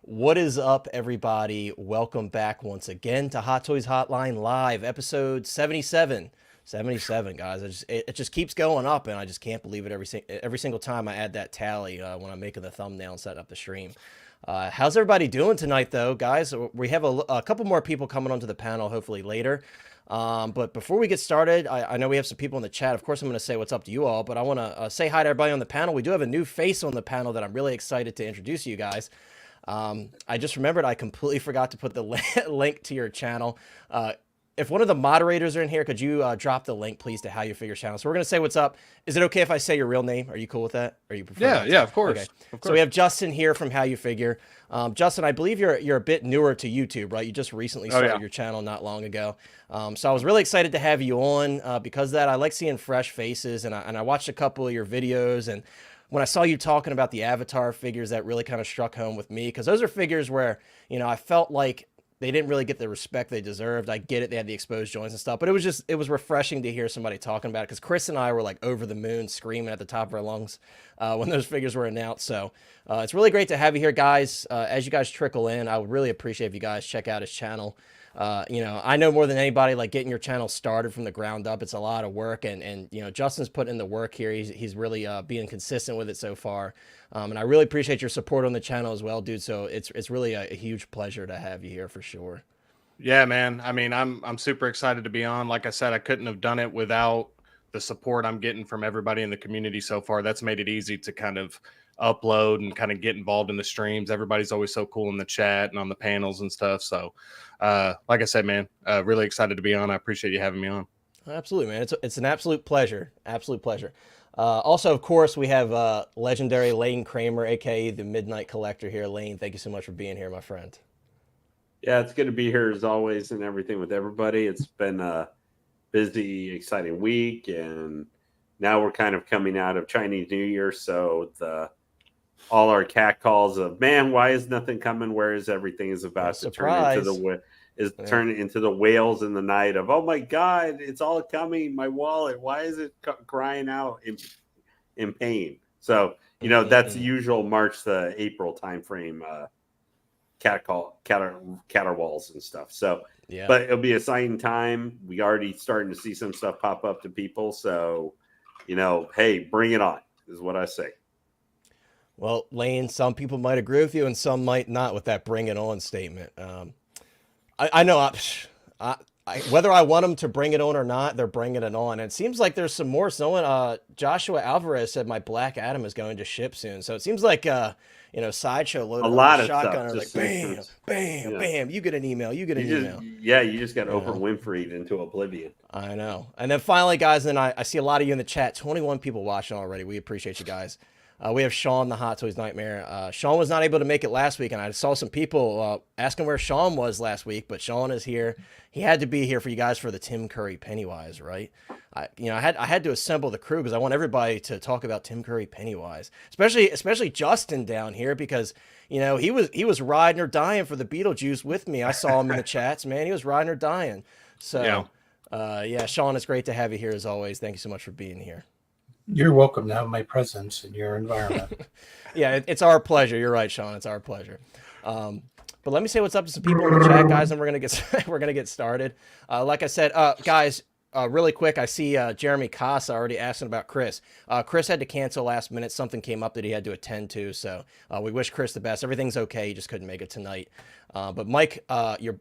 What is up, everybody? Welcome back once again to Hot Toys Hotline Live, episode 77. 77, guys. It just keeps going up, and I just can't believe it every single time I add that tally when I'm making the thumbnail and setting up the stream. How's everybody doing tonight, though, guys? We have a couple more people coming onto the panel, hopefully later. But before we get started, I know we have some people in the chat. Of course, I'm going to say what's up to you all, but I want to say hi to everybody on the panel. We do have a new face on the panel that I'm really excited to introduce you guys. I just remembered I completely forgot to put the link to your channel. If one of the moderators are in here, could you drop the link, please, to How You Figure channel? So we're going to say what's up. Is it okay if I say your real name? Are you cool with that? Or you prefer Yeah, of course. Okay. Of course. So we have Justin here from How You Figure. Justin, I believe you're a bit newer to YouTube, right? You just recently started your channel not long ago. So I was really excited to have you on because of that. I like seeing fresh faces, and I watched a couple of your videos, and when I saw you talking about the Avatar figures, that really kind of struck home with me, because those are figures where, you know, I felt like they didn't really get the respect they deserved. I get it, they had the exposed joints and stuff, but it was refreshing to hear somebody talking about it, because Chris and I were like over the moon, screaming at the top of our lungs when those figures were announced. So it's really great to have you here, guys. As you guys trickle in, I would really appreciate if you guys check out his channel. You know, I know more than anybody, like, getting your channel started from the ground up, it's a lot of work, and you know, Justin's putting in the work here. He's really being consistent with it so far, and I really appreciate your support on the channel as well, dude. So it's really a huge pleasure to have you here for sure. Yeah, man. I mean, I'm super excited to be on. Like I said, I couldn't have done it without the support I'm getting from everybody in the community so far. That's made it easy to kind of upload and kind of get involved in the streams. Everybody's always so cool in the chat and on the panels and stuff. So, like I said, man, really excited to be on. I appreciate you having me on. Absolutely, man. It's an absolute pleasure. Absolute pleasure. Also, of course, we have legendary Lane Kramer, aka the Midnight Collector here. Lane, thank you so much for being here, my friend. Yeah, it's good to be here as always and everything with everybody. It's been a busy, exciting week, and now we're kind of coming out of Chinese New Year, so all our cat calls of, man, why is nothing coming? Where is everything? Is about to turn into the wails in the night of, oh my God, it's all coming. My wallet, why is it crying out in pain? So, you know, that's the usual March to April timeframe. Caterwauls and stuff. So, yeah. But it'll be a exciting time. We already starting to see some stuff pop up to people. So, you know, hey, bring it on is what I say. Well, Lane, some people might agree with you and some might not with that bring it on statement. I know whether I want them to bring it on or not, they're bringing it on. And it seems like there's some more. Someone, Joshua Alvarez said my Black Adam is going to ship soon. So it seems like, you know, Sideshow loaded a lot of of shotgun, stuff. Like bam, bam, yeah. Bam. You get an email. You get an email. Yeah, you just got Oprah Winfrey'd into oblivion. I know. And then finally, guys, then I see a lot of you in the chat. 21 people watching already. We appreciate you guys. We have Sean, the Hot Toys Nightmare. Sean was not able to make it last week, and I saw some people asking where Sean was last week, but Sean is here. He had to be here for you guys for the Tim Curry Pennywise, right? I had to assemble the crew because I want everybody to talk about Tim Curry Pennywise, especially Justin down here, because you know he was riding or dying for the Beetlejuice with me. I saw him in the chats, man. He was riding or dying. So yeah, Sean, it's great to have you here as always. Thank you so much for being here. You're welcome to have my presence in your environment. Yeah, it's our pleasure. You're right, Sean. It's our pleasure. But let me say what's up to some people in the chat, guys, and we're gonna get started. Like I said, guys, really quick, I see Jeremy Casa already asking about Chris. Chris had to cancel last minute. Something came up that he had to attend to, so we wish Chris the best. Everything's okay. He just couldn't make it tonight. But Mike, your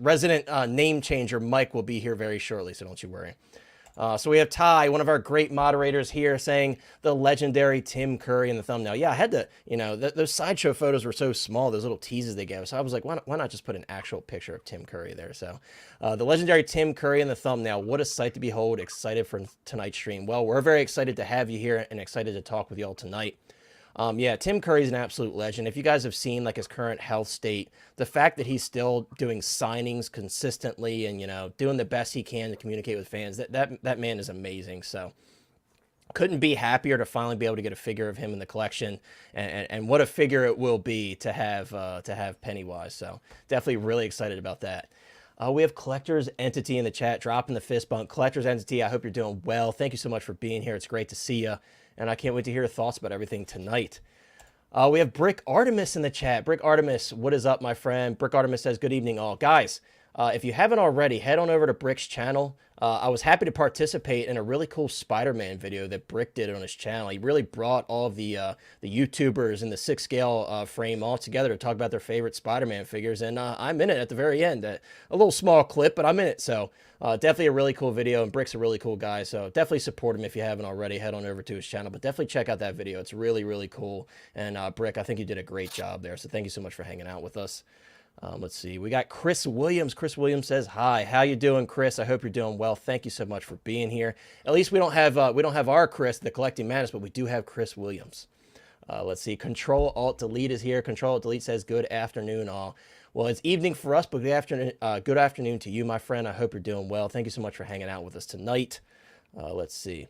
resident name changer, Mike, will be here very shortly, so don't you worry. So we have Ty, one of our great moderators here, saying the legendary Tim Curry in the thumbnail. Yeah, I had to, you know, those Sideshow photos were so small, those little teases they gave us. So I was like, why not just put an actual picture of Tim Curry there? So the legendary Tim Curry in the thumbnail. What a sight to behold. Excited for tonight's stream. Well, we're very excited to have you here and excited to talk with you all tonight. Yeah, Tim Curry's an absolute legend. If you guys have seen like his current health state, the fact that he's still doing signings consistently and, you know, doing the best he can to communicate with fans, that man is amazing. So couldn't be happier to finally be able to get a figure of him in the collection, and what a figure it will be to have Pennywise. So definitely really excited about that. We have Collector's Entity in the chat, dropping the fist bump. Collector's Entity, I hope you're doing well. Thank you so much for being here. It's great to see you, and I can't wait to hear your thoughts about everything tonight. We have Brick Artemis in the chat. Brick Artemis, what is up, my friend? Brick Artemis says, good evening, all. Guys, if you haven't already, head on over to Brick's channel. I was happy to participate in a really cool Spider-Man video that Brick did on his channel. He really brought all of the YouTubers in the 6-scale frame all together to talk about their favorite Spider-Man figures, and I'm in it at the very end. A little small clip, but I'm in it, so definitely a really cool video, and Brick's a really cool guy, so definitely support him if you haven't already. Head on over to his channel, but definitely check out that video. It's really, really cool, and Brick, I think you did a great job there, so thank you so much for hanging out with us. Let's see. We got Chris Williams. Chris Williams says, "Hi, how you doing, Chris? I hope you're doing well. Thank you so much for being here. At least we don't have our Chris, the Collecting Madness, but we do have Chris Williams. Let's see. Control Alt Delete is here. Control Alt Delete says, "Good afternoon, all." Well, it's evening for us, but good afternoon to you, my friend. I hope you're doing well. Thank you so much for hanging out with us tonight. Let's see.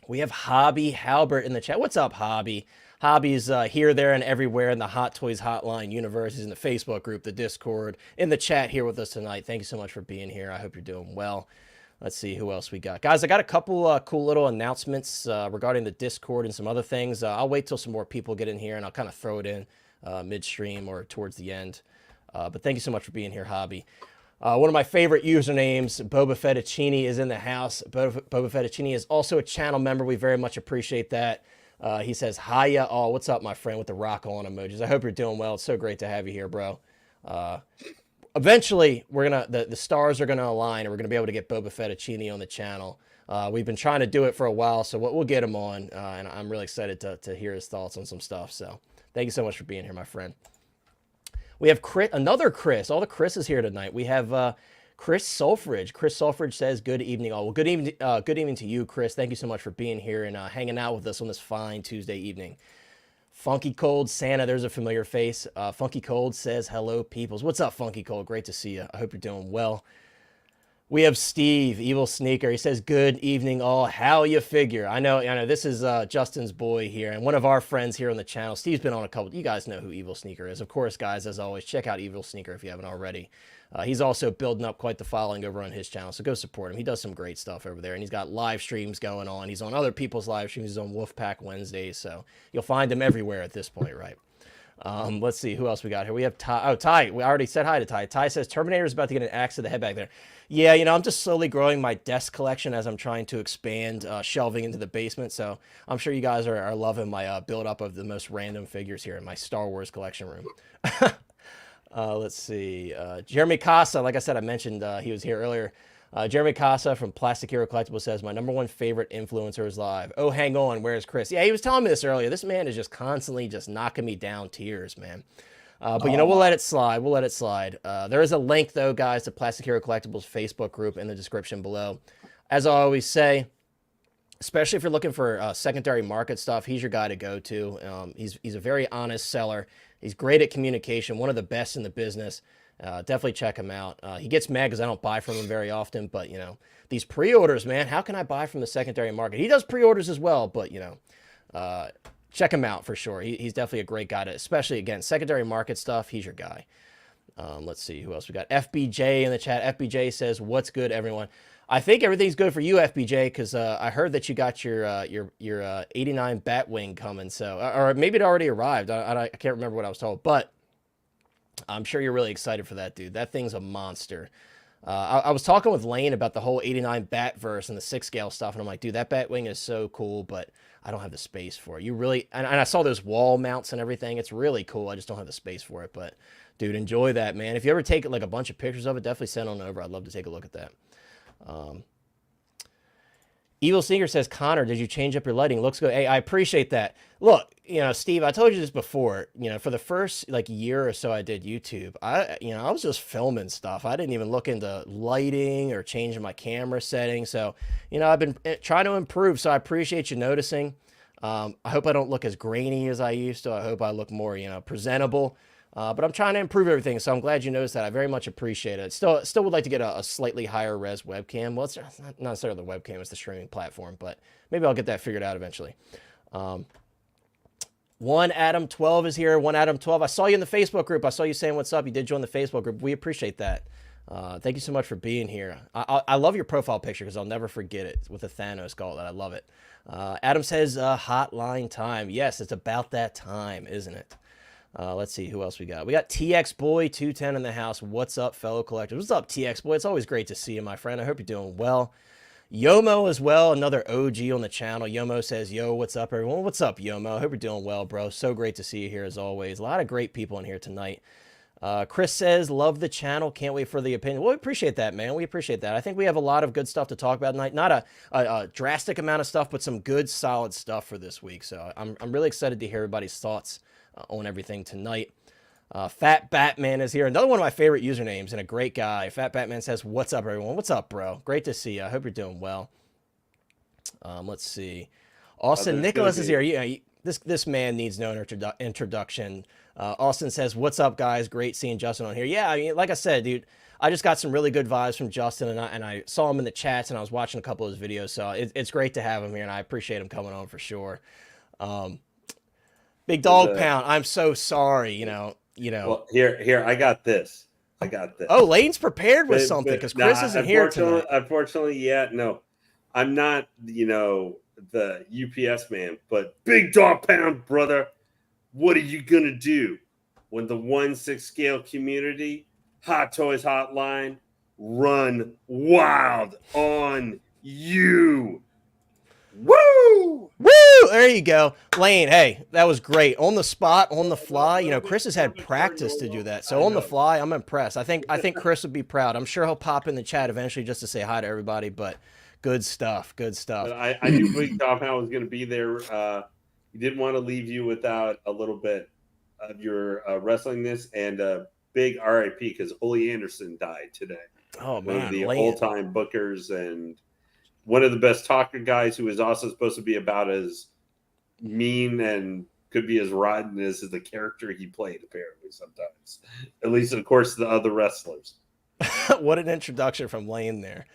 We have Hobby Halbert in the chat. What's up, Hobby? Hobby's here, there, and everywhere in the Hot Toys Hotline universe. He's in the Facebook group, the Discord, in the chat here with us tonight. Thank you so much for being here. I hope you're doing well. Let's see who else we got. Guys, I got a couple cool little announcements regarding the Discord and some other things. I'll wait till some more people get in here, and I'll kind of throw it in midstream or towards the end. But thank you so much for being here, Hobby. One of my favorite usernames, Boba Fettuccini, is in the house. Boba Fettuccini is also a channel member. We very much appreciate that. He says, hiya all. What's up, my friend, with the rock on emojis? I hope you're doing well. It's so great to have you here, bro. Eventually, the stars are going to align, and we're going to be able to get Boba Fettuccini on the channel. We've been trying to do it for a while, so we'll get him on, and I'm really excited to hear his thoughts on some stuff. So thank you so much for being here, my friend. We have another Chris. All the Chris is here tonight. We have Chris Sulfridge. Chris Sulfridge says, good evening, all. Well, good evening to you, Chris. Thank you so much for being here and hanging out with us on this fine Tuesday evening. Funky Cold Santa, there's a familiar face. Funky Cold says, hello, peoples. What's up, Funky Cold? Great to see you. I hope you're doing well. We have Steve, Evil Sneaker. He says, good evening, all. How you figure? I know. This is Justin's boy here, and one of our friends here on the channel. Steve's been on a couple. You guys know who Evil Sneaker is. Of course, guys, as always, check out Evil Sneaker if you haven't already. He's also building up quite the following over on his channel, so go support him. He does some great stuff over there, and he's got live streams going on. He's on other people's live streams. He's on Wolfpack Wednesdays, so you'll find him everywhere at this point, right? Let's see who else we got here. We have Ty. Oh, Ty. We already said hi to Ty. Ty says Terminator is about to get an axe to the head back there. Yeah, I'm just slowly growing my desk collection as I'm trying to expand shelving into the basement. So I'm sure you guys are loving my build up of the most random figures here in my Star Wars collection room. Let's see. Jeremy Casa, like I said, I mentioned he was here earlier. Jeremy Casa from Plastic Hero Collectibles says, my #1 favorite influencer is live. Oh, hang on. Where's Chris? Yeah, he was telling me this earlier. This man is just constantly just knocking me down tears, man. But, we'll let it slide. We'll let it slide. There is a link, though, guys, to Plastic Hero Collectibles Facebook group in the description below. As I always say, especially if you're looking for secondary market stuff, he's your guy to go to. He's a very honest seller. He's great at communication, one of the best in the business. Definitely check him out. He gets mad because I don't buy from him very often, but, these pre-orders, man, how can I buy from the secondary market? He does pre-orders as well, but, check him out for sure. He's definitely a great guy to, especially, again, secondary market stuff. He's your guy. Let's see who else we got. FBJ in the chat. FBJ says, what's good, everyone? I think everything's good for you, FBJ, because I heard that you got your 89 Batwing coming, so, or maybe it already arrived. I can't remember what I was told, but I'm sure you're really excited for that, dude. That thing's a monster. I was talking with Lane about the whole 89 Batverse and the 6-scale stuff, and I'm like, dude, that Batwing is so cool, but I don't have the space for it. You really, and I saw those wall mounts and everything. It's really cool. I just don't have the space for it, but dude, enjoy that, man. If you ever take like a bunch of pictures of it, definitely send on over. I'd love to take a look at that. Evil Sneaker says, Connor, did you change up your lighting? Looks good. Hey, I appreciate that. Look, Steve, I told you this before, for the first year or so I did YouTube, I was just filming stuff. I didn't even look into lighting or changing my camera settings. So, I've been trying to improve. So I appreciate you noticing. I hope I don't look as grainy as I used to. I hope I look more, presentable. But I'm trying to improve everything, so I'm glad you noticed that. I very much appreciate it. Still would like to get a slightly higher res webcam. Well, it's not necessarily the webcam, it's the streaming platform, but maybe I'll get that figured out eventually. One Adam 12 is here. One Adam 12. I saw you in the Facebook group. I saw you saying what's up. You did join the Facebook group. We appreciate that. Thank you so much for being here. I love your profile picture because I'll never forget it with the Thanos gauntlet. I love it. Adam says hotline time. Yes, it's about that time, isn't it? Let's see who else we got. We got TX Boy 210 in the house. What's up, fellow collectors? What's up, TX Boy? It's always great to see you, my friend. I hope you're doing well. Yomo as well, another OG on the channel. Yomo says, yo, what's up, everyone? What's up, Yomo? I hope you're doing well, bro. So great to see you here as always. A lot of great people in here tonight. Chris says, love the channel. Can't wait for the opinion. Well, we appreciate that, man. We appreciate that. I think we have a lot of good stuff to talk about tonight. Not a drastic amount of stuff, but some good, solid stuff for this week. So I'm really excited to hear everybody's thoughts on everything tonight. Fat Batman is here. Another one of my favorite usernames and a great guy. Fat Batman says, what's up, everyone? What's up, bro? Great to see you. I hope you're doing well. Let's see. Austin Nicholas is here. Yeah, this man needs no introduction. Austin says, what's up, guys? Great seeing Justin on here. Yeah, I mean, like I said, dude, I just got some really good vibes from Justin, and I saw him in the chats, and I was watching a couple of his videos, so it's great to have him here, and I appreciate him coming on for sure. Big Dog Pound, I'm so sorry, you know. Well, here, I got this. Oh, Lane's prepared with something, because Chris isn't here tonight. Unfortunately, yeah, no. I'm not, the UPS man, but Big Dog Pound, brother, what are you going to do when the 1/6 scale community, Hot Toys Hotline, run wild on you? Woo! Woo! There you go. Lane, hey, that was great. On the spot, on the fly. Chris has had practice to do that. So on the fly, I'm impressed. I think Chris would be proud. I'm sure he'll pop in the chat eventually just to say hi to everybody, but good stuff. Good stuff. But I knew Big Dog Pound was going to be there. He didn't want to leave you without a little bit of your wrestlingness, and big RIP because Ole Anderson died today. Oh, man. One of the all-time bookers and one of the best talker guys, who is also supposed to be about as mean and could be as rotten as the character he played, apparently, sometimes. At least, of course, the other wrestlers. What an introduction from Lane there.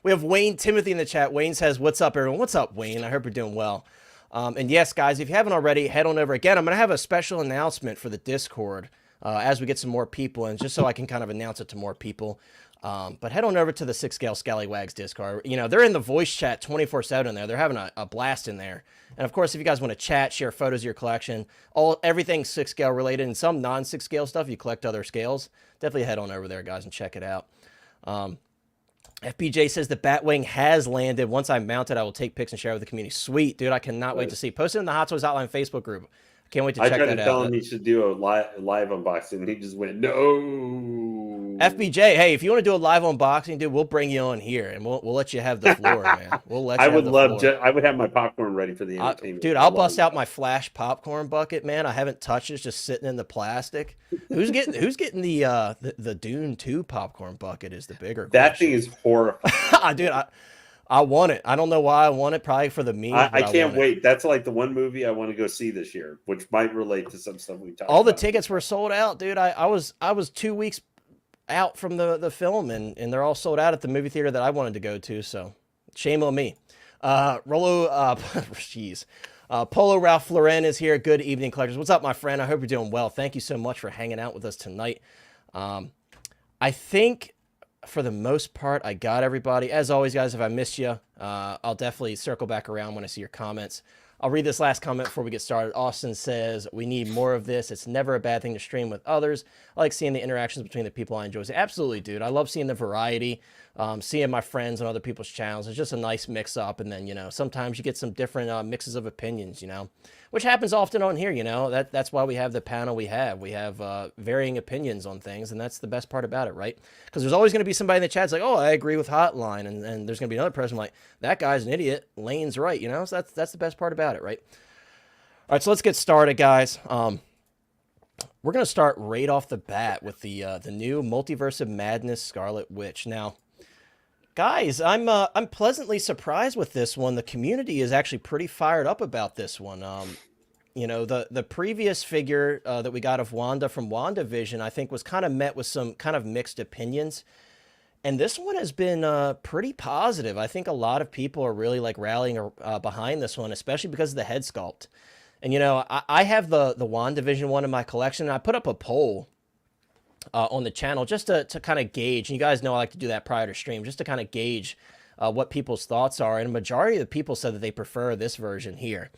We have Wayne Timothy in the chat. Wayne says, what's up, everyone? What's up, Wayne? I hope you're doing well. And yes, guys, if you haven't already, head on over. Again, I'm going to have a special announcement for the Discord as we get some more people in, just so I can kind of announce it to more people. But head on over to the 6 Scale Scallywags Discord. They're in the voice chat 24/7 in there. They're having a blast in there. And of course, if you guys want to chat, share photos of your collection, everything 6 Scale related, and some non-6 Scale stuff, you collect other scales, definitely head on over there, guys, and check it out. FBJ says the Batwing has landed. Once I mount it, I will take pics and share with the community. Sweet, dude. I cannot wait to see. Post it in the Hot Toys Hotline Facebook group. Can't wait to check that out. I tried to tell him he should do a live unboxing, and he just went, no. FBJ, hey, if you want to do a live unboxing, dude, we'll bring you on here, and we'll let you have the floor, man. We'll let you I would have my popcorn ready for the entertainment. Dude, I'll bust out my Flash popcorn bucket, man. I haven't touched it. It's just sitting in the plastic. Who's getting the Dune 2 popcorn bucket is the bigger question. That thing is horrifying. Dude, I want it. I don't know why I want it. Probably for the meme. I can't wait. That's like the one movie I want to go see this year, which might relate to some stuff we talked about. All the tickets were sold out, dude. I was 2 weeks out from the film, and they're all sold out at the movie theater that I wanted to go to. So shame on me. Polo Ralph Floren is here. Good evening, collectors. What's up, my friend? I hope you're doing well. Thank you so much for hanging out with us tonight. I think, for the most part, I got everybody. As always, guys, if I missed you, I'll definitely circle back around when I see your comments. I'll read this last comment before we get started. Austin says, we need more of this. It's never a bad thing to stream with others. I like seeing the interactions between the people I enjoy. Absolutely, dude. I love seeing the variety, seeing my friends on other people's channels. It's just a nice mix-up. And then, sometimes you get some different mixes of opinions, which happens often on here, That's why we have the panel we have. We have varying opinions on things, and that's the best part about it, right? Because there's always going to be somebody in the chat that's like, oh, I agree with Hotline, and there's going to be another person like, that guy's an idiot. Lane's right, So that's the best part about it, right? All right, so let's get started, guys. We're going to start right off the bat with the new Multiverse of Madness Scarlet Witch. Now, guys, I'm pleasantly surprised with this one. The community is actually pretty fired up about this one. The previous figure that we got of Wanda from WandaVision, I think, was kind of met with some kind of mixed opinions. And this one has been pretty positive. I think a lot of people are really rallying behind this one, especially because of the head sculpt. And, I have the WandaVision one in my collection, and I put up a poll on the channel, just to kind of gauge. And you guys know I like to do that prior to stream, just to kind of gauge what people's thoughts are. And a majority of the people said that they prefer this version here.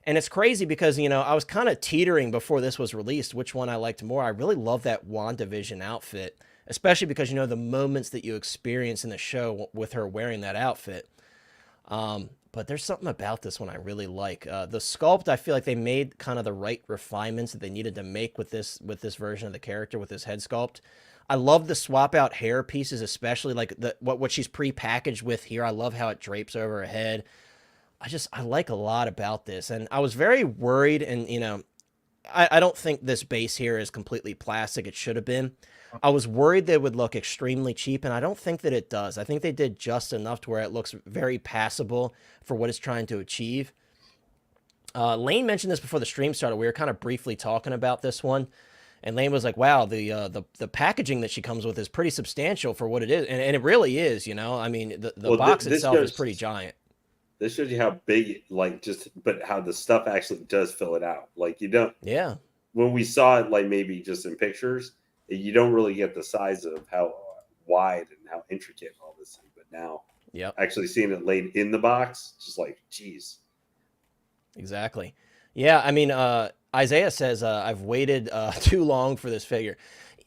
And it's crazy because, you know, I was kind of teetering before this was released, which one I liked more. I really love that WandaVision outfit, especially because, you know, the moments that you experience in the show with her wearing that outfit. But there's something about this one I really like. The sculpt, I feel like they made kind of the right refinements that they needed to make with this version of the character, with this head sculpt. I love the swap out hair pieces, especially like what she's pre-packaged with here. I love how it drapes over her head. I like a lot about this. And I was very worried, and, you know, I don't think this base here is completely plastic. It should have been. I was worried that it would look extremely cheap, and I don't think that it does. I think they did just enough to where it looks very passable for what it's trying to achieve. Lane mentioned this before the stream started. We were kind of briefly talking about this one, and Lane was like, wow, the packaging that she comes with is pretty substantial for what it is. And it really is, you know. I mean, the box itself is pretty giant. This shows you how big, like, but how the stuff actually does fill it out. Like, you don't. Yeah. When we saw it, like, maybe just in pictures, you don't really get the size of how wide and how intricate all this is. But now, actually seeing it laid in the box, just like, geez. Exactly. Yeah, I mean, Isaiah says, I've waited too long for this figure.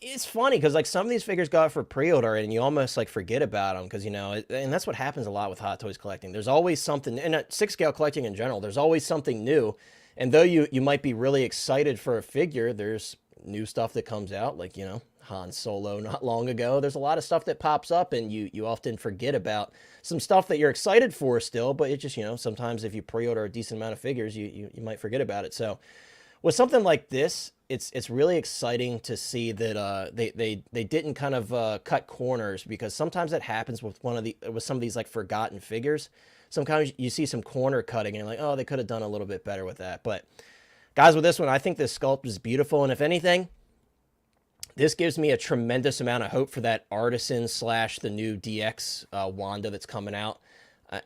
It's funny because, like, some of these figures go out for pre-order and you almost, like, forget about them because, you know, and that's what happens a lot with Hot Toys collecting. There's always something, and 6-scale collecting in general, there's always something new. And though you might be really excited for a figure, there's new stuff that comes out, like, you know, Han Solo not long ago. There's a lot of stuff that pops up, and you often forget about some stuff that you're excited for still, but it just, you know, sometimes if you pre-order a decent amount of figures, you might forget about it. So with something like this, it's really exciting to see that they didn't kind of cut corners, because sometimes that happens with some of these like forgotten figures. Sometimes you see some corner cutting and you're like, oh, they could have done a little bit better with that. But guys, with this one, I think this sculpt is beautiful, and if anything, this gives me a tremendous amount of hope for that Artisan / the new DX Wanda that's coming out.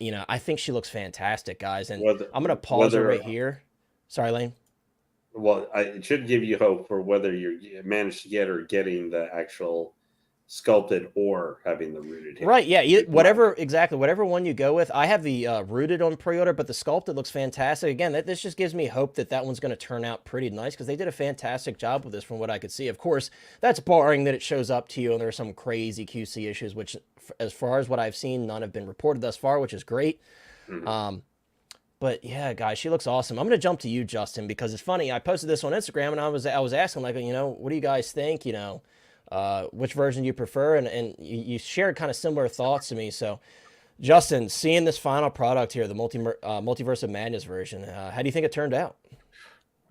You know, I think she looks fantastic, guys, and I'm going to pause her right here. Sorry, Lane. Well, it should give you hope for whether you manage to get or getting the actual sculpted or having the rooted hair. Right, yeah, whatever one you go with. I have the rooted on pre-order, but the sculpted looks fantastic. Again, this just gives me hope that one's going to turn out pretty nice, because they did a fantastic job with this from what I could see. Of course, that's barring that it shows up to you and there are some crazy QC issues, which, as far as what I've seen, none have been reported thus far, which is great. Mm-hmm. But yeah, guys, she looks awesome. I'm going to jump to you, Justin, because it's funny. I posted this on Instagram, and I was asking, like, you know, what do you guys think? You know, which version do you prefer? And you shared kind of similar thoughts to me. So, Justin, seeing this final product here, the Multiverse of Madness version, how do you think it turned out?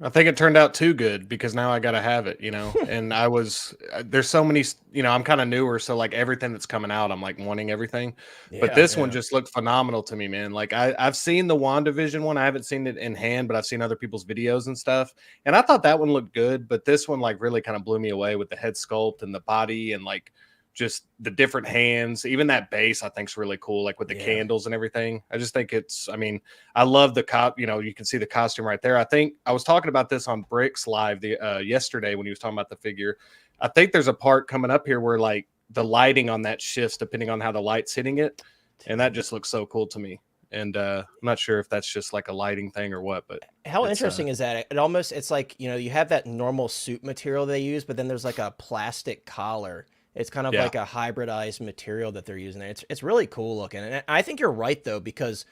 I think it turned out too good, because now I got to have it, you know, and there's so many, you know, I'm kind of newer. So like everything that's coming out, I'm like wanting everything, but this one just looked phenomenal to me, man. Like I've seen the WandaVision one. I haven't seen it in hand, but I've seen other people's videos and stuff. And I thought that one looked good, but this one like really kind of blew me away with the head sculpt and the body and like just the different hands. Even that base I think is really cool, like with the candles and everything. I just think I mean, I love the you know, you can see the costume right there. I think I was talking about this on Bricks Live yesterday when he was talking about the figure. I think there's a part coming up here where like the lighting on that shifts depending on how the light's hitting it, and that just looks so cool to me. And I'm not sure if that's just like a lighting thing or what, but how interesting is that? It's like, you know, you have that normal suit material they use, but then there's like a plastic collar. It's kind of like a hybridized material that they're using there. It's really cool looking. And I think you're right, though, because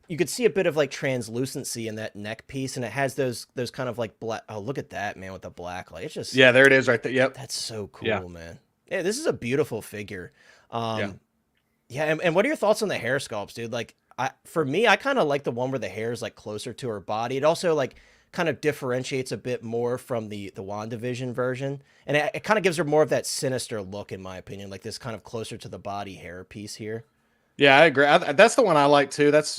you could see a bit of like translucency in that neck piece, and it has those kind of like black. Oh, look at that, man, with the black light. It's just, there it is right there. Yep. That's so cool, man. Yeah, this is a beautiful figure. And what are your thoughts on the hair sculpts, dude? Like, for me, I kind of like the one where the hair is like closer to her body. It also like kind of differentiates a bit more from the WandaVision version, and it kind of gives her more of that sinister look, in my opinion, like this kind of closer to the body hair piece here. Yeah, I agree. That's the one I like too. That's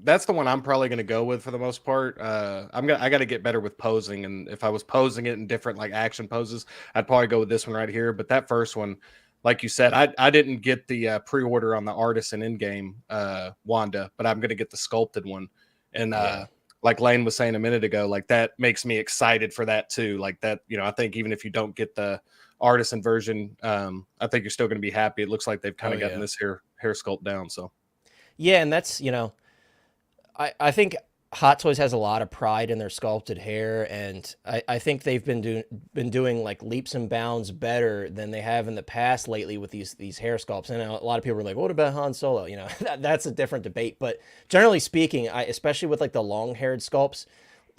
the one I'm probably going to go with for the most part. I got to get better with posing, and if I was posing it in different like action poses, I'd probably go with this one right here. But that first one, like you said, I didn't get the pre-order on the Artisan in-game Wanda, but I'm going to get the sculpted one, and like Lane was saying a minute ago, like that makes me excited for that too. Like that, you know, I think even if you don't get the Artisan version, I think you're still going to be happy. It looks like they've kind of gotten yeah. this hair sculpt down. So Yeah, and that's, I think Hot Toys has a lot of pride in their sculpted hair, and I think they've been doing like leaps and bounds better than they have in the past lately with these hair sculpts. And a lot of people are like, "What about Han Solo?" That's a different debate. But generally speaking, especially with like the long-haired sculpts,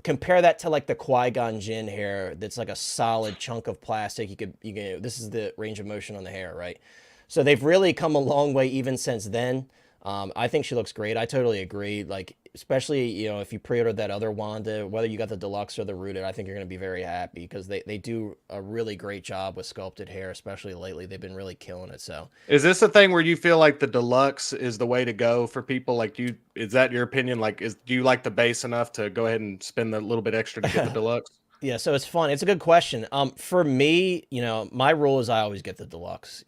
compare that to like the Qui-Gon Jinn hair. That's like a solid chunk of plastic. You can. This is the range of motion on the hair, right? So they've really come a long way even since then. I think she looks great. I totally agree. Like, especially, if you pre-ordered that other Wanda, whether you got the deluxe or the rooted, I think you're going to be very happy because they do a really great job with sculpted hair, especially lately. They've been really killing it. So is this a thing where you feel like the deluxe is the way to go for people? Like, is that your opinion? Like, do you like the base enough to go ahead and spend a little bit extra to get the deluxe? yeah, so it's fun. It's a good question. For me, my rule is I always get the deluxe.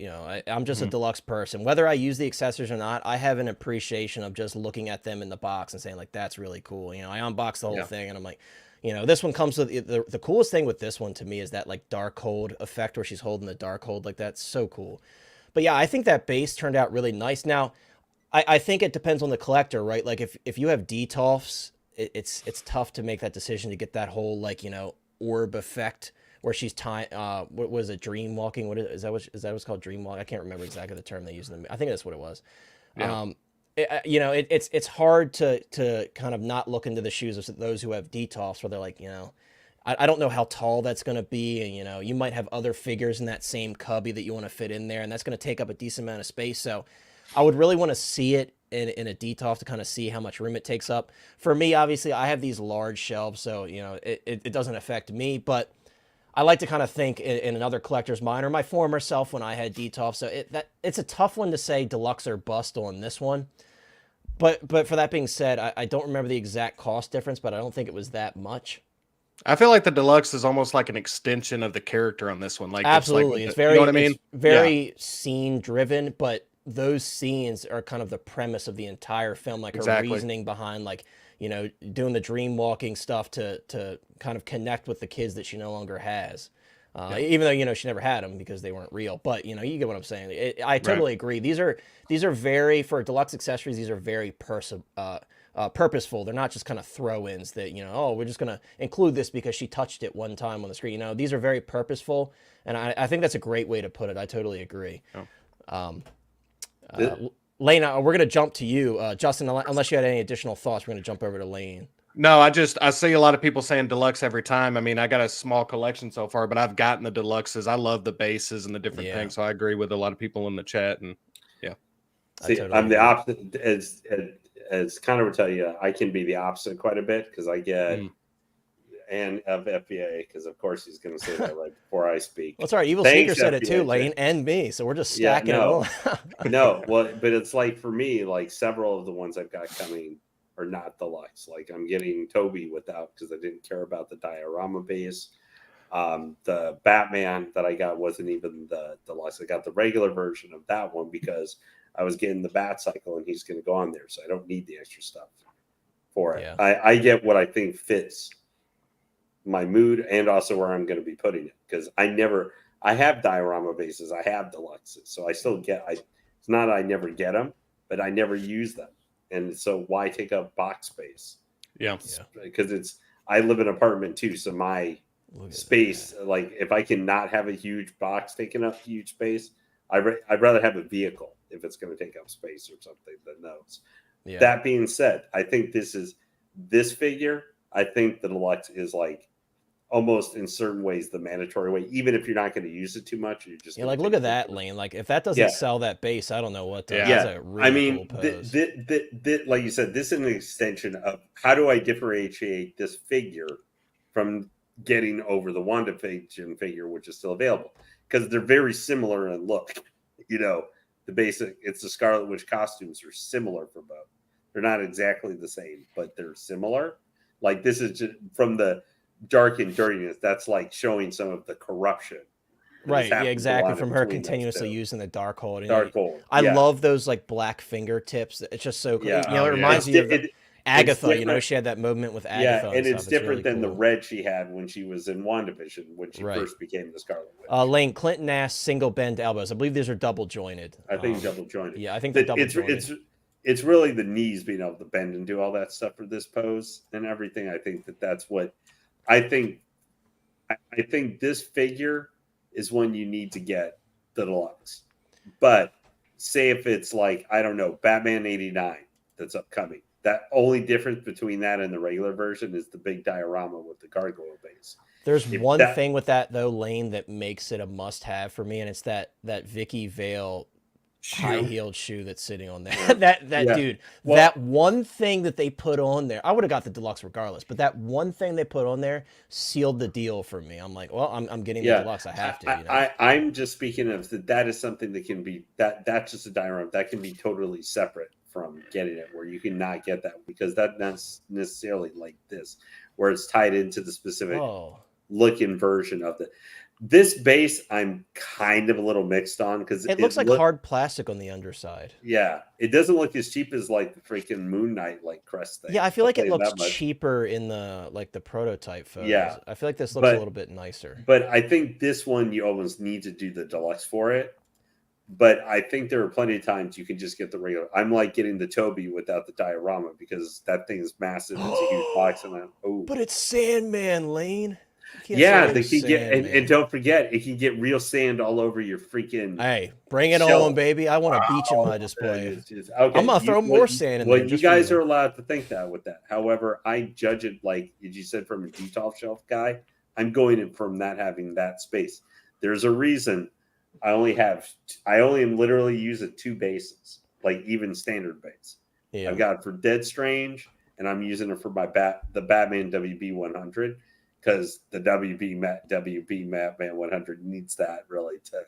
I'm just a deluxe person. Whether I use the accessories or not, I have an appreciation of just looking at them in the box and saying like, that's really cool. I unbox the whole thing and I'm like, this one comes with the coolest thing with this one to me is that like dark hold effect where she's holding the dark hold. Like, that's so cool. But yeah, I think that base turned out really nice. Now, I think it depends on the collector, right? Like if you have DTOFs, it's tough to make that decision to get that whole like, orb effect where she's tying what was it, dream walking? Is that what's called, dream walk? I can't remember exactly the term they used in the, I think that's what it was. It's hard to kind of not look into the shoes of those who have DTOFs where they're like, I don't know how tall that's going to be, and you might have other figures in that same cubby that you want to fit in there, and that's going to take up a decent amount of space. So I would really want to see it in a DTOF to kind of see how much room it takes up. For me, obviously, I have these large shelves, so it doesn't affect me. But I like to kind of think in another collector's mind, or my former self when I had DTOF. So it's a tough one to say deluxe or bust on this one. But for that being said, I don't remember the exact cost difference, but I don't think it was that much. I feel like the deluxe is almost like an extension of the character on this one. Like, absolutely, it's very, you know what I mean? It's very scene driven, but those scenes are kind of the premise of the entire film, like her reasoning behind like, doing the dream walking stuff to kind of connect with the kids that she no longer has. Even though, she never had them because they weren't real, but you get what I'm saying. I totally agree. These are very, for deluxe accessories, these are very purposeful. They're not just kind of throw-ins that, we're just going to include this because she touched it one time on the screen. These are very purposeful. And I think that's a great way to put it. I totally agree. Oh. Lane, we're going to jump to you. Justin, unless you had any additional thoughts, we're going to jump over to Lane. No, I see a lot of people saying deluxe every time. I mean, I got a small collection so far, but I've gotten the deluxes. I love the bases and the different things. So I agree with a lot of people in the chat. And see, I'm the opposite. As Connor would tell you, I can be the opposite quite a bit because I get and of FBA, because of course he's going to say that right before I speak. Well, sorry, Evil Sneaker said it too, Lane, and me. So we're just stacking it all. No, well, but it's like for me, like several of the ones I've got coming are not deluxe. Like I'm getting Toby without because I didn't care about the diorama base. The Batman that I got wasn't even the deluxe. I got the regular version of that one because I was getting the Bat Cycle and he's going to go on there, so I don't need the extra stuff for it. Yeah. I get what I think fits my mood and also where I'm going to be putting it because I have diorama bases, I have deluxes, so I still get. It's not I never get them, but I never use them, and so why take up box space? Yeah, because I live in an apartment too, so my space, like if I can not have a huge box taking up huge space, I'd rather have a vehicle if it's going to take up space or something than those. Yeah. That being said, I think this figure. I think the deluxe is like almost in certain ways the mandatory way, even if you're not going to use it too much. You're just like look at that, Lane. Like if that doesn't sell that base, I don't know what does. Yeah, that's a really cool pose. Like you said, this is an extension of how do I differentiate this figure from getting over the WandaVision figure, which is still available because they're very similar in look. The basic, it's the Scarlet Witch costumes are similar for both. They're not exactly the same, but they're similar. Like this is just from the dark and dirtiness. That's like showing some of the corruption. Right. Yeah, exactly. From her continuously using the dark hold. Dark hold. I love those like black fingertips. It's just so cool. It reminds me of Agatha, you know, different. she had that moment with Yeah, Agatha. and it's stuff. different really than the cool. red she had when she was in WandaVision when she Right. first became the Scarlet Witch. Lane, Clinton asked single bend elbows. I believe these are double jointed. I think double jointed. Yeah, I think they're double jointed. It's really the knees being able to bend and do all that stuff for this pose and everything. I think that's what I think. I think this figure is one you need to get the deluxe. But say if it's like, I don't know, Batman 89 that's upcoming. That only difference between that and the regular version is the big diorama with the gargoyle base. There's one thing with that though, Lane, that makes it a must-have for me, and it's that Vicky Vale high-heeled shoe that's sitting on there. Dude, well, that one thing that they put on there, I would have got the deluxe regardless, but that one thing they put on there sealed the deal for me. I'm like, well, I'm getting the deluxe. I have to. You know? I'm just speaking of that is something that can be that's just a diorama that can be totally separate from getting it, where you cannot get that because that's not necessarily like this, where it's tied into the specific looking version of this base. I'm kind of a little mixed on because it looks like hard plastic on the underside. Yeah, it doesn't look as cheap as like the freaking Moon Knight like crest thing. Yeah, I feel like it looks cheaper in the prototype photos. Yeah, I feel like this looks a little bit nicer. But I think this one you almost need to do the deluxe for it. But I think there are plenty of times you can just get the regular. I'm like getting the Toby without the diorama because that thing is massive. It's a huge box, and but it's Sandman, Lane. Yeah, they can get and don't forget it can get real sand all over your freaking. Hey, bring it on, baby! I want a beach in my display. Okay. I'm gonna throw more sand in there. Well, you guys are allowed to think that with that. However, I judge it like you said from a detail shelf guy. I'm going in from that having that space. There's a reason I only am literally using 2 bases, like even standard base. Yeah. I've got it for Dead Strange, and I'm using it for my the Batman WB 100. Because the WB Batman 100 needs that really to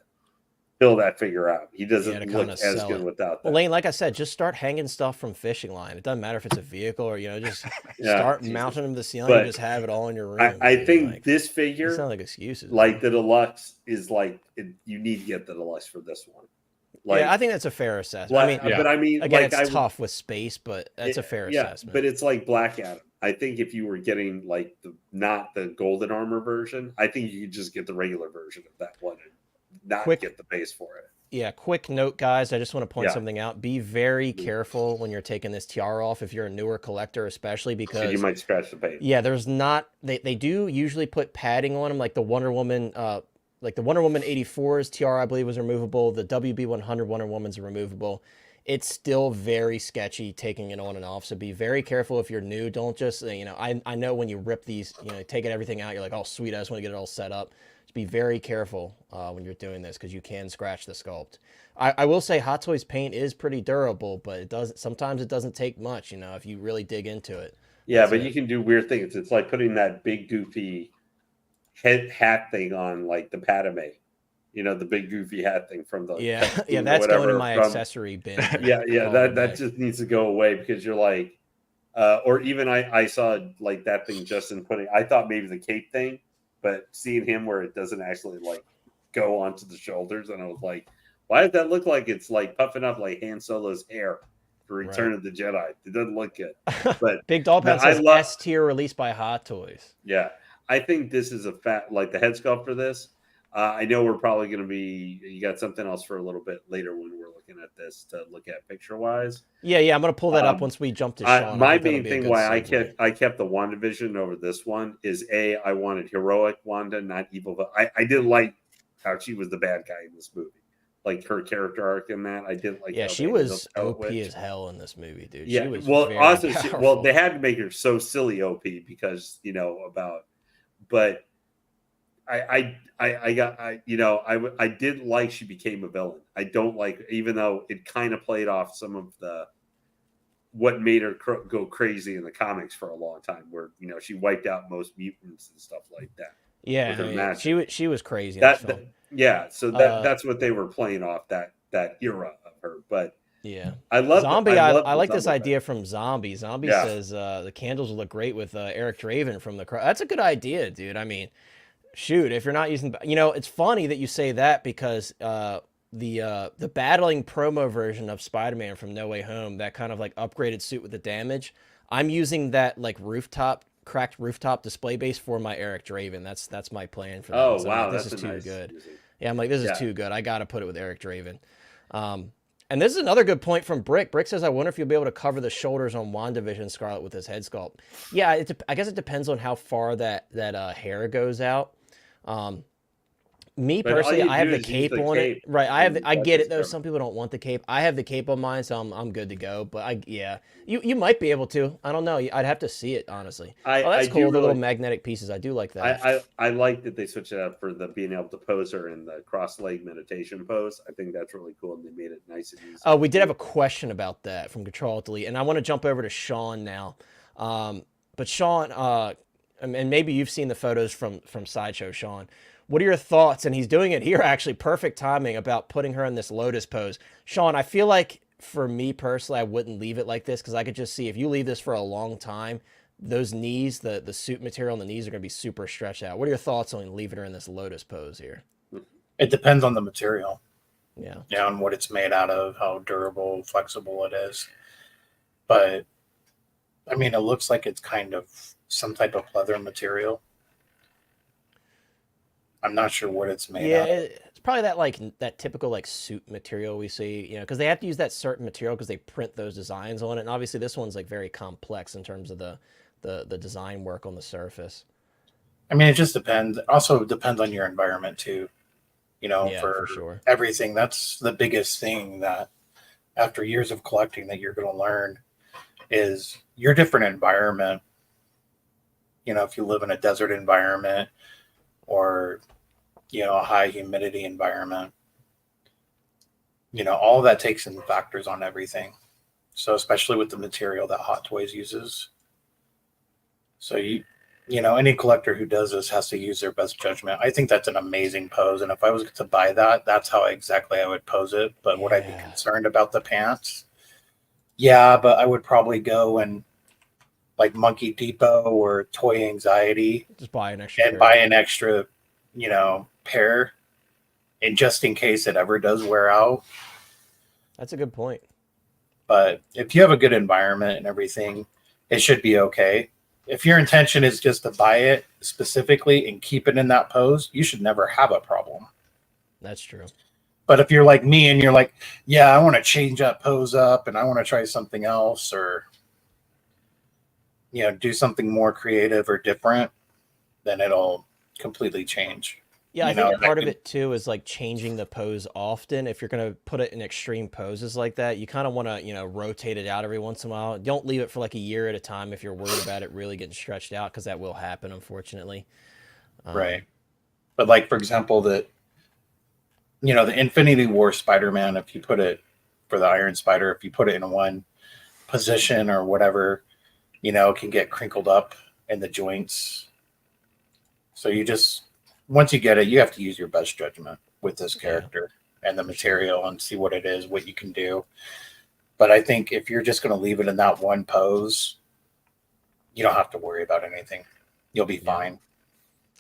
fill that figure out. He doesn't look as good without that. Well, Lane, like I said, just start hanging stuff from fishing line. It doesn't matter if it's a vehicle or just start mounting them to the ceiling and just have it all in your room. I think this figure, it's not like excuses. Like the deluxe is like you need to get the deluxe for this one. Like, yeah, I think that's a fair assessment. But I mean, again, it's tough with space, but that's a fair assessment. But it's like Black Adam. I think if you were getting like not the golden armor version, I think you could just get the regular version of that one and not get the base for it. Yeah, quick note, guys. I just want to point something out. Be very careful when you're taking this tiara off if you're a newer collector, especially because you might scratch the paint. Yeah, there's not. They do usually put padding on them, like the Wonder Woman. Like the Wonder Woman 84's tiara, I believe, was removable. The WB 100 Wonder Woman's removable. It's still very sketchy taking it on and off. So be very careful if you're new. Don't just, I know when you rip these, taking everything out, you're like, oh, sweet, I just want to get it all set up. Just be very careful when you're doing this because you can scratch the sculpt. I will say Hot Toys paint is pretty durable, but sometimes it doesn't take much, if you really dig into it. Yeah, but you can do weird things. It's like putting that big goofy hat thing on like the Padme. The big goofy hat thing from the that's going in my accessory bin. that just needs to go away because you're like, or even I saw like that thing Justin putting. I thought maybe the cape thing, but seeing him where it doesn't actually like go onto the shoulders, and I was like, why does that look like it's like puffing up like Han Solo's hair for Return of the Jedi? It doesn't look good. But Big Doll Pen says S tier released by Hot Toys. Yeah, I think this is the head sculpt for this. I know we're probably going to be. You got something else for a little bit later when we're looking at this to look at picture wise. Yeah, I'm going to pull that up once we jump to Sean. My main thing why I kept the WandaVision over this one is I wanted heroic Wanda, not evil. I didn't like how she was the bad guy in this movie. Like her character arc in that, I didn't like. Yeah, she was OP as hell in this movie, dude. Yeah, she was they had to make her so silly OP because but. I didn't like she became a villain. I don't like, even though it kind of played off some of what made her go crazy in the comics for a long time, where she wiped out most mutants and stuff like that. Yeah, she was crazy. So that's what they were playing off that era of her. But yeah, I love Zombie. I like this idea from Zombie. Zombie says the candles will look great with Eric Draven from the. That's a good idea, dude. I mean. Shoot, if you're not using, it's funny that you say that because the battling promo version of Spider-Man from No Way Home, that kind of like upgraded suit with the damage, I'm using that like cracked rooftop display base for my Eric Draven. That's my plan for that. Oh So I'm wow, like, this that's is a too nice good. using. Yeah, I'm like, this is Yeah. too good. I got to put it with Eric Draven. And this is another good point from Brick. Brick says, I wonder if you'll be able to cover the shoulders on WandaVision Scarlet with this head sculpt. Yeah, I guess it depends on how far that hair goes out. Me But all personally, you I have do the is use cape the on cape it. Right, I and get let it though. this Some people don't want the cape. I have the cape on mine, so I'm good to go. But yeah, you might be able to. I don't know. I'd have to see it honestly. Oh, that's I cool. do The little really, magnetic pieces. I do like that. I like that they switched it up for the being able to pose her in the cross leg meditation pose. I think that's really cool, and they made it nice and easy. Oh, we did have a question about that from Control Alt Delete, and I want to jump over to Sean now. But Sean, and maybe you've seen the photos from Sideshow, Sean. What are your thoughts? And he's doing it here, actually, perfect timing about putting her in this lotus pose. Sean, I feel like for me personally, I wouldn't leave it like this because I could just see if you leave this for a long time, those knees, the suit material on the knees are going to be super stretched out. What are your thoughts on leaving her in this lotus pose here? It depends on the material. Yeah. Yeah, and what it's made out of, how durable, flexible it is. But I mean, it looks like it's kind of some type of leather material. I'm not sure what it's made out of. It's probably that typical like suit material we see, because they have to use that certain material because they print those designs on it. And obviously this one's like very complex in terms of the design work on the surface. I mean, it just depends. Also, it depends on your environment too. Yeah, for sure. everything. That's the biggest thing that after years of collecting that you're going to learn is your different environment. If you live in a desert environment or a high humidity environment, all of that takes in factors on everything. So especially with the material that Hot Toys uses. So any collector who does this has to use their best judgment. I think that's an amazing pose. And if I was to buy that, that's how exactly I would pose it. But would I be concerned about the pants? Yeah, but I would probably go and like Monkey Depot or Toy Anxiety. Just buy an extra and buy an extra, pair. And just in case it ever does wear out. That's a good point. But if you have a good environment and everything, it should be okay. If your intention is just to buy it specifically and keep it in that pose, you should never have a problem. That's true. But if you're like me and you're like, yeah, I want to change that pose up and I want to try something else or, do something more creative or different, then it'll completely change. Yeah, I think part of it too is like changing the pose often. If you're going to put it in extreme poses like that, you kind of want to, rotate it out every once in a while. Don't leave it for like a year at a time if you're worried about it really getting stretched out, because that will happen, unfortunately. Right. But like, for example, the Infinity War Spider-Man, if you put it for the Iron Spider, if you put it in one position or whatever, it can get crinkled up in the joints. So once you get it, you have to use your best judgment with this character and the material and see what it is, what you can do. But I think if you're just going to leave it in that one pose, you don't have to worry about anything. You'll be fine.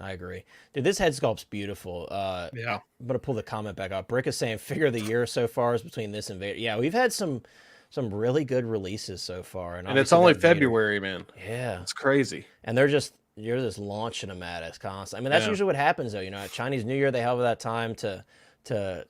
I agree. Dude, this head sculpt's beautiful. Yeah. I'm going to pull the comment back up. Brick is saying figure of the year so far is between this and Vader. Yeah, we've had some really good releases so far. And it's only February, man. Yeah. It's crazy. And you're just launching them at us constantly. I mean, that's usually what happens though. At Chinese New Year, they have that time to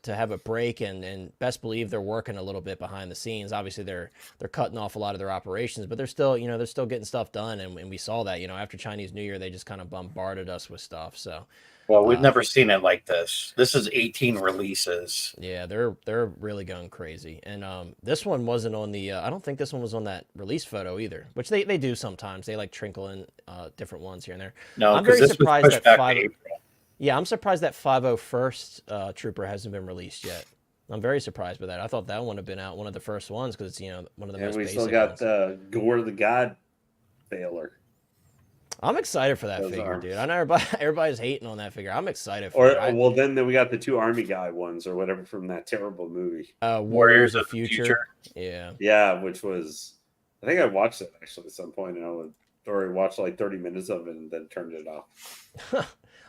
have a break, and best believe they're working a little bit behind the scenes. Obviously, they're cutting off a lot of their operations, but they're still getting stuff done. And we saw that, after Chinese New Year, they just kind of bombarded us with stuff. So, well, we've never seen it like this. This is 18 releases. Yeah, they're really going crazy. And this one wasn't on the. I don't think this one was on that release photo either, which they do sometimes. They like trinkle in different ones here and there. No, I'm very surprised that Yeah, I'm surprised that 501st Trooper hasn't been released yet. I'm very surprised by that. I thought that one would have been out, one of the first ones, because it's one of the most basic. And we still got Gore the God Failer. I'm excited for that figure, dude. I know everybody's hating on that figure. I'm excited for it. Well, then we got the two Army Guy ones or whatever from that terrible movie. Warriors of Future. Yeah. Yeah, which was, I think I watched it actually at some point, and I watched like 30 minutes of it and then turned it off.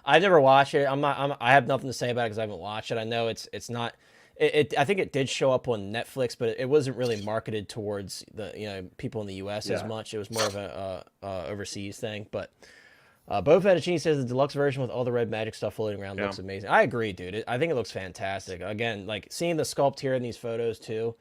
I never watched it. I have nothing to say about it because I haven't watched it. I know it's not I think it did show up on Netflix, but it wasn't really marketed towards the people in the U.S. as much. It was more of a overseas thing. But Bo Fettuccine says the deluxe version with all the red magic stuff floating around looks amazing. I agree, dude. I think it looks fantastic. Again, like seeing the sculpt here in these photos too.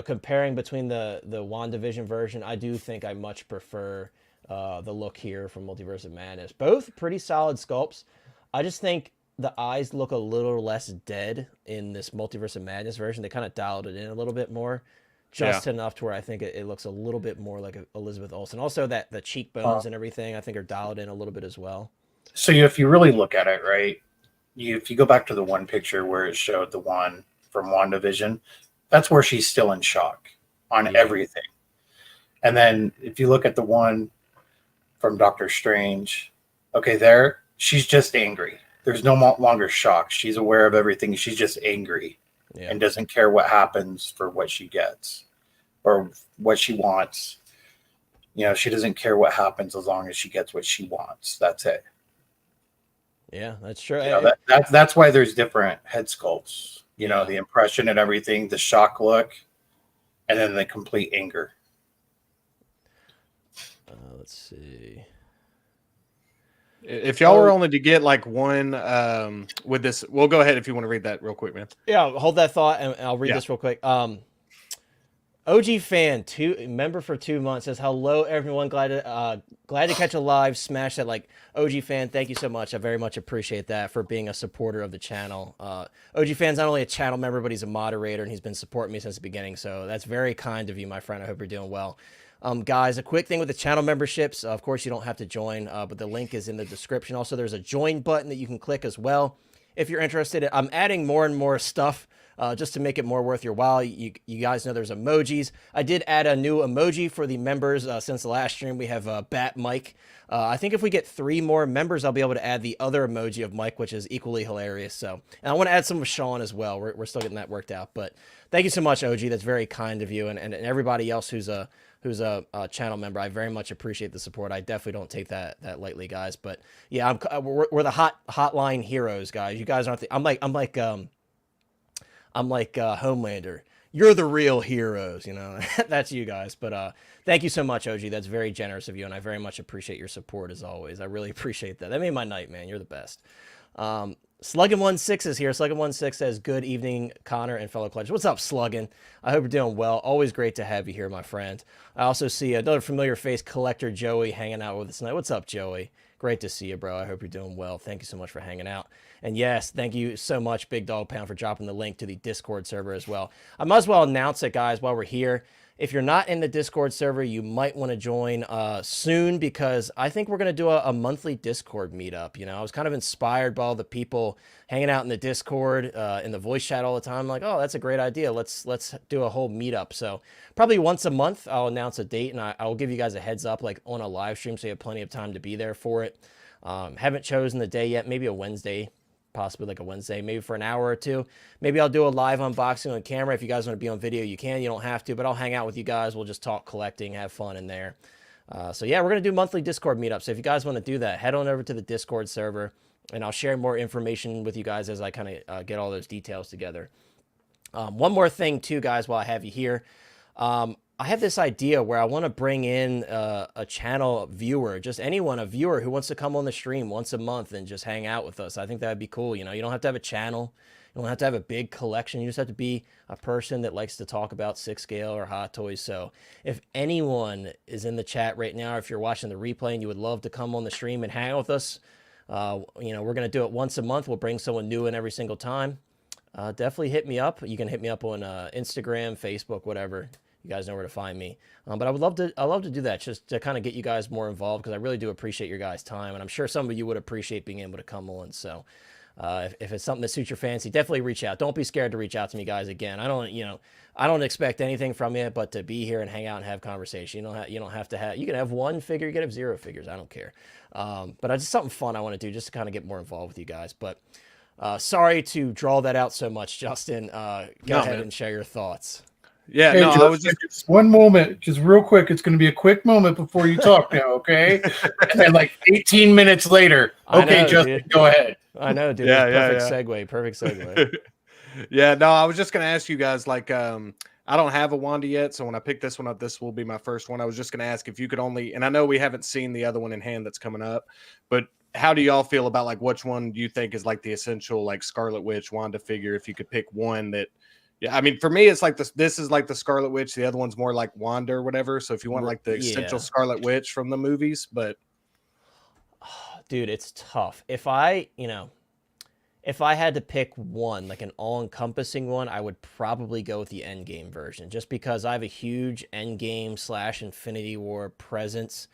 Comparing between the WandaVision version, I do think I much prefer the look here from Multiverse of Madness. Both pretty solid sculpts. I just think the eyes look a little less dead in this Multiverse of Madness version. They kind of dialed it in a little bit more, just enough to where I think it looks a little bit more like Elizabeth Olsen. Also, that the cheekbones and everything, I think, are dialed in a little bit as well. So if you really look at it, right, if you go back to the one picture where it showed the one from WandaVision, that's where she's still in shock on everything. And then if you look at the one from Doctor Strange, okay, there, she's just angry. There's no longer shock. She's aware of everything. She's just angry and doesn't care what happens for what she gets or what she wants. She doesn't care what happens as long as she gets what she wants. That's it. Yeah, that's true. That's why there's different head sculpts. The impression and everything, the shock look, and then the complete anger. Let's see. If y'all were only to get like one with this, we'll go ahead if you want to read that real quick, man. Yeah, hold that thought, and I'll read this real quick. OG fan, member for 2 months, says, hello, everyone. Glad to catch a live. Smash that like. OG fan, thank you so much. I very much appreciate that for being a supporter of the channel. OG fan's not only a channel member, but he's a moderator, and he's been supporting me since the beginning. So that's very kind of you, my friend. I hope you're doing well. Guys, a quick thing with the channel memberships. Of course, you don't have to join, but the link is in the description. Also, there's a join button that you can click as well if you're interested. I'm adding more and more stuff just to make it more worth your while. You guys know there's emojis. I did add a new emoji for the members since the last stream. We have Bat Mike. I think if we get 3 more members, I'll be able to add the other emoji of Mike, which is equally hilarious. So, and I want to add some of Sean as well. We're still getting that worked out. But thank you so much, OG. That's very kind of you, and everybody else who's a channel member. I very much appreciate the support. I definitely don't take that lightly, guys. But yeah, we're the hotline heroes, guys. You guys aren't the. I'm like Homelander. You're the real heroes, That's you guys. But thank you so much, OG. That's very generous of you, and I very much appreciate your support as always. I really appreciate that. That made my night, man. You're the best. Sluggin16 is here. Sluggin16 says, good evening, Connor and fellow pledges. What's up, Sluggin? I hope you're doing well. Always great to have you here, my friend. I also see another familiar face, Collector Joey, hanging out with us tonight. What's up, Joey? Great to see you, bro. I hope you're doing well. Thank you so much for hanging out. And yes, thank you so much, Big Dog Pound, for dropping the link to the Discord server as well. I might as well announce it, guys, while we're here. If you're not in the Discord server, you might want to join soon, because I think we're going to do a monthly Discord meetup. I was kind of inspired by all the people hanging out in the Discord, in the voice chat all the time. I'm like, oh, that's a great idea. Let's do a whole meetup. So probably once a month, I'll announce a date, and I'll give you guys a heads up, like on a live stream, so you have plenty of time to be there for it. Haven't chosen the day yet. Maybe a Wednesday. Possibly like a Wednesday, maybe for an hour or two. Maybe I'll do a live unboxing on camera. If you guys want to be on video, you can. You don't have to, but I'll hang out with you guys. We'll just talk collecting, have fun in there. So yeah, we're going to do monthly Discord meetups. So if you guys want to do that, head on over to the Discord server, and I'll share more information with you guys as I kind of get all those details together. One more thing too, guys, while I have you here. I have this idea where I want to bring in a channel viewer, just anyone, a viewer who wants to come on the stream once a month and just hang out with us. I think that would be cool. You don't have to have a channel. You don't have to have a big collection. You just have to be a person that likes to talk about 6-scale or hot toys. So if anyone is in the chat right now, if you're watching the replay and you would love to come on the stream and hang out with us, we're going to do it once a month. We'll bring someone new in every single time. Definitely hit me up. You can hit me up on Instagram, Facebook, whatever. You guys know where to find me. But I would love to do that, just to kind of get you guys more involved, because I really do appreciate your guys' time, and I'm sure some of you would appreciate being able to come on. So if it's something that suits your fancy, definitely reach out. Don't be scared to reach out to me, guys. Again, I don't expect anything from you but to be here and hang out and have conversation. You don't have to have. You can have 1 figure, you can have 0 figures. I don't care. But it's just something fun I want to do, just to kind of get more involved with you guys. But sorry to draw that out so much, Justin. Go ahead and share your thoughts. Yeah, hey, no, just, I was just one moment, just real quick. It's going to be a quick moment before you talk now, okay? And then like 18 minutes later, okay, Justin, go ahead. I know, dude. Yeah, Perfect segue. Yeah, no, I was just gonna ask you guys, like, I don't have a Wanda yet, so when I pick this one up, this will be my first one. I was just gonna ask if you could only, and I know we haven't seen the other one in hand that's coming up, but how do y'all feel about like which one do you think is like the essential like Scarlet Witch Wanda figure? If you could pick one that, yeah, I mean, for me, it's like this is like the Scarlet Witch. The other one's more like Wanda or whatever. So if you want like the essential Yeah. Scarlet Witch from the movies, but Dude, it's tough. If I had to pick one, like an all-encompassing one, I would probably go with the Endgame version, just because I have a huge Endgame / Infinity War presence.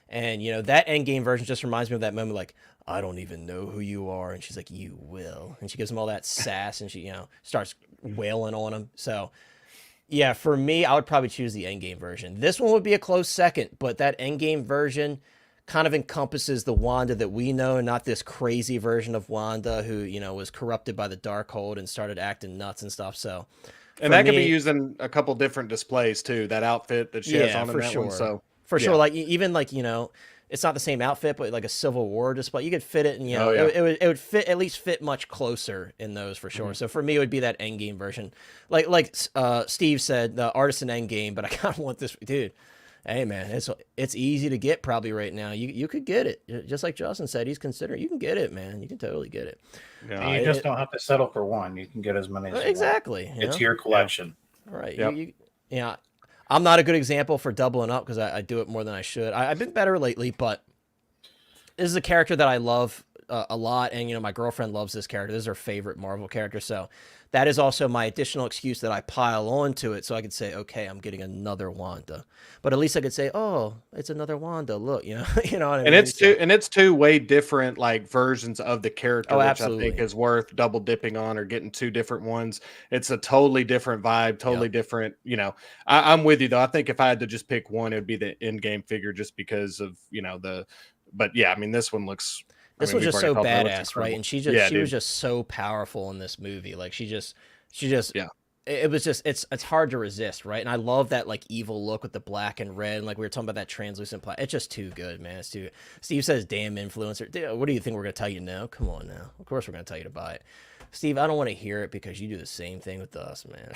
And, that Endgame version just reminds me of that moment, like, I don't even know who you are. And she's like, you will. And she gives him all that sass, and she, starts wailing on him. So, yeah, for me, I would probably choose the Endgame version. This one would be a close second, but that Endgame version kind of encompasses the Wanda that we know, not this crazy version of Wanda who, was corrupted by the Darkhold and started acting nuts and stuff. So, and that could be used in a couple different displays too. That outfit that she has on in that one. So for sure, like even like it's not the same outfit, but like a Civil War display, you could fit it, and it would fit, at least fit much closer in those for sure. So for me, it would be that Endgame version, like Steve said, the Artisan Endgame. But I kind of want this, dude. Hey man, it's easy to get probably right now. You could get it, just like Justin said. He's considering. You can get it, man. You can totally get it. Yeah, you just don't have to settle for one. You can get as many as exactly. You want. It's your collection. All right. Yep. I'm not a good example for doubling up because I do it more than I should. I've been better lately, but this is a character that I love a lot, and my girlfriend loves this character. This is her favorite Marvel character, so that is also my additional excuse that I pile onto it, so I could say, okay, I'm getting another Wanda, but at least I could say, oh, it's another Wanda. Look, you know what I mean. It's two way different like versions of the character, which absolutely. I think is worth double dipping on or getting two different ones. It's a totally different vibe, totally different. I'm with you though. I think if I had to just pick one, it would be the in-game figure, just because of But yeah, I mean, this one looks. This was just so badass, right? And she was just so powerful in this movie. Like she just yeah. It was just it's hard to resist, right? And I love that like evil look with the black and red, and like we were talking about that translucent plastic. It's just too good, man. It's too. Steve says, "Damn influencer." Dude, what do you think we're gonna tell you now? Come on now. Of course we're gonna tell you to buy it, Steve. I don't want to hear it because you do the same thing with us, man.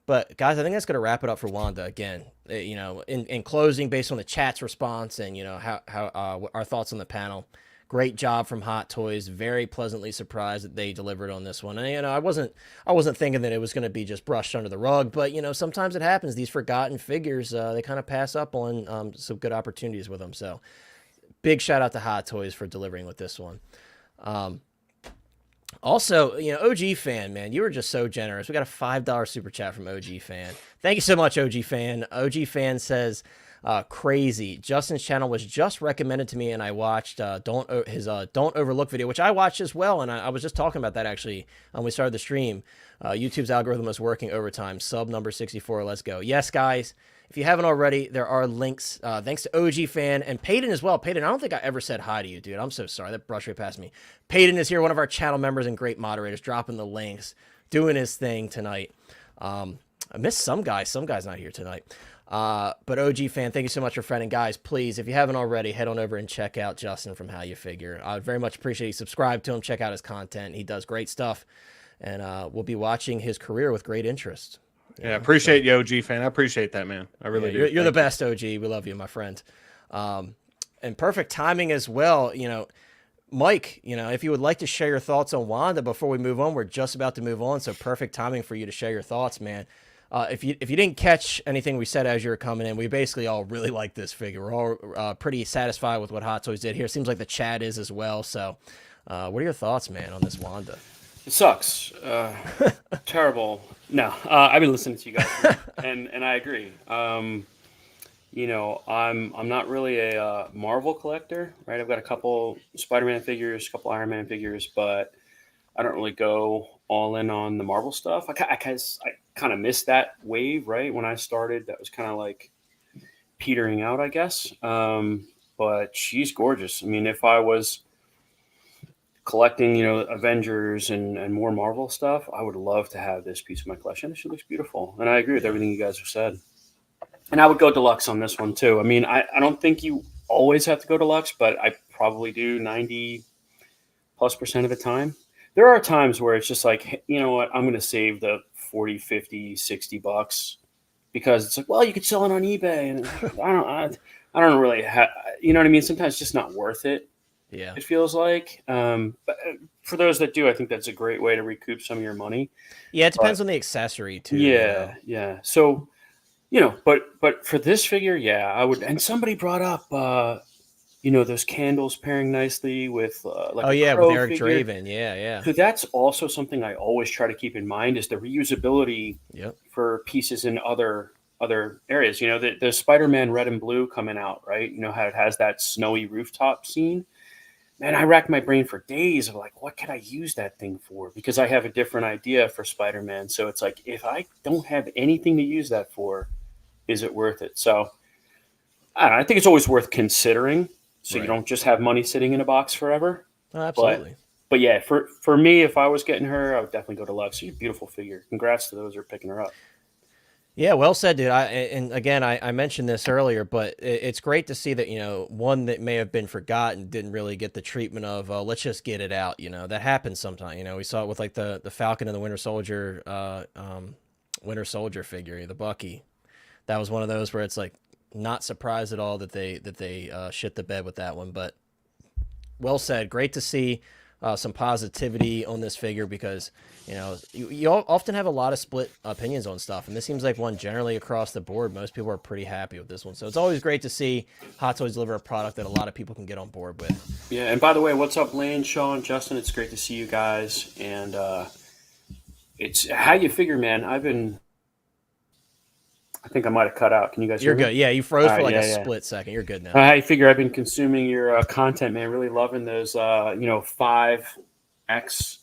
But guys, I think that's going to wrap it up for Wanda. Again, in closing, based on the chat's response and how our thoughts on the panel, great job from Hot Toys. Very pleasantly surprised that they delivered on this one. And I wasn't thinking that it was going to be just brushed under the rug. But sometimes it happens. These forgotten figures, they kind of pass up on some good opportunities with them. So big shout out to Hot Toys for delivering with this one. Also, OG Fan, man, you were just so generous. We got a $5 super chat from OG Fan. Thank you so much, OG Fan. OG Fan says, crazy. Justin's channel was just recommended to me, and I watched Don't Overlook video, which I watched as well, and I was just talking about that actually when we started the stream. YouTube's algorithm is working overtime. Sub number 64, let's go. Yes, guys. If you haven't already, there are links. Thanks to OG Fan and Peyton as well. Peyton, I don't think I ever said hi to you, dude. I'm so sorry. That brushed right past me. Peyton is here, one of our channel members and great moderators, dropping the links, doing his thing tonight. I missed some guy. Some guy's not here tonight. But OG Fan, thank you so much for friending. Guys, please, if you haven't already, head on over and check out Justin from How You Figure. I would very much appreciate you subscribe to him. Check out his content. He does great stuff. And we'll be watching his career with great interest. Yeah, appreciate you, OG Fan. I appreciate that, man. I really do. You're the best, OG. We love you, my friend. And perfect timing as well. Mike, if you would like to share your thoughts on Wanda before we move on, we're just about to move on. So perfect timing for you to share your thoughts, man. If you didn't catch anything we said as you were coming in, we basically all really like this figure. We're all pretty satisfied with what Hot Toys did here. Seems like the chat is as well. So what are your thoughts, man, on this Wanda? It sucks. Terrible. No, I've been listening to you guys, and I agree. I'm not really a Marvel collector, right? I've got a couple Spider-Man figures, a couple Iron Man figures, but I don't really go all in on the Marvel stuff. I kind of missed that wave, right? When I started, that was kind of like petering out, I guess. But she's gorgeous. I mean, if I was collecting, Avengers and more Marvel stuff, I would love to have this piece of my collection. She looks beautiful. And I agree with everything you guys have said. And I would go deluxe on this one too. I mean, I don't think you always have to go deluxe, but I probably do 90+% of the time. there are times where it's just like, hey, you know what, I'm going to save the 40, 50, $60 because it's like, well, you could sell it on eBay, and I don't really have, you know what I mean? Sometimes it's just not worth it. Yeah. It feels like, but for those that do, I think that's a great way to recoup some of your money. Yeah, it depends on the accessory too. Yeah, yeah. So, but for this figure, yeah, I would. And somebody brought up, those candles pairing nicely with like Oh a yeah, with crow Eric figure. Draven. Yeah, yeah. So that's also something I always try to keep in mind is the reusability Yep. for pieces in other areas. The Spider-Man red and blue coming out, right? You know how it has that snowy rooftop scene. Man, I racked my brain for days of like, what could I use that thing for? Because I have a different idea for Spider-Man. So it's like, if I don't have anything to use that for, is it worth it? So I don't know, I think it's always worth considering. So you don't just have money sitting in a box forever. Oh, absolutely. But yeah, for me, if I was getting her, I would definitely go to Lux. She's a beautiful figure. Congrats to those who are picking her up. Yeah, well said, dude. And again, I mentioned this earlier, but it's great to see that, one that may have been forgotten didn't really get the treatment of, let's just get it out. That happens sometimes. We saw it with like the Falcon and the Winter Soldier figure, the Bucky. That was one of those where it's like not surprised at all that they shit the bed with that one. But well said. Great to see some positivity on this figure because you often have a lot of split opinions on stuff, and this seems like one generally across the board. Most people are pretty happy with this one, so it's always great to see Hot Toys deliver a product that a lot of people can get on board with. Yeah, and by the way, what's up, Lane, Sean, Justin? It's great to see you guys, and it's how you figure, man. I think I might have cut out. Can you guys hear You're me? for you froze for like a yeah. split second. You're good now. How you figure? I've been consuming your content, man. Really loving those 5X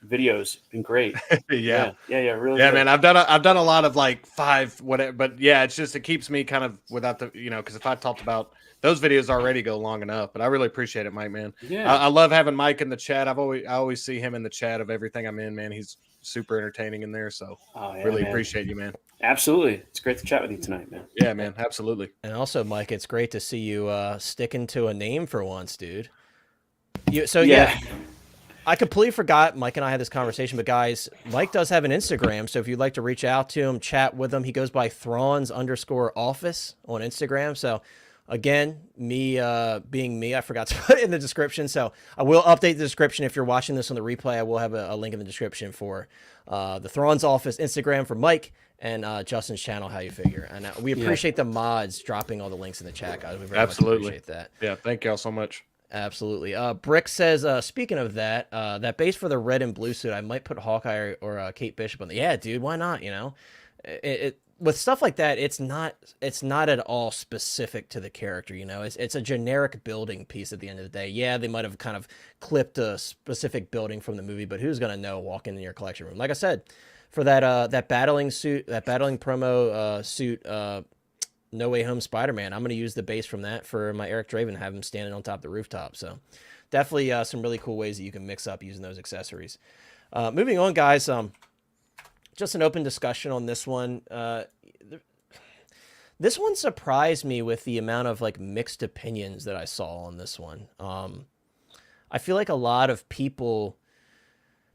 videos. Been great. Yeah. Really. Yeah, good. man. I've done a lot of like 5 whatever, but yeah, it's just it keeps me kind of without the because if I talked about those videos already go long enough. But I really appreciate it, Mike, man. Yeah, I love having Mike in the chat. I always see him in the chat of everything I'm in, man. He's super entertaining in there, so really appreciate you, man. Absolutely, it's great to chat with you tonight, man. Yeah, man, absolutely. And also, Mike, it's great to see you sticking to a name for once, dude. Yeah. I completely forgot Mike and I had this conversation, but guys, Mike does have an Instagram, so if you'd like to reach out to him, chat with him, he goes by Thrawns_office on Instagram. So again, me being me, I forgot to put it in the description, so I will update the description. If you're watching this on the replay, I will have a link in the description for the Thrawns Office Instagram for Mike and Justin's channel, How You Figure. And we appreciate the mods dropping all the links in the chat, guys. We very much appreciate that. Yeah, thank y'all so much. Absolutely. Brick says, speaking of that, that base for the red and blue suit, I might put Hawkeye or Kate Bishop on. Yeah, dude, why not? With stuff like that, it's not at all specific to the character. It's a generic building piece at the end of the day. Yeah, they might have kind of clipped a specific building from the movie, but who's gonna know walking in your collection room? Like I said, for that battling suit, that battling promo suit. No Way Home Spider-Man, I'm going to use the base from that for my Eric Draven and have him standing on top of the rooftop. So definitely some really cool ways that you can mix up using those accessories. Moving on, guys, just an open discussion on this one. This one surprised me with the amount of like mixed opinions that I saw on this one. I feel like a lot of people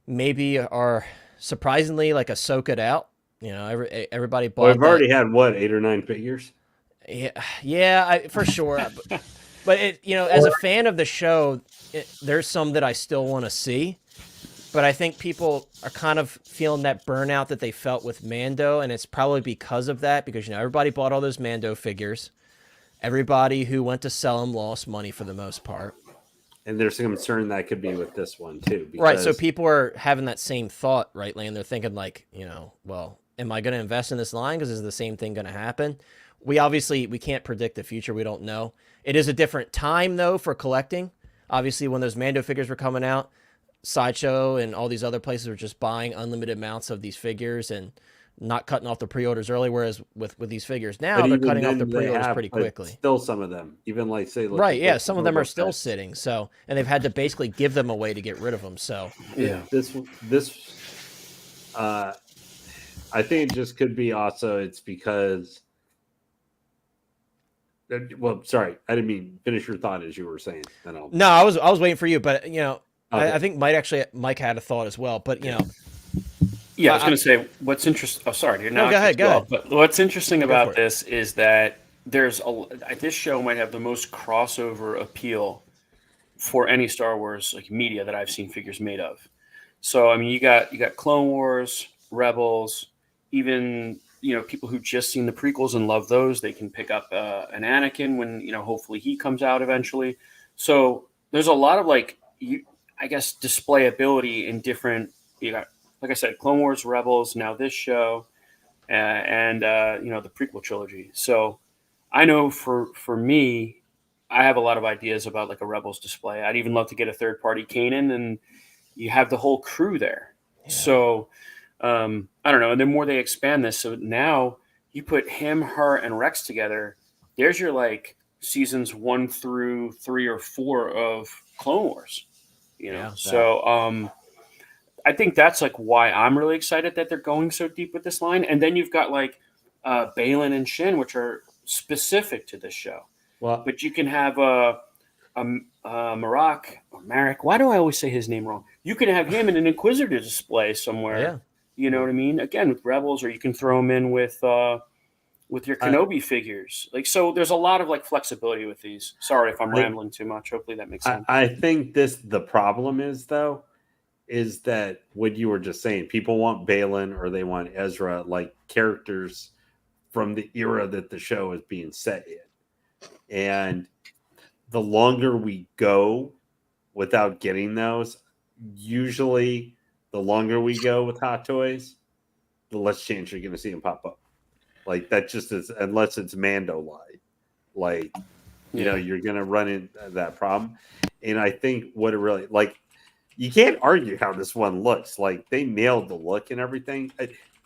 maybe are surprisingly like Ahsoka'd out. Everybody bought. Well, we've already had 8 or 9 figures. Yeah, for sure. But as a fan of the show, there's some that I still want to see. But I think people are kind of feeling that burnout that they felt with Mando, and it's probably because of that. Because everybody bought all those Mando figures. Everybody who went to sell them lost money for the most part. And there's some concern that could be with this one too. Because... Right. So people are having that same thought, right, Lane? They're thinking like, well, am I going to invest in this line because is the same thing going to happen? We can't predict the future. We don't know. It is a different time, though, for collecting. Obviously, when those Mando figures were coming out, Sideshow and all these other places were just buying unlimited amounts of these figures and not cutting off the pre-orders early, whereas with these figures now, they're cutting off the pre-orders pretty quickly. Still some of them, even like say... Right, yeah, some of them are still sitting, and they've had to basically give them away to get rid of them, so... Yeah, this I think it just could be also it's because... Well, sorry, I didn't mean finish your thought as you were saying. No, I was waiting for you, but I think Mike had a thought as well, but you know, Yeah, I was going to say what's interesting. Oh, sorry, you're not. go ahead. Go ahead. But what's interesting Go for about it. this is that this show might have the most crossover appeal for any Star Wars like media that I've seen figures made of. So I mean, you got Clone Wars, Rebels, even people who just seen the prequels and love those. They can pick up an Anakin when hopefully he comes out eventually. So there's a lot of I guess display ability in different. You got, like I said, Clone Wars, Rebels, now this show, and the prequel trilogy. So I know for me, I have a lot of ideas about like a Rebels display. I'd even love to get a third party Kanan, and you have the whole crew there. Yeah. So I don't know. And the more they expand this, so now you put him, her, and Rex together. There's your like seasons 1 through 3 or 4 of Clone Wars. So I think that's like why I'm really excited that they're going so deep with this line. And then you've got like Balin and Shin, which are specific to this show. Well, but you can have Marek. Why do I always say his name wrong? You can have him in an Inquisitor display somewhere. Yeah. You know what I mean? Again, with Rebels, or you can throw him in with your Kenobi figures. Like, so there's a lot of like flexibility with these. Sorry if I'm rambling too much. Hopefully that makes sense. I think the problem is that what you were just saying, people want Balin or they want Ezra, like characters from the era that the show is being set in. And the longer we go without getting those, usually the longer we go with Hot Toys, the less chance you're going to see them pop up. Like that just is, unless it's Mando line. Like, you're going to run into that problem. And I think what it really, like, you can't argue how this one looks. Like, they nailed the look and everything.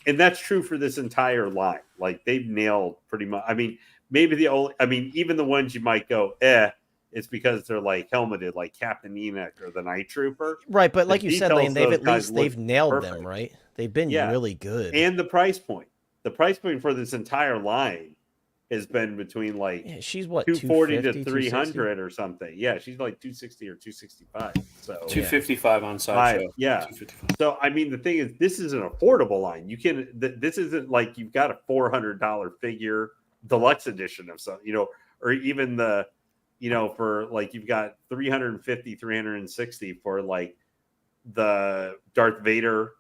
And that's true for this entire line. Like, they've nailed pretty much. I mean, maybe even the ones you might go, it's because they're like helmeted, like Captain Enoch or the Night Trooper. Right, but like you said, Lane, they've nailed perfect. them, right? They've been really good. And the price point. The price point for this entire line has been between she's what, 240 to 300 or something. Yeah, she's like 260 or 265. So 255 on Sideshow. Yeah. So I mean, the thing is, this is an affordable line. You can. This isn't like you've got a $400 figure deluxe edition of something, or even the, for like you've got 350, 360 for like the Darth Vader.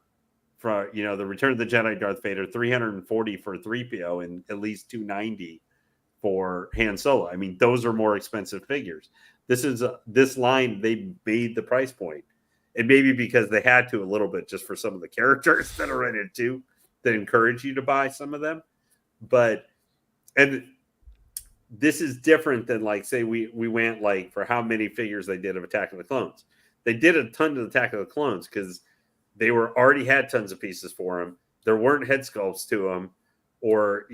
For the Return of the Jedi Darth Vader, 340 for 3PO and at least 290 for Han Solo. I mean, those are more expensive figures. This line, they made the price point, and maybe because they had to a little bit just for some of the characters that are in it too, that encourage you to buy some of them. And this is different than like, say we went like for how many figures they did of Attack of the Clones. They did a ton of Attack of the Clones because they already had tons of pieces for them. There weren't head sculpts to them, or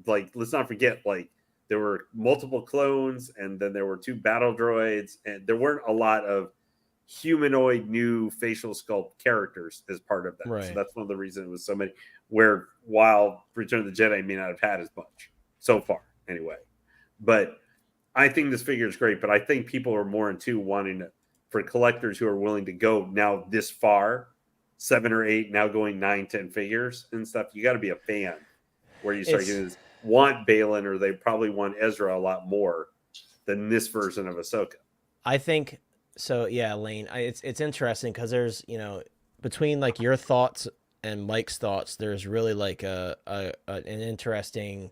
like let's not forget, like there were multiple clones, and then there were 2 battle droids, and there weren't a lot of humanoid new facial sculpt characters as part of that. Right. So that's one of the reasons it was so many. Where while Return of the Jedi may not have had as much so far, anyway. But I think this figure is great. But I think people are more into wanting for collectors who are willing to go now this far. 7 or 8, now going 9, 10 figures and stuff. You got to be a fan where you start getting want Balin, or they probably want Ezra a lot more than this version of Ahsoka. I think so. Yeah, Lane. It's interesting because there's between like your thoughts and Mike's thoughts, there's really like an interesting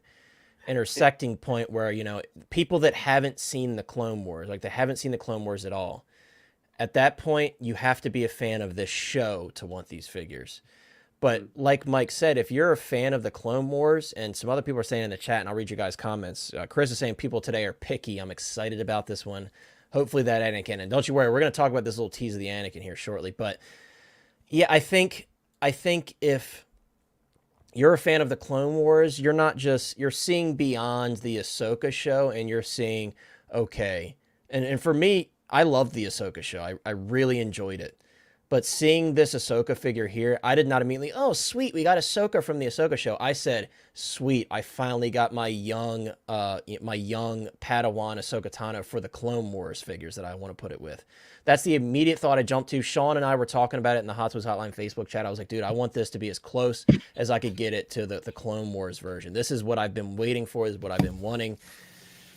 intersecting point where people that haven't seen the Clone Wars, like they haven't seen the Clone Wars at all. At that point, you have to be a fan of this show to want these figures. But like Mike said, if you're a fan of the Clone Wars, and some other people are saying in the chat, and I'll read you guys' comments. Chris is saying people today are picky. I'm excited about this one. Hopefully that Anakin. And don't you worry, we're going to talk about this little tease of the Anakin here shortly. But yeah, I think if you're a fan of the Clone Wars, you're seeing beyond the Ahsoka show, and you're seeing, okay. And for me, I loved the Ahsoka show. I really enjoyed it. But seeing this Ahsoka figure here, I did not immediately, oh, sweet, we got Ahsoka from the Ahsoka show. I said, sweet, I finally got my young Padawan Ahsoka Tano for the Clone Wars figures that I want to put it with. That's the immediate thought I jumped to. Sean and I were talking about it in the Hot Toys Hotline Facebook chat. I was like, dude, I want this to be as close as I could get it to the Clone Wars version. This is what I've been waiting for. This is what I've been wanting.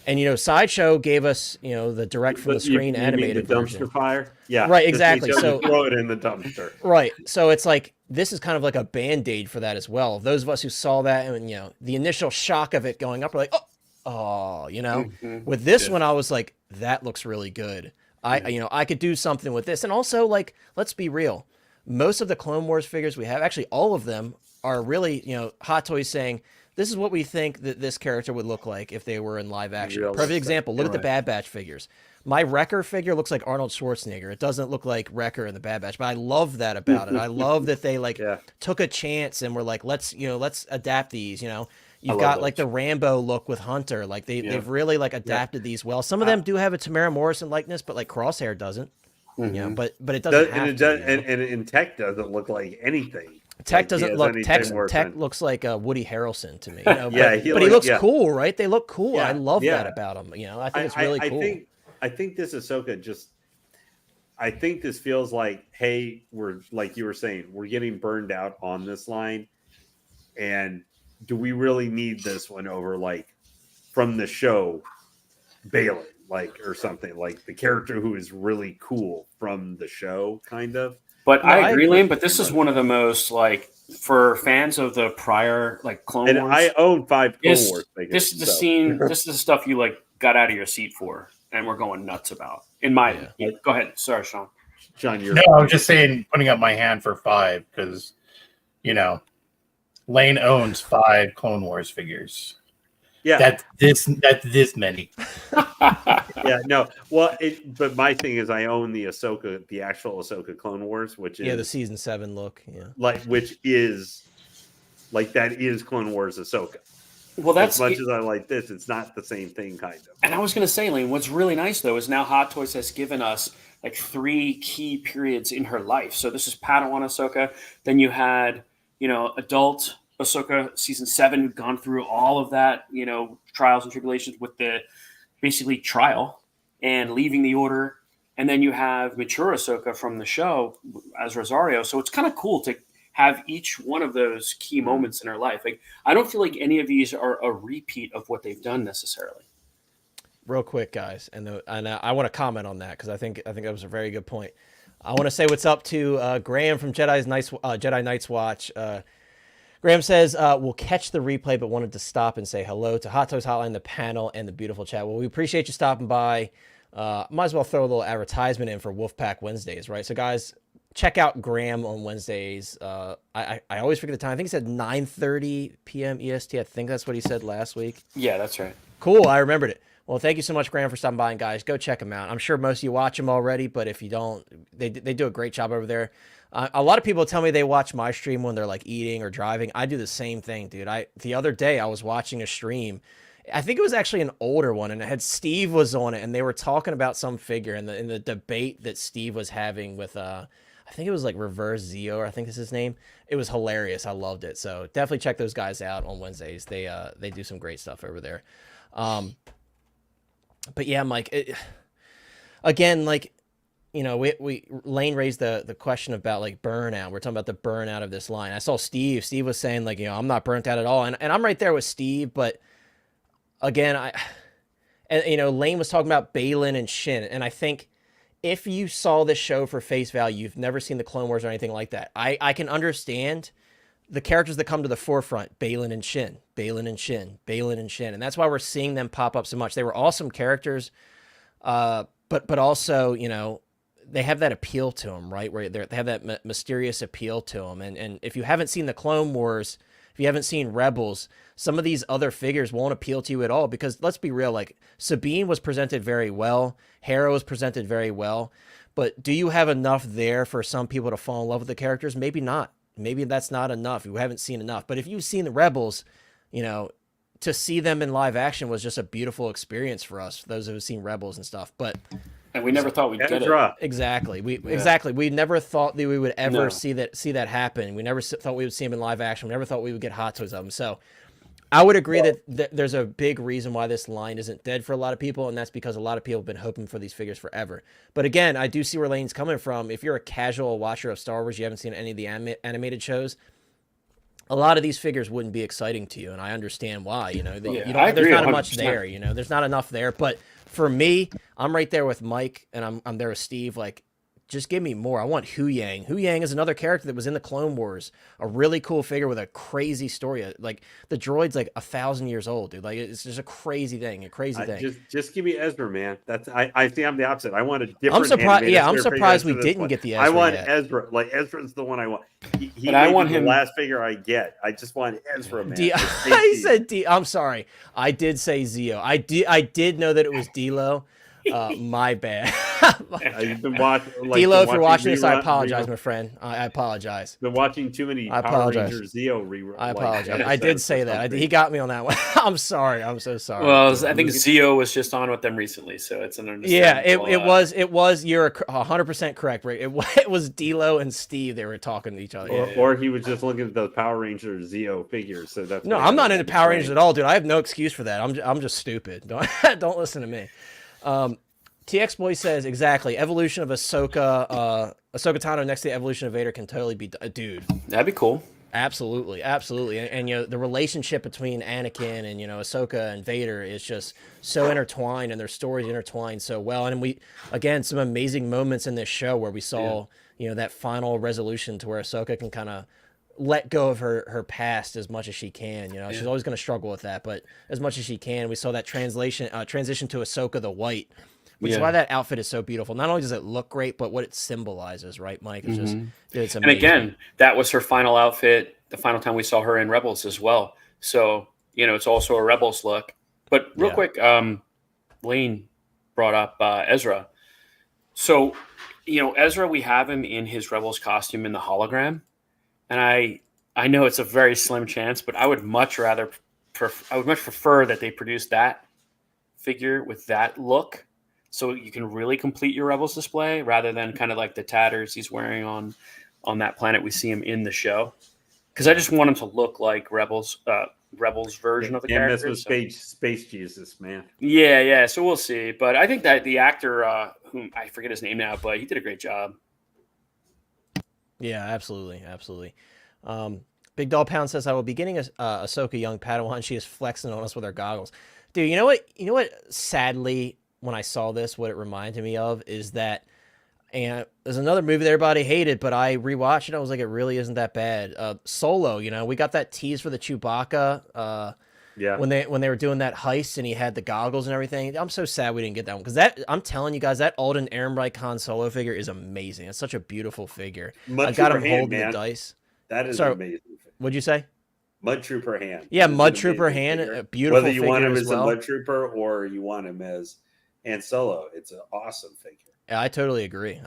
And, you know, Sideshow gave us, you know, the direct from the screen animated the dumpster version. fire? Yeah. Right, exactly. So throw it in the dumpster. Right. So it's like, this is kind of like a Band-Aid for that as well. Those of us who saw that and, you know, the initial shock of it going up, we're like, oh, you know, with this one, I was like, that looks really good. You know, I could do something with this. And also, like, let's be real. Most of the Clone Wars figures we have, actually all of them, are really, you know, Hot Toys saying, this is what we think that this character would look like if they were in live action. Perfect example. Look at the Bad Batch figures. My Wrecker figure looks like Arnold Schwarzenegger. It doesn't look like Wrecker in the Bad Batch, but I love that about it. I love that they like took a chance and were like, let's adapt these, you know. You've got like the Rambo look with Hunter. Like they've really like adapted these well. Some of them do have a Tamara Morrison likeness, but like Crosshair doesn't. You know, but it doesn't have to. And Tech doesn't look like anything. Tech doesn't look. Tech looks like Woody Harrelson to me. You know? But he looks cool, right? They look cool. I love that about him. You know, I think it's really cool. I think this Ahsoka just. I think this feels like, hey, we're like you were saying, we're getting burned out on this line, and do we really need this one over like from the show, Balin, like or something like the character who is really cool from the show, kind of. But I agree, Liam. But this is one of the most like for fans of the prior like Clone Wars. And I own 5 Clone Wars figures. This is the scene. This is the stuff you like got out of your seat for, and we're going nuts about. In my go ahead. Sorry, Sean. John, you're. No, I was just saying, putting up my hand for 5 because, you know, Lane owns 5 Clone Wars figures. Yeah, that's this many. Yeah, no. Well, but my thing is, I own the Ahsoka, the actual Ahsoka Clone Wars, which is the season 7 look. Yeah, like which is like that is Clone Wars Ahsoka. Well, that's as much as I like this, it's not the same thing, kind of. And I was going to say, Lane, what's really nice though is now Hot Toys has given us like 3 key periods in her life. So this is Padawan Ahsoka. Then you had, you know, adult Ahsoka season 7, gone through all of that, you know, trials and tribulations with the basically trial and leaving the order. And then you have mature Ahsoka from the show as Rosario. So it's kind of cool to have each one of those key moments in her life. Like, I don't feel like any of these are a repeat of what they've done necessarily. Real quick, guys, and I want to comment on that because I think that was a very good point. I want to say what's up to Graham from Jedi Knights Watch. Graham says, we'll catch the replay, but wanted to stop and say hello to Hot Toys Hotline, the panel, and the beautiful chat. Well, we appreciate you stopping by. Might as well throw a little advertisement in for Wolfpack Wednesdays, right? So, guys, check out Graham on Wednesdays. I always forget the time. I think he said 9:30 p.m. EST. I think that's what he said last week. Yeah, that's right. Cool. I remembered it. Well, thank you so much, Graham, for stopping by. And, guys, go check him out. I'm sure most of you watch him already, but if you don't, they do a great job over there. A lot of people tell me they watch my stream when they're like eating or driving. I do the same thing, dude. The other day I was watching a stream. I think it was actually an older one, and it had Steve was on it, and they were talking about some figure in the debate that Steve was having with I think it was like Reverse Zeo, or I think is his name. It was hilarious. I loved it. So definitely check those guys out on Wednesdays. They do some great stuff over there. But yeah, Mike. Again, like. You know, Lane raised the question about like burnout. We're talking about the burnout of this line. I saw Steve. Steve was saying like, you know, I'm not burnt out at all, and I'm right there with Steve. But again, you know, Lane was talking about Balin and Shin, and I think if you saw this show for face value, you've never seen the Clone Wars or anything like that. I can understand the characters that come to the forefront: Balin and Shin, Balin and Shin, Balin and Shin, and that's why we're seeing them pop up so much. They were awesome characters, but also, you know. They have that appeal to them, right? Where they have that mysterious appeal to them. And if you haven't seen the Clone Wars, if you haven't seen Rebels, some of these other figures won't appeal to you at all because let's be real, like Sabine was presented very well. Hera was presented very well. But do you have enough there for some people to fall in love with the characters? Maybe not. Maybe that's not enough. You haven't seen enough. But if you've seen the Rebels, you know, to see them in live action was just a beautiful experience for us, those who have seen Rebels and stuff. But And we never thought we'd get it. Ezra. Exactly. We never thought that we would ever No. see that happen. We never thought we would see him in live action. We never thought we would get hot toys of him. So I would agree that there's a big reason why this line isn't dead for a lot of people, and that's because a lot of people have been hoping for these figures forever. But again, I do see where Lane's coming from. If you're a casual watcher of Star Wars, you haven't seen any of the animated shows, a lot of these figures wouldn't be exciting to you, and I understand why. You know, there's not much there. You know, there's not enough there. But for me, I'm right there with Mike, and I'm there with Steve. Like, just give me more. I want Hu Yang. Hu Yang is another character that was in the Clone Wars. A really cool figure with a crazy story. Like, the droid's like 1,000 years old, dude. Like, it's just a crazy thing. Just give me Ezra, man. That's I think I'm the opposite. I want a different. I'm surprised. Yeah, I'm surprised we didn't get the Ezra. I want yet. Ezra. Like, Ezra's the one I want. He But I want him. The last figure I get. I just want Ezra, man. He said D. I'm sorry. I did say Zio. I did know that it was D-Lo. My bad. You've been watching. D-Lo, if you're watching this, I apologize, my friend. I apologize. Been watching too many I Power apologize. Rangers Zio reruns. I apologize. I did say that. He got me on that one. I'm sorry. I'm so sorry. Well, I think Zio was just on with them recently, so it's an Yeah, understandable. it was. You're 100% correct, Rick. It was D-Lo and Steve. They were talking to each other. Or he was just looking at the Power Rangers Zio figures. So that's No, I'm not into Power Rangers at all, dude. I have no excuse for that. I'm just stupid. Don't listen to me. TX Boy says exactly. Evolution of Ahsoka, Ahsoka Tano next to the evolution of Vader can totally be, dude. That'd be cool. Absolutely, and you know, the relationship between Anakin and, you know, Ahsoka and Vader is just so intertwined, and their stories intertwined so well. And we, again, some amazing moments in this show where we saw, you know, that final resolution to where Ahsoka can kind of let go of her past as much as she can. You know, she's always going to struggle with that, but as much as she can. We saw that transition to Ahsoka the White, which is why that outfit is so beautiful. Not only does it look great, but what it symbolizes, right, Mike? It's just, it's amazing. And again, that was her final outfit, the final time we saw her in Rebels as well. So, you know, it's also a Rebels look. But real quick, Lane brought up Ezra. So, you know, Ezra, we have him in his Rebels costume in the hologram. And I know it's a very slim chance, but I would much prefer that they produce that figure with that look, so you can really complete your Rebels display rather than kind of like the tatters he's wearing on that planet we see him in the show. Because I just want him to look like Rebels version of the character. Mess with Space Jesus, man. Yeah. So we'll see. But I think that the actor, whom I forget his name now, but he did a great job. Yeah, absolutely. Big Doll Pound says, I will be getting Ahsoka young Padawan. She is flexing on us with her goggles. Dude, you know what? Sadly, when I saw this, what it reminded me of is that, and there's another movie that everybody hated, but I rewatched it. I was like, it really isn't that bad. Solo, you know, we got that tease for the Chewbacca. When they were doing that heist and he had the goggles and everything. I'm so sad we didn't get that one, because I'm telling you guys, that Alden Ehrenreich Han Solo figure is amazing. It's such a beautiful figure. I got him holding the dice. That is amazing. What'd you say? Mud Trooper hand. Yeah, Mud Trooper hand. A beautiful Whether you figure want him as well. a Mud Trooper or you want him as Han Solo, it's an awesome figure. Yeah, I totally agree.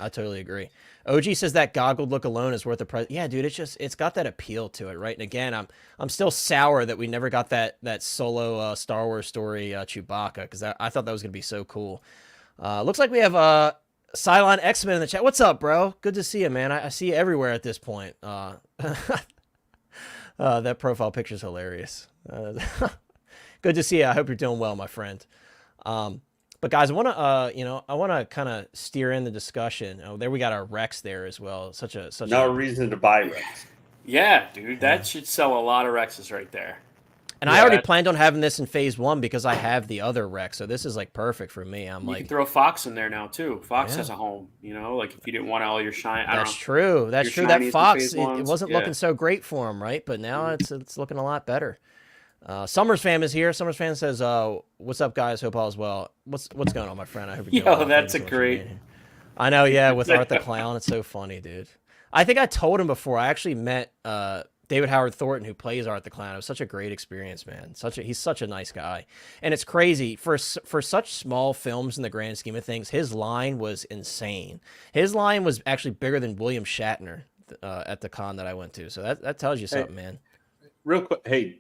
OG says that goggled look alone is worth the price. Yeah, dude, it's got that appeal to it, right? And again, I'm still sour that we never got that Solo Star Wars story Chewbacca, because I thought that was gonna be so cool. Looks like we have Cylon X-Men in the chat. What's up, bro? Good to see you, man. I see you everywhere at this point. That profile picture is hilarious. Good to see you. I hope you're doing well, my friend. But guys, I want to kind of steer in the discussion. Oh, there we got our Rex there as well. Such no reason to buy Rex. Yeah, dude, that should sell a lot of Rexes right there. And I already planned on having this in phase 1 because I have the other Rex, so this is like perfect for me. You can throw Fox in there now too. Fox has a home, you know, like if you didn't want all your shine. That's true. That Fox, it wasn't looking so great for him, right? But now it's looking a lot better. Summers Fam is here. Summers Fam says, "What's up, guys? Hope all is well. What's going on, my friend? I hope you're doing well. That's a great. I know, yeah. With Art the Clown, it's so funny, dude. I think I told him before. I actually met David Howard Thornton, who plays Art the Clown. It was such a great experience, man. He's such a nice guy, and it's crazy for such small films in the grand scheme of things. His line was insane. His line was actually bigger than William Shatner at the con that I went to. So that tells you something, man. Real quick, hey.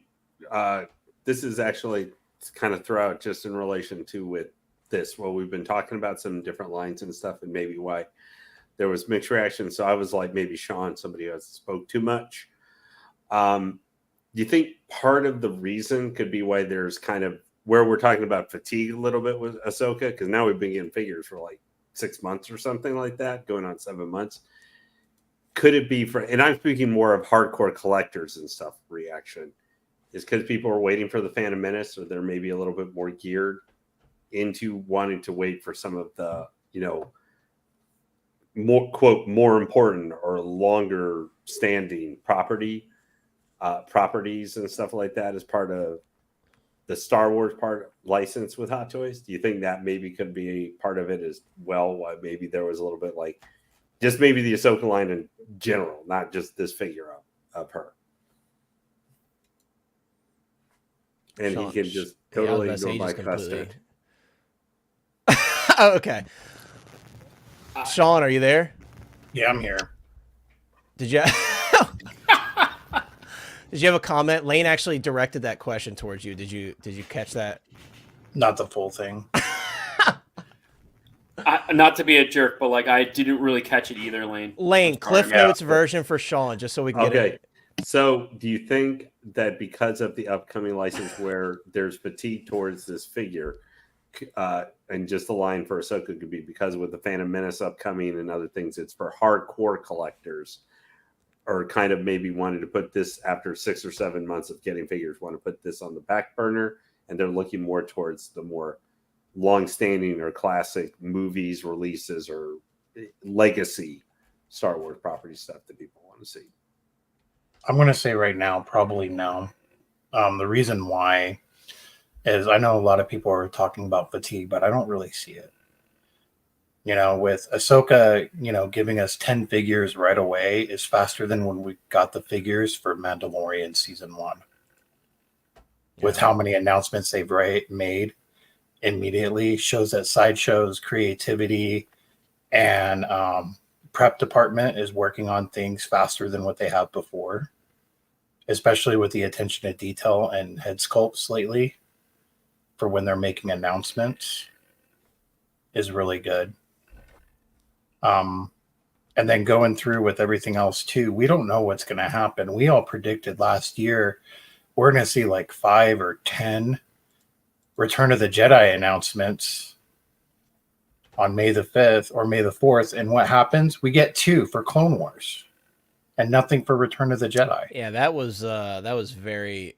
This is actually kind of throw out just in relation to with this. Well, we've been talking about some different lines and stuff, and maybe why there was mixed reaction. So I was like, maybe Sean, somebody else spoke too much. Do you think part of the reason could be why there's kind of where we're talking about fatigue a little bit with Ahsoka? Because now we've been getting figures for like 6 months or something like that, going on 7 months. Could it be for, and I'm speaking more of hardcore collectors and stuff, reaction is because people are waiting for the Phantom Menace, or they're maybe a little bit more geared into wanting to wait for some of the, more quote, more important or longer standing properties and stuff like that as part of the Star Wars part license with Hot Toys. Do you think that maybe could be a part of it as well? Why maybe there was a little bit like just maybe the Ahsoka line in general, not just this figure of her. And Sean, he can just totally ignore my completely. custard. Oh, okay. Sean, are you there? Yeah, I'm here. Did you did you have a comment? Lane actually directed that question towards you. Did you catch that? Not the full thing. Not to be a jerk, but like I didn't really catch it either, Lane. Lane, Cliff Notes version for Sean, just so we can get it. So do you think that because of the upcoming license where there's fatigue towards this figure, and just the line for Ahsoka could be because with the Phantom Menace upcoming and other things, it's for hardcore collectors, or kind of maybe wanted to put this after 6 or 7 months of getting figures, want to put this on the back burner, and they're looking more towards the more long-standing or classic movies, releases, or legacy Star Wars property stuff that people want to see? I'm going to say right now, probably no. The reason why is I know a lot of people are talking about fatigue, but I don't really see it. With Ahsoka, giving us 10 figures right away is faster than when we got the figures for Mandalorian season 1. Yeah. With how many announcements they've made immediately shows that Sideshow's creativity and prep department is working on things faster than what they have before, especially with the attention to detail and head sculpts lately for when they're making announcements is really good. And then going through with everything else too, we don't know what's going to happen. We all predicted last year we're going to see like 5 or 10 Return of the Jedi announcements on May the 5th or May the 4th. And what happens? We get 2 for Clone Wars and nothing for Return of the Jedi. Yeah, that was very,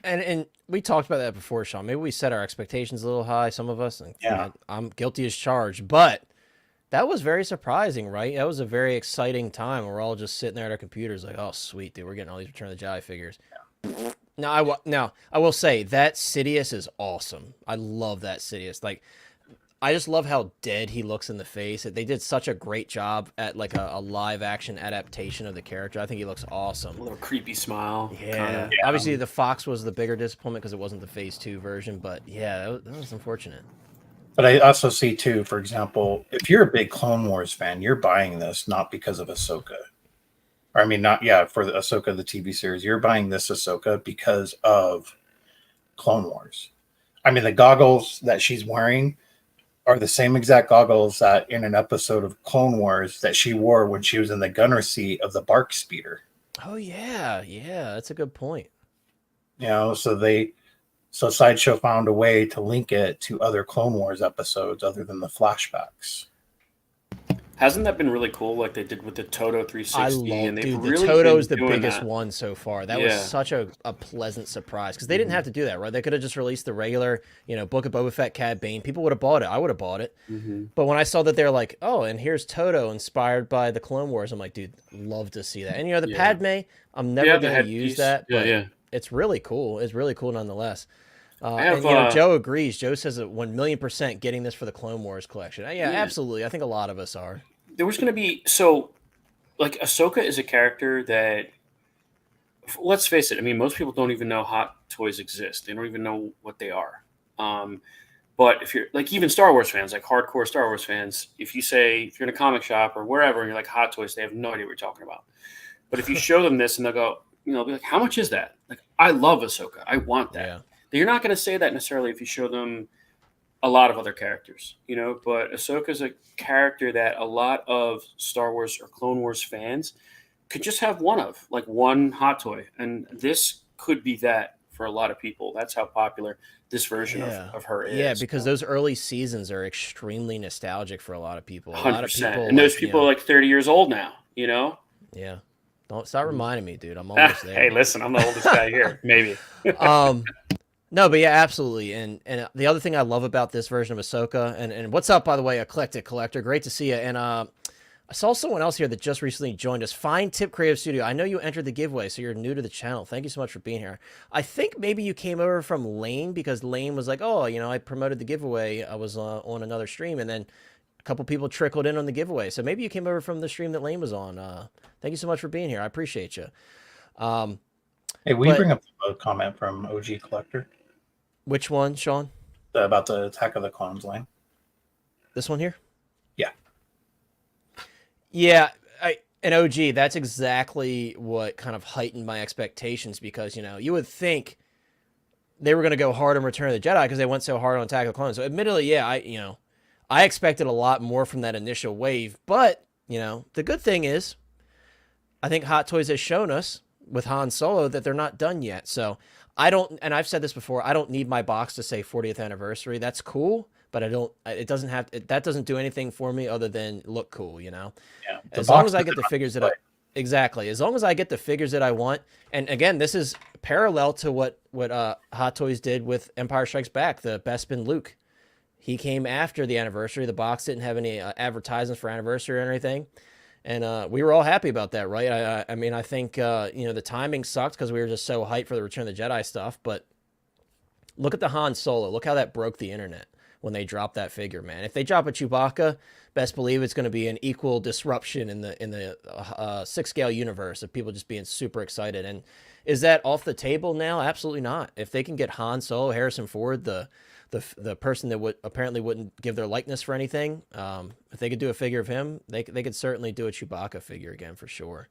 and we talked about that before, Sean. Maybe we set our expectations a little high, some of us. And yeah. I'm guilty as charged, but that was very surprising, right? That was a very exciting time. We're all just sitting there at our computers like, oh, sweet, dude, we're getting all these Return of the Jedi figures. Yeah. Now, I will say that Sidious is awesome. I love that Sidious. Like, I just love how dead he looks in the face. They did such a great job at like a live action adaptation of the character. I think he looks awesome. A little creepy smile. Yeah. Kinda. Obviously, the Fox was the bigger disappointment because it wasn't the Phase 2 version. But yeah, that was unfortunate. But I also see too, for example, if you're a big Clone Wars fan, you're buying this not because of Ahsoka. Or, I mean, for the Ahsoka, the TV series. You're buying this Ahsoka because of Clone Wars. I mean, the goggles that she's wearing are the same exact goggles that in an episode of Clone Wars that she wore when she was in the gunner seat of the Bark Speeder. Oh, yeah. Yeah, that's a good point. So Sideshow found a way to link it to other Clone Wars episodes other than the flashbacks. Hasn't that been really cool? Like they did with the Toto 360. The Toto's the biggest one so far. That was such a pleasant surprise because they didn't have to do that, right? They could have just released the regular, Book of Boba Fett, Cad Bane. People would have bought it. I would have bought it. Mm-hmm. But when I saw that they're like, oh, and here's Toto inspired by the Clone Wars, I'm like, dude, love to see that. And the Padme, I'm never going to use that. But it's really cool. It's really cool nonetheless. Joe agrees. Joe says that 1,000,000% getting this for the Clone Wars collection. Yeah, absolutely. I think a lot of us are. There was going to be Ahsoka is a character that, let's face it. I mean, most people don't even know Hot Toys exist. They don't even know what they are. But if you're like even Star Wars fans, like hardcore Star Wars fans, if you're in a comic shop or wherever and you're like Hot Toys, they have no idea what you're talking about. But if you show them this and they'll go, they'll be like, how much is that? Like, I love Ahsoka. I want that. Yeah. You're not going to say that necessarily if you show them a lot of other characters, you know, but Ahsoka's a character that a lot of Star Wars or Clone Wars fans could just have one of, like one hot toy. And this could be that for a lot of people. That's how popular this version of her is. Yeah, because those early seasons are extremely nostalgic for a lot of people. A 100%. lot of people, and those people are like 30 years old now, you know? Yeah. Don't start reminding me, dude. I'm almost there. Hey, listen, I'm the oldest guy here, maybe. No, but yeah, absolutely. And the other thing I love about this version of Ahsoka, and what's up, by the way, Eclectic Collector, great to see you. And I saw someone else here that just recently joined us. Fine Tip Creative Studio. I know you entered the giveaway, so you're new to the channel. Thank you so much for being here. I think maybe you came over from Lane because Lane was like, oh, you know, I promoted the giveaway. I was on another stream, and then a couple people trickled in on the giveaway. So maybe you came over from the stream that Lane was on. Thank you so much for being here. I appreciate you. Hey, will you bring up a comment from OG Collector? Which one, Sean? About the Attack of the Clones line. This one here? Yeah. Yeah, and OG, that's exactly what kind of heightened my expectations because, you know, you would think they were going to go hard on Return of the Jedi because they went so hard on Attack of the Clones. So admittedly, yeah, I expected a lot more from that initial wave, but, you know, the good thing is I think Hot Toys has shown us with Han Solo that they're not done yet. So I don't, and I've said this before, I don't need my box to say 40th anniversary. That's cool, but it doesn't do anything for me other than look cool, you know? Yeah. As long as I get the figures that as long as I get the figures that I want. And again, this is parallel to what Hot Toys did with Empire Strikes Back, the Bespin Luke. He came after the anniversary. The box didn't have any advertisements for anniversary or anything. And we were all happy about that, right? I mean, I think, the timing sucked because we were just so hyped for the Return of the Jedi stuff. But look at the Han Solo. Look how that broke the internet when they dropped that figure, man. If they drop a Chewbacca, best believe it's going to be an equal disruption in the 6-scale universe of people just being super excited. And is that off the table now? Absolutely not. If they can get Han Solo, Harrison Ford, the person that apparently wouldn't give their likeness for anything, if they could do a figure of him, they could certainly do a Chewbacca figure again for sure.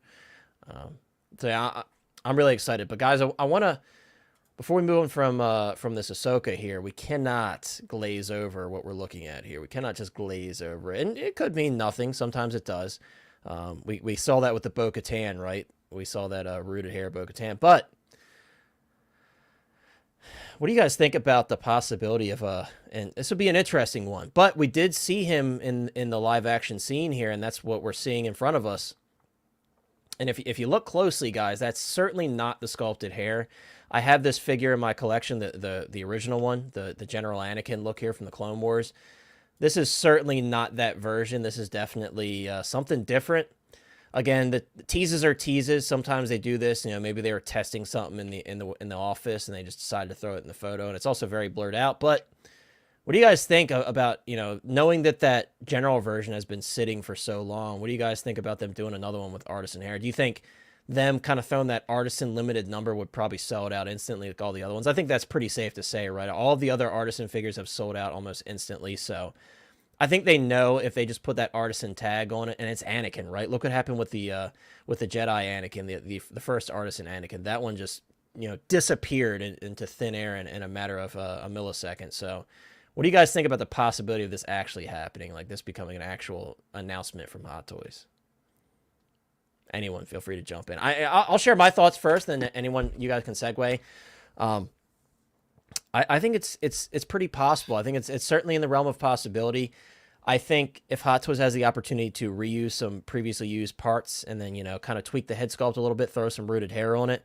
So yeah, I'm really excited. But guys, I want to, before we move on from this Ahsoka here, we cannot glaze over what we're looking at here. We cannot just glaze over it. And it could mean nothing. Sometimes it does. We saw that with the Bo-Katan, right? We saw that rooted hair Bo-Katan. But what do you guys think about the possibility of and this would be an interesting one, but we did see him in the live action scene here, and that's what we're seeing in front of us. And if you look closely, guys, that's certainly not the sculpted hair. I have this figure in my collection, the original one, the General Anakin look here from the Clone Wars. This is certainly not that version. This is definitely something different. Again, the teases are teases. Sometimes they do this. You know, maybe they were testing something in the office and they just decided to throw it in the photo. And it's also very blurred out. But what do you guys think about, knowing that general version has been sitting for so long? What do you guys think about them doing another one with Artisan hair? Do you think them kind of throwing that Artisan limited number would probably sell it out instantly like all the other ones? I think that's pretty safe to say, right? All of the other Artisan figures have sold out almost instantly. So I think they know if they just put that Artisan tag on it, and it's Anakin, right? Look what happened with the Jedi Anakin, the first Artisan Anakin. That one just disappeared into thin air in a matter of a millisecond. So, what do you guys think about the possibility of this actually happening, like this becoming an actual announcement from Hot Toys? Anyone, feel free to jump in. I'll share my thoughts first, then anyone, you guys can segue. I think it's pretty possible. I think it's certainly in the realm of possibility. I think if Hot Toys has the opportunity to reuse some previously used parts and then, kind of tweak the head sculpt a little bit, throw some rooted hair on it,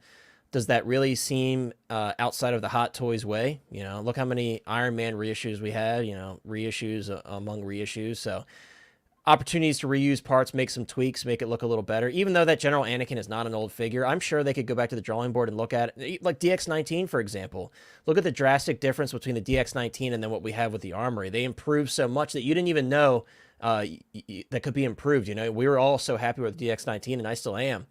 does that really seem outside of the Hot Toys way? Look how many Iron Man reissues we had, reissues among reissues. So opportunities to reuse parts, make some tweaks, make it look a little better. Even though that General Anakin is not an old figure, I'm sure they could go back to the drawing board and look at it. Like DX-19, for example. Look at the drastic difference between the DX-19 and then what we have with the Armory. They improved so much that you didn't even know that could be improved. We were all so happy with DX-19, and I still am.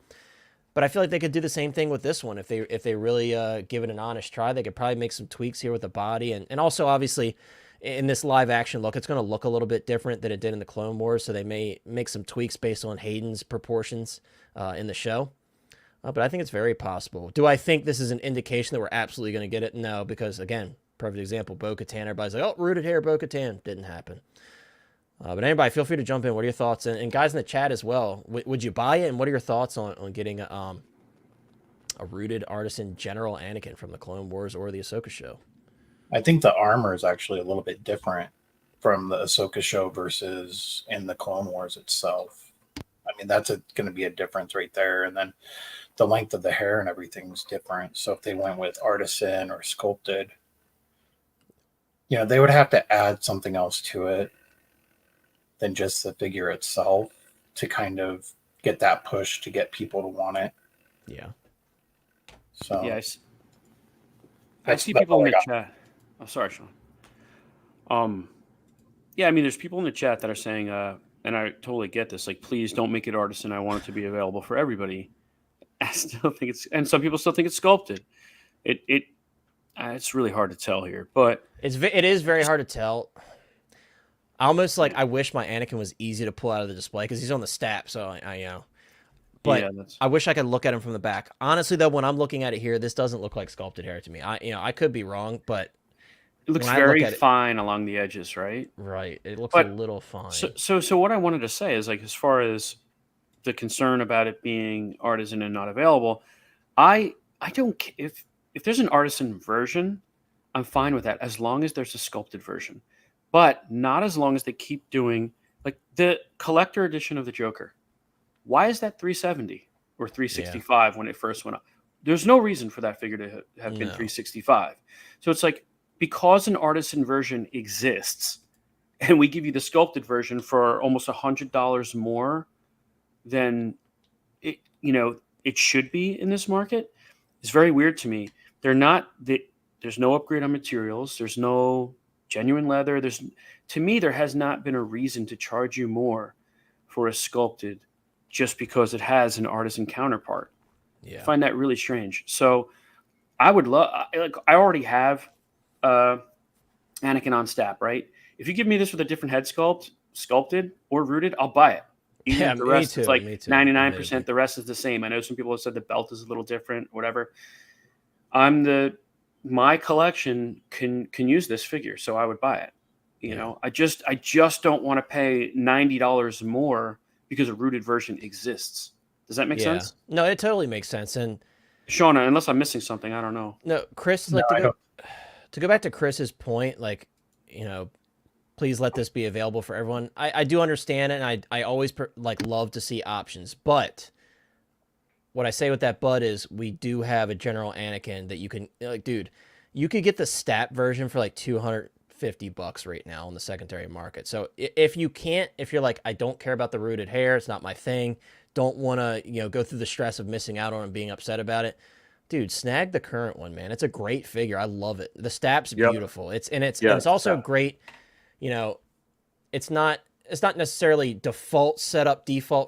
But I feel like they could do the same thing with this one. If they really give it an honest try, they could probably make some tweaks here with the body. And also, obviously, in this live action look, it's going to look a little bit different than it did in the Clone Wars, so they may make some tweaks based on Hayden's proportions in the show. But I think it's very possible. Do I think this is an indication that we're absolutely going to get it? No, because again, perfect example. Bo-Katan, everybody's like, oh, rooted hair, Bo-Katan. Didn't happen. But anybody, feel free to jump in. What are your thoughts? And guys in the chat as well, would you buy it? And what are your thoughts on getting a rooted Artisan General Anakin from the Clone Wars or the Ahsoka show? I think the armor is actually a little bit different from the Ahsoka show versus in the Clone Wars itself. I mean, that's going to be a difference right there. And then the length of the hair and everything's different. So if they went with Artisan or sculpted, you know, they would have to add something else to it than just the figure itself to kind of get that push to get people to want it. Yeah. So Yeah, I see people in the chat. Oh, sorry, Sean. Yeah, I mean, there's people in the chat that are saying, and I totally get this, like, please don't make it Artisan. I want it to be available for everybody. I still think it's, and some people still think it's sculpted. It's really hard to tell here, but it is very hard to tell. I almost like, I wish my Anakin was easy to pull out of the display because he's on the stap, so I you know. But yeah, I wish I could look at him from the back. Honestly, though, when I'm looking at it here, this doesn't look like sculpted hair to me. I could be wrong, but it looks very fine along the edges, right? Right. It looks a little fine. So what I wanted to say is, like, as far as the concern about it being Artisan and not available, I don't, if there's an Artisan version, I'm fine with that as long as there's a sculpted version, but not as long as they keep doing, like, the collector edition of the Joker. Why is that $370 or $365 when it first went up? There's no reason for that figure to have been $365. So it's like, because an Artisan version exists and we give you the sculpted version for almost $100 more than it, it should be in this market, it's very weird to me. There's no upgrade on materials. There's no genuine leather. To me, there has not been a reason to charge you more for a sculpted just because it has an Artisan counterpart. Yeah. I find that really strange. So I would love, I already have Anakin on stap, right? If you give me this with a different head sculpted or rooted, I'll buy it. Even the rest is like 99%. The rest is the same. I know some people have said the belt is a little different, whatever. My collection can use this figure, so I would buy it. You know, I just don't want to pay $90 more because a rooted version exists. Does that make sense? No, it totally makes sense. And Shauna, unless I'm missing something, I don't know. No, Chris, to go back to Chris's point, like, please let this be available for everyone. I do understand it, and I always love to see options. But what I say with that is we do have a General Anakin that you can, dude, you could get the stat version for like $250 right now on the secondary market. So if you're like, I don't care about the rooted hair, it's not my thing, don't want to, go through the stress of missing out on it and being upset about it, dude, snag the current one, man. It's a great figure. I love it. The stap's beautiful. It's also great. It's not necessarily default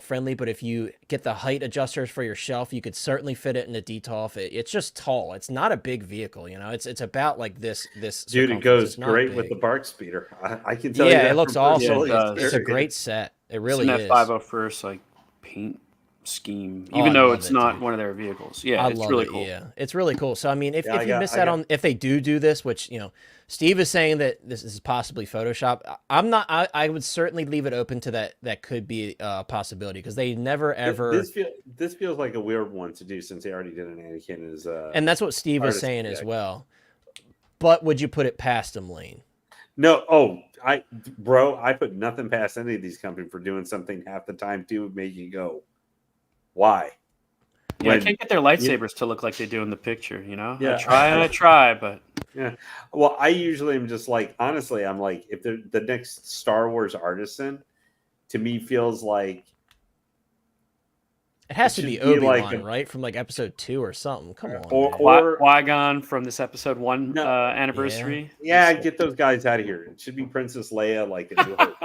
friendly, but if you get the height adjusters for your shelf, you could certainly fit it in the DTOF. It's just tall. It's not a big vehicle, It's about like this. Dude, it goes great with the BARC speeder. I can tell you. Yeah, it looks awesome. It's a great set. It really is. That 501st like paint scheme, even though it's not one of their vehicles. Yeah, it's really cool. Yeah, it's really cool. So I mean, if you miss out on, if they do this, which Steve is saying that this is possibly Photoshop. I'm not. I would certainly leave it open to that. That could be a possibility because they never ever. This feels like a weird one to do since they already did an Anakin and that's what Steve was saying as well. But would you put it past him, Lane? No. I put nothing past any of these companies for doing something half the time to make you go, why? Yeah, I can't get their lightsabers to look like they do in the picture, Yeah, I try, but yeah. Well, I usually am just like, honestly, I'm like, if they're the next Star Wars Artisan, to me feels like it has to be Obi-Wan, right? From like episode 2 or something. Come on, or Qui-Gon from this episode 1 anniversary. Yeah, get those guys out of here. It should be Princess Leia, like a New Hope.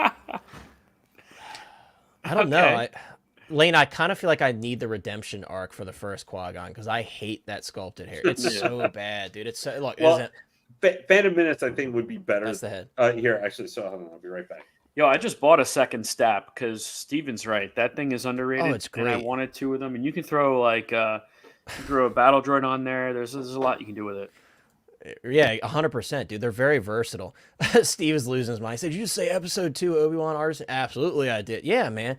I don't know. Lane, I kind of feel like I need the redemption arc for the first Qui-Gon because I hate that sculpted hair. It's so bad, dude. It's so Phantom Menace, I think, would be better. That's the head. Here, actually, so hold on, I'll be right back. Yo, I just bought a second stap because Steven's right. That thing is underrated. Oh, it's great. And I wanted 2 of them, and you can throw a battle droid on there. There's a lot you can do with it. Yeah, 100%, dude. They're very versatile. Steve is losing his mind. He said, "Did you say episode 2 Obi-Wan Artisan?" Absolutely, I did. Yeah, man.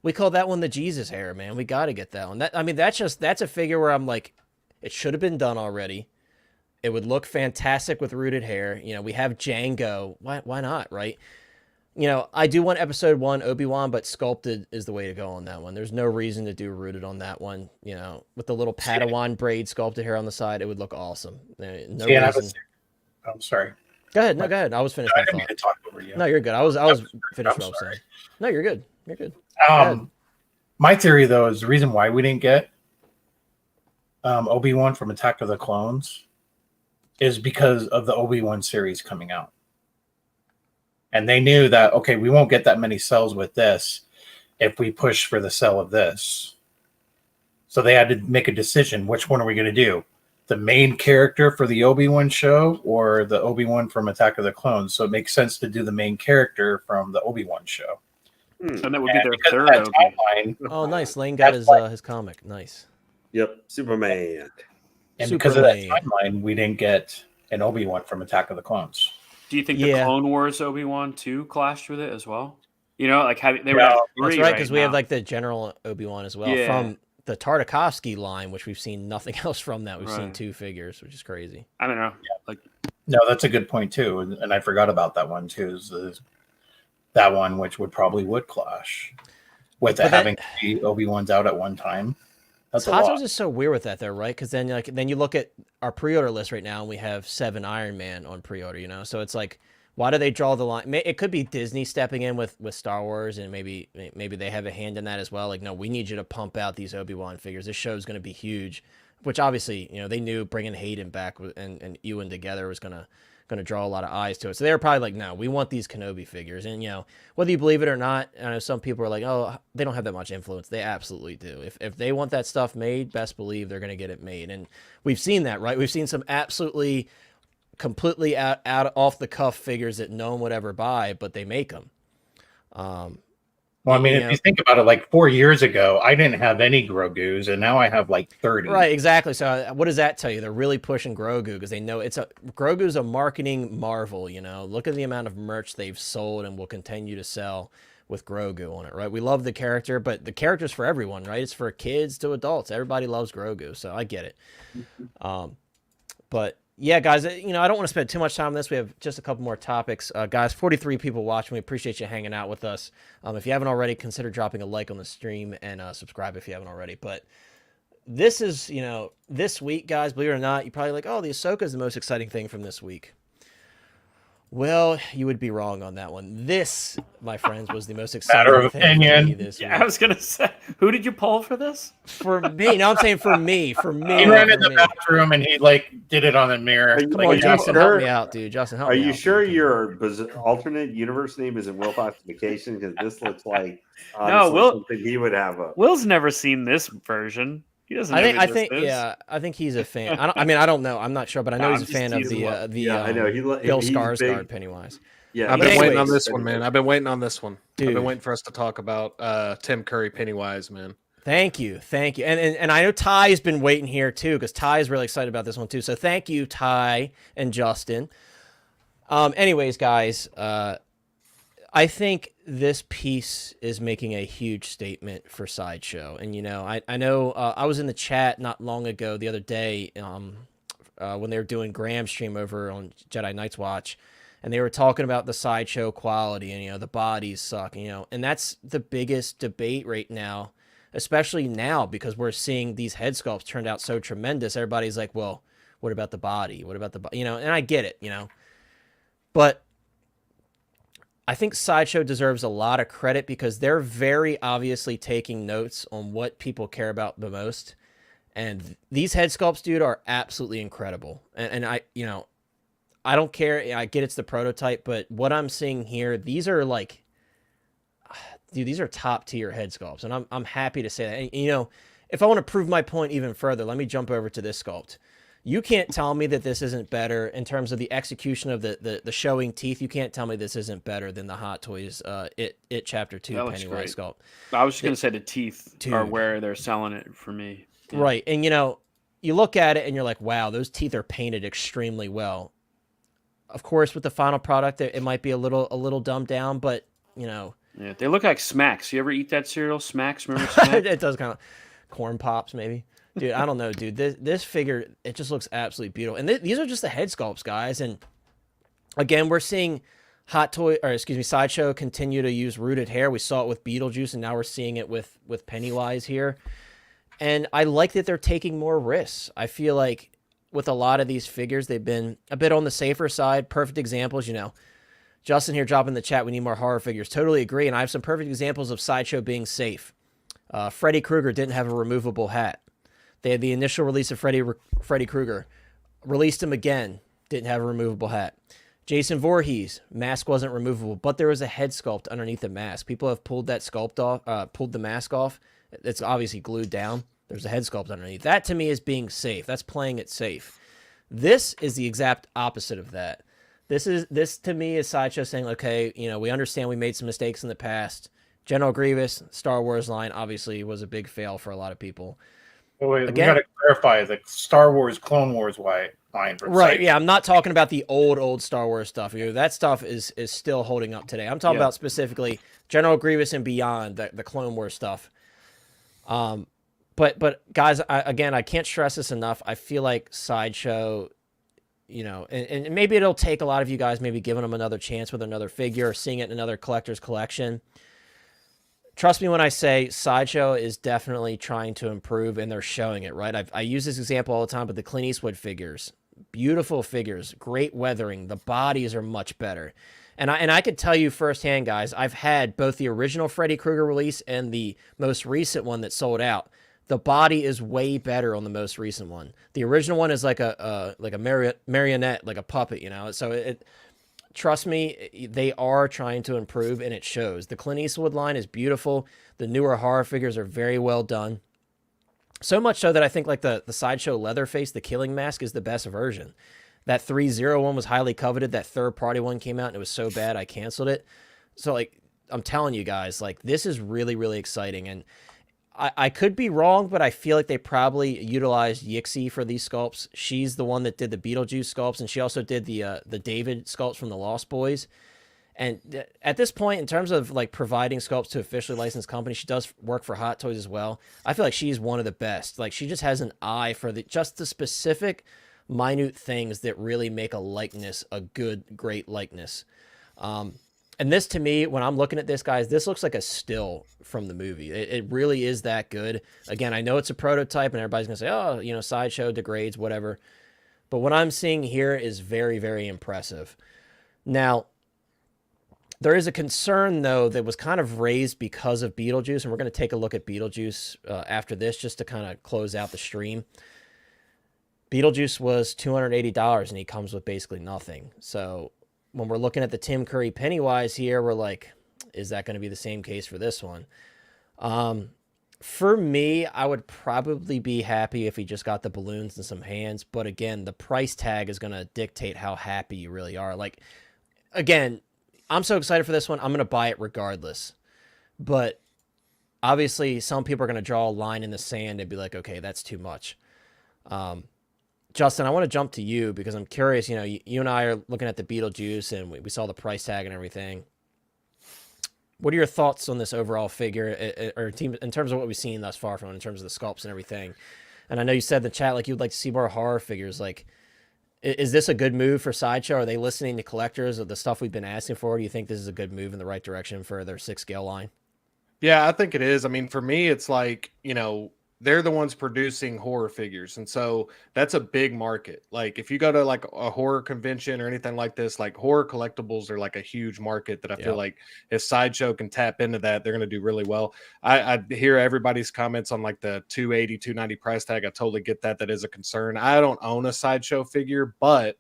We call that one the Jesus hair, man. We got to get that one. That's a figure where I'm like, it should have been done already. It would look fantastic with rooted hair. You know, we have Django. Why not, right? You know, I do want episode 1 Obi-Wan, but sculpted is the way to go on that one. There's no reason to do rooted on that one. You know, with the little Padawan braid sculpted hair on the side, it would look awesome. No reason. I'm sorry. Go ahead. No, go ahead. I was finished. I My didn't mean thot. to talk over you. No, you're good. I was finished I'm what I was sorry. saying. No, you're good. You're good. Go ahead. My theory, though, is the reason why we didn't get Obi-Wan from Attack of the Clones is because of the Obi-Wan series coming out. And they knew that, okay, we won't get that many cells with this if we push for the cell of this. So they had to make a decision. Which one are we going to do? The main character for the Obi-Wan show or the Obi-Wan from Attack of the Clones? So it makes sense to do the main character from the Obi-Wan show. So that would be their Because third of that Obi. timeline, Oh, nice. Lane got his comic. Nice. Yep, Superman. and because of that Superman. timeline, we didn't get an Obi-Wan from Attack of the Clones. Do you think the Yeah. Clone Wars Obi-Wan 2 clashed with it as well? You know, like they would No, have That's three right, because we now. have like the General Obi-Wan as well Yeah. from the Tartakovsky line, which we've seen nothing else from that. We've seen Right. 2 figures, which is crazy. I don't know. Like No, that's a good point too, and I forgot about that one too. Is that one which would clash with But having 3 Obi-Wans out at one time? That's a Hottoys lot. is so weird with that though, right? Because then you look at our pre-order list right now, and we have 7 Iron Man on pre-order. You know, so it's like, why do they draw the line? It could be Disney stepping in with Star Wars, and maybe they have a hand in that as well. Like, no, we need you to pump out these Obi-Wan figures. This show is going to be huge, which obviously, you know, they knew bringing Hayden back and Ewan together was gonna draw a lot of eyes to it. So they were probably like, no, we want these Kenobi figures. And, you know, whether you believe it or not, I know some people are like, oh, they don't have that much influence. They absolutely do. If they want that stuff made, best believe they're going to get it made. And we've seen that, right? We've seen some absolutely completely out off the cuff figures that no one would ever buy, but they make them. Well, I mean, you if know- you think about it, like 4 years ago, I didn't have any Grogu's, and now I have like 30. Right, exactly. So what does that tell you? They're really pushing Grogu because they know Grogu's a marketing marvel, you know. Look at the amount of merch they've sold and will continue to sell with Grogu on it, right? We love the character, but the character's for everyone, right? It's for kids to adults. Everybody loves Grogu, so I get it. But yeah, guys, you know, I don't want to spend too much time on this. We have just a couple more topics. Guys, 43 people watching. We appreciate you hanging out with us. If you haven't already, consider dropping a like on the stream and subscribe if you haven't already. But this is, you know, this week, guys, believe it or not, you're probably like, oh, the Ahsoka is the most exciting thing from this week. Well, you would be wrong on that one. This, my friends, was the most exciting Matter of thing for opinion. me this week. yeah, I was gonna say, who did you pull for this? For me. No, I'm saying for me. For me. He ran in for the me. bathroom and he like did it on the mirror. Are you- Come Like, on, are you Justin, sure? help me out, dude. Justin, help Are me you out. sure your alternate universe name isn't Will Classification? Because this looks like honestly Will- something he would have a. Will's never seen this version. He doesn't. I think, yeah, I think he's a fan. I don't know. I'm not sure, but I know No, he's a I'm fan of just the teasing Yeah, I know. Bill he's Skarsgård big. Pennywise. Yeah, I've but been waiting anyways- on this one, man. I've been waiting on this one. I've Dude. been waiting for us to talk about Tim Curry Pennywise, man. Thank you, and I know Ty's been waiting here too because Ty is really excited about this one too. So thank you, Ty and Justin. Anyways, guys, I think this piece is making a huge statement for Sideshow, and you know, I know I was in the chat not long ago the other day when they were doing Graham's stream over on Jedi Knights Watch. And they were talking about the Sideshow quality and, you know, the bodies suck, you know, and that's the biggest debate right now, especially now because we're seeing these head sculpts turned out so tremendous. Everybody's like, well, what about the body? What about the body? You know, and I get it, you know, but I think Sideshow deserves a lot of credit because they're very obviously taking notes on what people care about the most. And these head sculpts, dude, are absolutely incredible. And I, you know, I don't care. I get it's the prototype, but what I'm seeing here, these are like, dude, these are top tier head sculpts, and I'm happy to say that. And, you know, if I want to prove my point even further, let me jump over to this sculpt. You can't tell me that this isn't better in terms of the execution of the showing teeth. You can't tell me this isn't better than the Hot Toys It Chapter 2 That looks Pennywise great. sculpt. I was just gonna say the teeth Dude. are where they're selling it for me. Yeah. Right, and you know, you look at it and you're like, wow, those teeth are painted extremely well. Of course, with the final product, it might be a little dumbed down, but you know, Yeah, they look like Smacks. You ever eat that cereal, Smacks? Remember Smacks? it does kind of corn pops maybe. Dude, I don't know, dude. This figure, it just looks absolutely beautiful. And these are just the head sculpts, guys. And again, we're seeing Sideshow continue to use rooted hair. We saw it with Beetlejuice, and now we're seeing it with Pennywise here. And I like that they're taking more risks. I feel like with a lot of these figures, they've been a bit on the safer side. Perfect examples, you know. Justin here dropping in the chat, we need more horror figures. Totally agree, and I have some perfect examples of Sideshow being safe. Freddy Krueger didn't have a removable hat. They had the initial release of Freddy Krueger. Released him again, didn't have a removable hat. Jason Voorhees, mask wasn't removable, but there was a head sculpt underneath the mask. People have pulled that sculpt off, pulled the mask off. It's obviously glued down. There's a head sculpt underneath. That to me is being safe. That's playing it safe. This is the exact opposite of that. This to me is Sideshow saying, okay, you know, we understand we made some mistakes in the past. General Grievous, Star Wars line, obviously was a big fail for a lot of people. Oh, wait, Again, we got to clarify the Star Wars, Clone Wars line. From right? Site. Yeah, I'm not talking about the old Star Wars stuff. You know, that stuff is still holding up today. I'm talking about specifically General Grievous and beyond the Clone Wars stuff. But guys, I can't stress this enough. I feel like Sideshow, you know, and maybe it'll take a lot of you guys maybe giving them another chance with another figure or seeing it in another collector's collection. Trust me when I say Sideshow is definitely trying to improve, and they're showing it, right? I use this example all the time, but the Clint Eastwood figures, beautiful figures, great weathering. The bodies are much better. And I could tell you firsthand, guys, I've had both the original Freddy Krueger release and the most recent one that sold out. The body is way better on the most recent one. The original one is like a marionette, like a puppet, you know? So trust me, they are trying to improve, and it shows. The Clint Eastwood line is beautiful. The newer horror figures are very well done. So much so that I think like the Sideshow Leatherface, the Killing Mask, is the best version. That 3.0 one was highly coveted. That third-party one came out, and it was so bad I canceled it. So, like, I'm telling you guys, like, this is really, really exciting. And I could be wrong, but I feel like they probably utilized Yixi for these sculpts. She's the one that did the Beetlejuice sculpts, and she also did the David sculpts from the Lost Boys. And at this point, in terms of like providing sculpts to officially licensed companies, she does work for Hot Toys as well. I feel like she's one of the best. Like, she just has an eye for just the specific, minute things that really make a likeness a good, great likeness. And this, to me, when I'm looking at this, guys, this looks like a still from the movie. It really is that good. Again, I know it's a prototype, and everybody's going to say, oh, you know, Sideshow degrades, whatever. But what I'm seeing here is very, very impressive. Now, there is a concern, though, that was kind of raised because of Beetlejuice, and we're going to take a look at Beetlejuice after this just to kind of close out the stream. Beetlejuice was $280, and he comes with basically nothing. So when we're looking at the Tim Curry Pennywise here, we're like, is that going to be the same case for this one? For me, I would probably be happy if he just got the balloons and some hands. But again, the price tag is going to dictate how happy you really are. Like, again, I'm so excited for this one. I'm going to buy it regardless. But obviously, some people are going to draw a line in the sand and be like, okay, that's too much. Justin, I want to jump to you because I'm curious. You know, you and I are looking at the Beetlejuice, and we saw the price tag and everything. What are your thoughts on this overall figure, or in terms of what we've seen thus far from it, in terms of the sculpts and everything? And I know you said in the chat, like, you'd like to see more horror figures. Like, is this a good move for Sideshow? Are they listening to collectors of the stuff we've been asking for? Do you think this is a good move in the right direction for their 6-scale line? Yeah, I think it is. I mean, for me, it's like, you know, they're the ones producing horror figures. And so that's a big market. Like, if you go to like a horror convention or anything like this, like horror collectibles are like a huge market that I feel like if Sideshow can tap into that, they're going to do really well. I hear everybody's comments on like the 280, 290 price tag. I totally get that. That is a concern. I don't own a Sideshow figure, but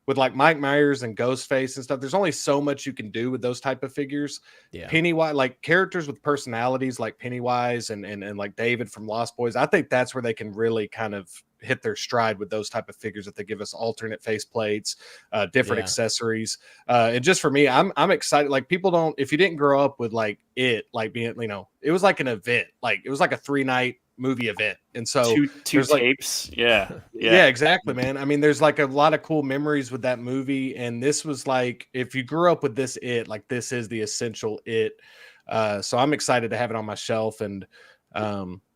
with like Mike Myers and Ghostface and stuff, there's only so much you can do with those type of figures. Yeah. Pennywise, like characters with personalities like Pennywise and like David from Lost Boys, I think that's where they can really kind of hit their stride with those type of figures, that they give us alternate face plates, different accessories. And just for me, I'm excited. Like, people don't, if you didn't grow up with like it, like being, you know, it was like an event, like it was like a 3-night movie event. And so two there's like tapes. Yeah. yeah, exactly, man. I mean, there's like a lot of cool memories with that movie, and this was like, if you grew up with this, like this is the essential it. So I'm excited to have it on my shelf, and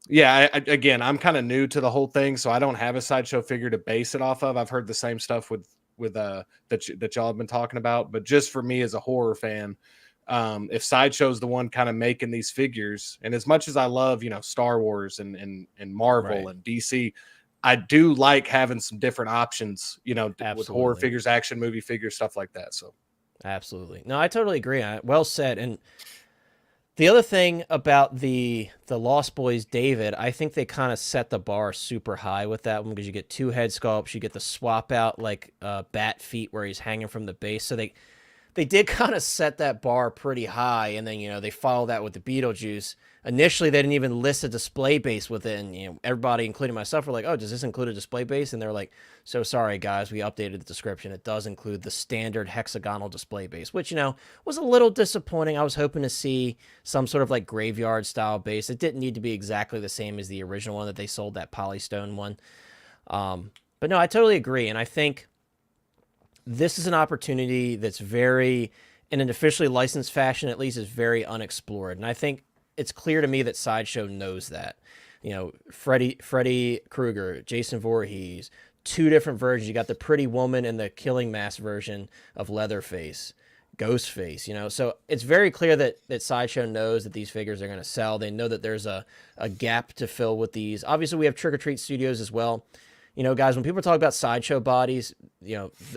yeah, again, I'm kind of new to the whole thing, so I don't have a Sideshow figure to base it off of. I've heard the same stuff with that y'all have been talking about, but just for me as a horror fan, if Sideshow's the one kind of making these figures, and as much as I love, Star Wars and Marvel and DC, I do like having some different options, with horror figures, action movie figures, stuff like that. So absolutely. No, I totally agree. Well said. And the other thing about the Lost Boys David, I think they kind of set the bar super high with that one, because you get 2 head sculpts, you get the swap out like bat feet where he's hanging from the base. So they did kind of set that bar pretty high, and then they follow that with the Beetlejuice. Initially, they didn't even list a display base with it, and everybody, including myself, were like, "Oh, does this include a display base?" And they're like, "So sorry, guys, we updated the description. It does include the standard hexagonal display base," which was a little disappointing. I was hoping to see some sort of like graveyard style base. It didn't need to be exactly the same as the original one that they sold, that polystone one. But no, I totally agree, and I think this is an opportunity that's very, in an officially licensed fashion at least, is very unexplored. And I think it's clear to me that Sideshow knows that. Freddy Krueger, Jason Voorhees, 2 different versions. You got the Pretty Woman and the Killing Mask version of Leatherface, Ghostface, So it's very clear that Sideshow knows that these figures are going to sell. They know that there's a gap to fill with these. Obviously, we have Trick or Treat Studios as well. Guys, when people talk about Sideshow bodies,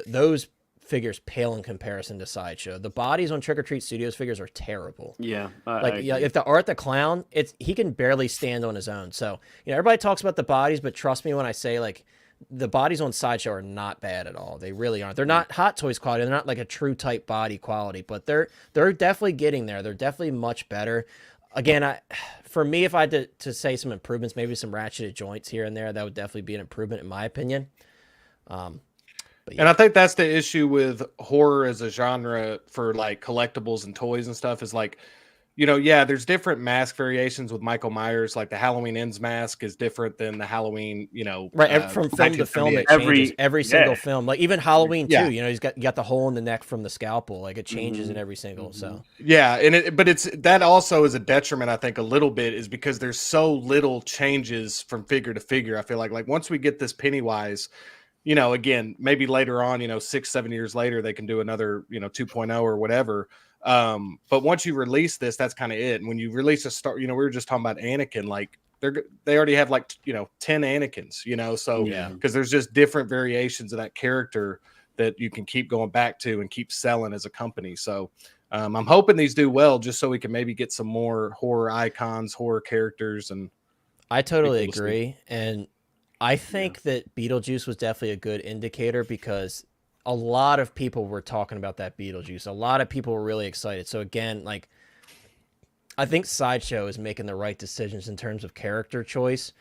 those figures pale in comparison to Sideshow. The bodies on Trick or Treat Studios figures are terrible. Yeah. If the Art the Clown, he can barely stand on his own. So, everybody talks about the bodies, but trust me when I say, like, the bodies on Sideshow are not bad at all. They really aren't. They're not Hot Toys quality. They're not like a true type body quality, but they're definitely getting there. They're definitely much better. Again, for me, if I had to say some improvements, maybe some ratcheted joints here and there, that would definitely be an improvement in my opinion. But yeah. And I think that's the issue with horror as a genre for like collectibles and toys and stuff, is like, there's different mask variations with Michael Myers. Like the Halloween Ends mask is different than the Halloween, right. From film to film, it changes every single film. Like even Halloween too, he's got the hole in the neck from the scalpel. Like it changes in every single. So yeah, and but that also is a detriment. I think a little bit is because there's so little changes from figure to figure. I feel like once we get this Pennywise, again, maybe later on, 6-7 years later, they can do another, 2.0 or whatever. But once you release this, that's kind of it. And when you release a star, we were just talking about Anakin, like they already have like, 10 Anakins, so because there's just different variations of that character that you can keep going back to and keep selling as a company. So I'm hoping these do well, just so we can maybe get some more horror icons, horror characters. And I totally agree. And I think that Beetlejuice was definitely a good indicator, because a lot of people were talking about that Beetlejuice. A lot of people were really excited. So again, like, I think Sideshow is making the right decisions in terms of character choice.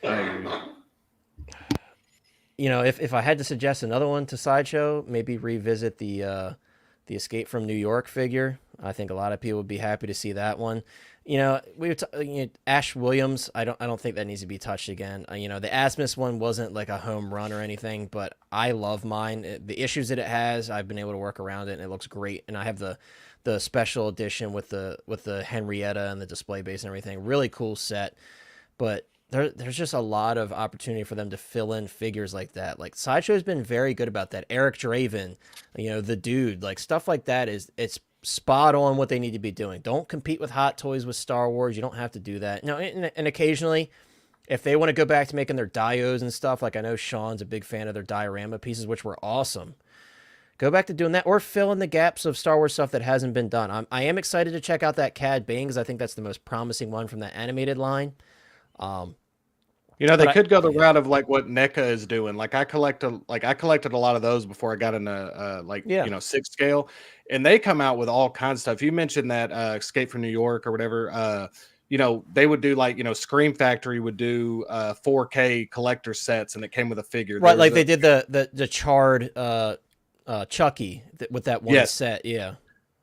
If I had to suggest another one to Sideshow, maybe revisit the Escape from New York figure. I think a lot of people would be happy to see that one. Ash Williams, I don't think that needs to be touched again. The Asmus one wasn't like a home run or anything, but I love mine. The issues that it has, I've been able to work around it, and it looks great. And I have the special edition with the Henrietta and the display base and everything. Really cool set. But there's just a lot of opportunity for them to fill in figures like that. Like Sideshow has been very good about that. Eric Draven, the dude, like stuff like that it's spot on what they need to be doing. Don't compete with Hot Toys with Star Wars. You don't have to do that. No, and occasionally, if they want to go back to making their dios and stuff, like I know Sean's a big fan of their diorama pieces, which were awesome. Go back to doing that, or fill in the gaps of Star Wars stuff that hasn't been done. I am excited to check out that Cad Bane, because I think that's the most promising one from that animated line. They could go the route of like what NECA is doing. Like I collected a lot of those before I got into 6 scale, and they come out with all kinds of stuff. You mentioned that Escape from New York or whatever. They would do like Scream Factory would do 4K collector sets, and it came with a figure. Right, like they did the charred Chucky with that one set. Yeah,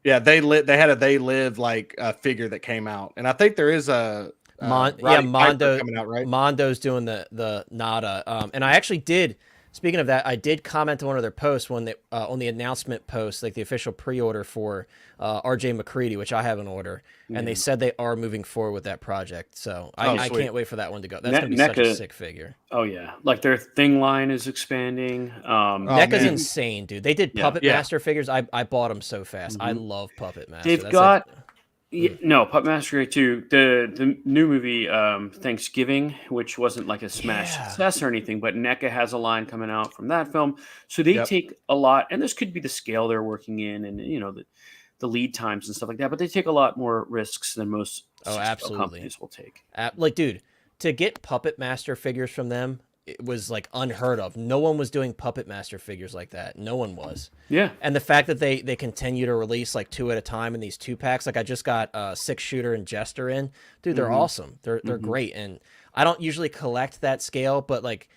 they had a They Live like figure that came out, and I think there is a. Roddy Piper Mondo coming out, right? Mondo's doing the Nada. And I actually did. Speaking of that, I did comment on one of their posts when they, on the announcement post, like the official pre-order for RJ McCready, which I have an order, and they said they are moving forward with that project. So I can't wait for that one to go. That's gonna be such a sick figure. Oh yeah, like their thing line is expanding. NECA's insane, dude. They did Puppet Master figures. I bought them so fast. I love Puppet Master. They've got. No, Puppet Master too. The new movie Thanksgiving, which wasn't like a smash success or anything, but NECA has a line coming out from that film, so they take a lot. And this could be the scale they're working in, and the lead times and stuff like that. But they take a lot more risks than most companies will take. Like, dude, to get Puppet Master figures from them, it was like unheard of. No one was doing Puppet Master figures like that. No one was. Yeah. And the fact that they continue to release like 2 at a time in these 2-packs, like I just got 6-shooter and Jester in. Dude, they're awesome. They're great. And I don't usually collect that scale, but like,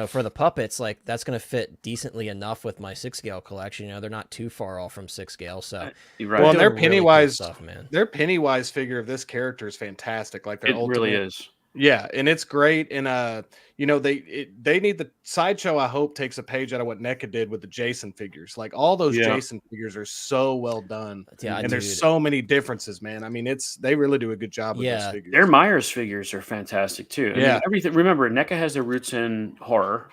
for the puppets, like that's going to fit decently enough with my 6-scale collection. They're not too far off from 6-scale. So well, and their Pennywise stuff, man. Their Pennywise figure of this character is fantastic. Like their ultimate, really is. Yeah, and it's great. And they need the Sideshow. I hope takes a page out of what NECA did with the Jason figures. Like all those Jason figures are so well done. Yeah, and there's so many differences, man. I mean, they really do a good job with those figures. Their Myers figures are fantastic too. I mean, everything. Remember, NECA has their roots in horror.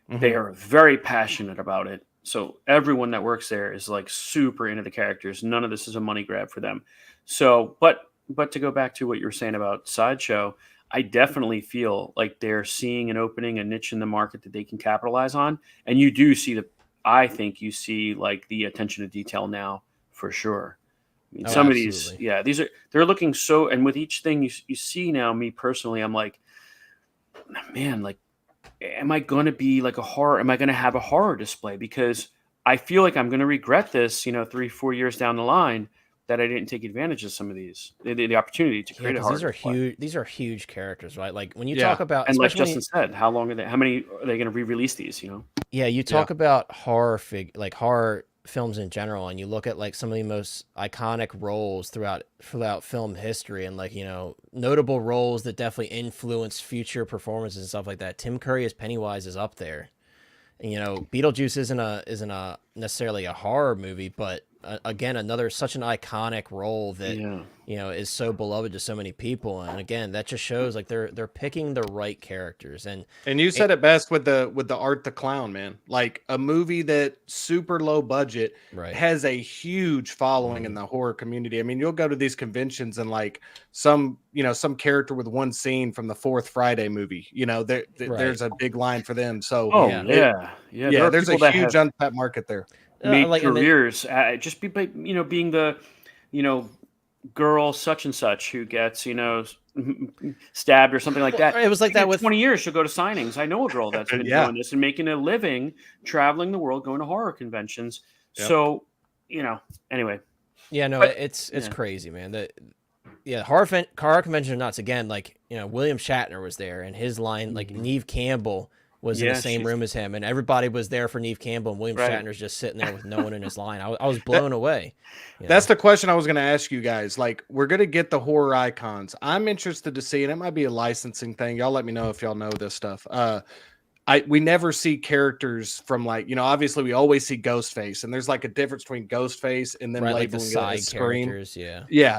They are very passionate about it. So everyone that works there is like super into the characters. None of this is a money grab for them. So, but to go back to what you were saying about Sideshow, I definitely feel like they're seeing an opening, a niche in the market that they can capitalize on. And you do see I think you see like the attention to detail now for sure. I mean, some of these, they're looking so, and with each thing you see now, me personally, I'm like, man, like, am I going to be like am I going to have a horror display? Because I feel like I'm going to regret this, 3-4 years down the line, that I didn't take advantage of some of these, the opportunity to create a horror display. These are huge characters, right? Like when you talk about, and like Justin said, how many are they going to re-release these? Yeah, you talk about horror films in general, and you look at like some of the most iconic roles throughout film history, and like notable roles that definitely influence future performances and stuff like that. Tim Curry as Pennywise is up there, and Beetlejuice isn't necessarily a horror movie, but again, such an iconic role that is so beloved to so many people, and again, that just shows like they're picking the right characters. And you said it best with the Art the Clown, man. Like a movie that super low budget has a huge following in the horror community. I mean, you'll go to these conventions and like some character with one scene from the Fourth Friday movie. There's a big line for them. So there's a huge untapped market there. Make careers just being the girl such and such who gets stabbed or something like that. It was like that with 20 years she'll go to signings. I know a girl that's been doing this and making a living traveling the world, going to horror conventions. So anyway, it's crazy, man. Horror convention are nuts. Again, like William Shatner was there, and his line, like Neve Campbell was in the same room as him, and everybody was there for Neve Campbell, and William Shatner's just sitting there with no one in his line. I was blown away. That's the question I was going to ask you guys. Like, we're going to get the horror icons. I'm interested to see, and it might be a licensing thing. Y'all let me know if y'all know this stuff. We never see characters from like, obviously we always see Ghostface, and there's like a difference between Ghostface and then labeling like the side it as Scream. Characters,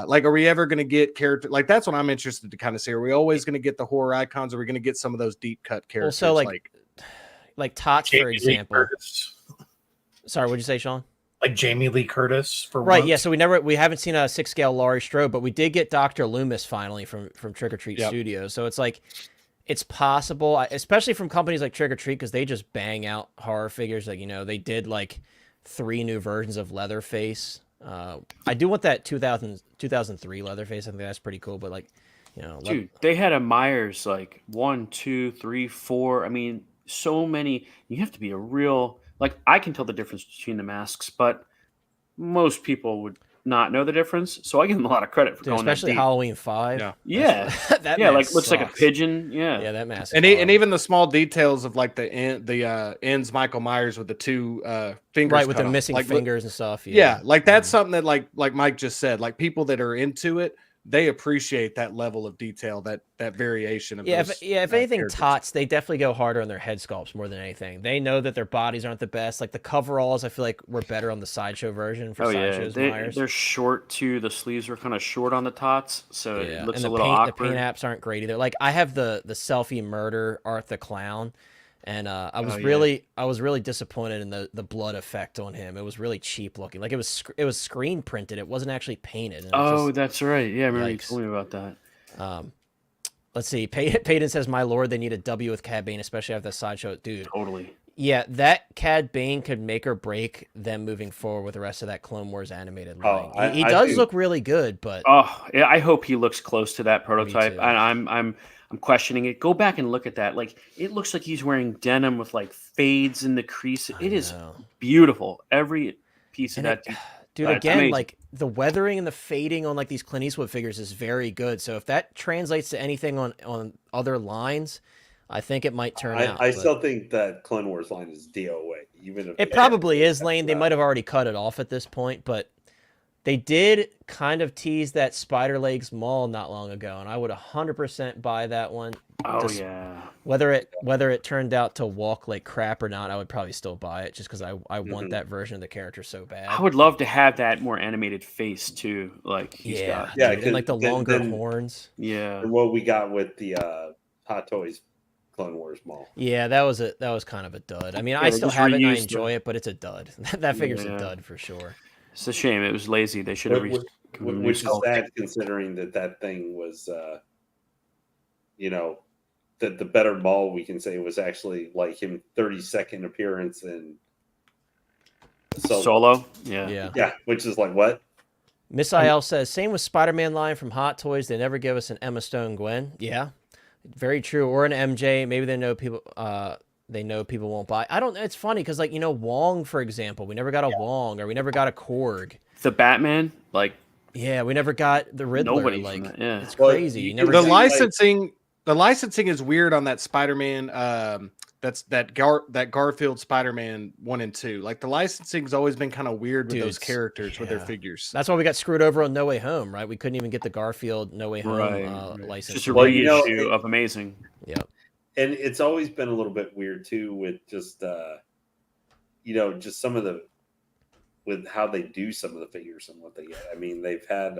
like, are we ever going to get characters? Like, that's what I'm interested to kind of see. Are we always going to get the horror icons? Or are we going to get some of those deep cut characters? Also, like Tots, for example. Sorry, what'd you say, Sean? Like Jamie Lee Curtis for right. once. Yeah, so we haven't seen a 6-scale Laurie Strode, but we did get Dr. Loomis finally from Trick or Treat Studios. So it's like, it's possible, especially from companies like Trick or Treat, because they just bang out horror figures. Like, they did like 3 new versions of Leatherface. I do want that 2003 Leatherface. I think that's pretty cool. But like, dude, they had a Myers like 1, 2, 3, 4. I mean, so many. You have to be a real, like, I can tell the difference between the masks, but most people would not know the difference. So I give them a lot of credit for going especially that deep. Halloween 5. Yeah. That like looks sucks. like a pigeon. Yeah, that mask. And even the small details of like the ends Michael Myers with the 2 fingers, right, with the off. missing like, fingers and stuff. Like that's something that like Mike just said, like people that are into it they appreciate that level of detail, that variation of Yeah, those, if anything, characters. tots, they definitely go harder on their head sculpts more than anything. They know that their bodies aren't the best. Like the coveralls, I feel like were better on the Sideshow version for Oh yeah, Sideshow's Myers. they're short too. The sleeves are kind of short on the tots, so Yeah, it looks and a the little paint, awkward. the paint apps aren't great either. Like I have the selfie murder Art the Clown, and I was really disappointed in the blood effect on him. It was really cheap looking. Like it was screen printed. It wasn't actually painted. And Oh, that's right. Yeah, I remember you Yikes. told me about that. Let's see. Peyton says, "My lord, they need a W with Cad Bane, especially after the Sideshow." Dude, Totally. yeah, that Cad Bane could make or break them moving forward with the rest of that Clone Wars animated line. He I does think- look really good, but Oh, yeah, I hope he looks close to that prototype. too. And I'm questioning it. Go back and look at that. Like it looks like he's wearing denim with like fades in the crease. It is know. beautiful. Every piece of And that. dude, That's again, amazing. like the weathering and the fading on like these Clint Eastwood figures is very good. So if that translates to anything on other lines, I think it might turn out. I but still think that Clone Wars line is DOA, even if it probably is, Lane. They might have already cut it off at this point, but they did kind of tease that Spider Legs Mall not long ago, and I would 100% buy that one. Oh Just- yeah. Whether it turned out to walk like crap or not, I would probably still buy it just because I want Mhm. that version of the character so bad. I would love to have that more animated face too. Like he's got. Yeah, dude, and like the then- longer then- horns. Yeah. And what we got with the Hot Toys Clone Wars Mall. Yeah, that was kind of a dud. I mean, I they still just have it and I reused enjoy it, but it's a dud. That figure's a Yeah. dud for sure. It's a shame. It was lazy. They should have. Which is sad considering that thing was, that the better Maul we can say was actually like him 30-second appearance in Solo. Yeah. Yeah. Yeah, which is like what? Miss IL says, same with Spider-Man line from Hot Toys. They never give us an Emma Stone Gwen. Yeah, very true. Or an MJ. Maybe they know people. They know people won't buy. I don't. It's funny because Wong, for example, we never got a Wong, or we never got a Korg. The Batman, like Yeah, we never got the Riddler. nobody. Like From that. Yeah. it's Well, crazy. you You never The see, see- licensing is weird on that Spider-Man. That's that Garfield Spider-Man 1 and 2. Like the licensing's always been kind of weird with Dude, those characters with their yeah. figures. That's why we got screwed over on No Way Home, right? We couldn't even get the Garfield No Way Home Right. license. Just a Well, reissue of Amazing. Yep. And it's always been a little bit weird too with just just some of with how they do some of the figures and what they get. I mean, they've had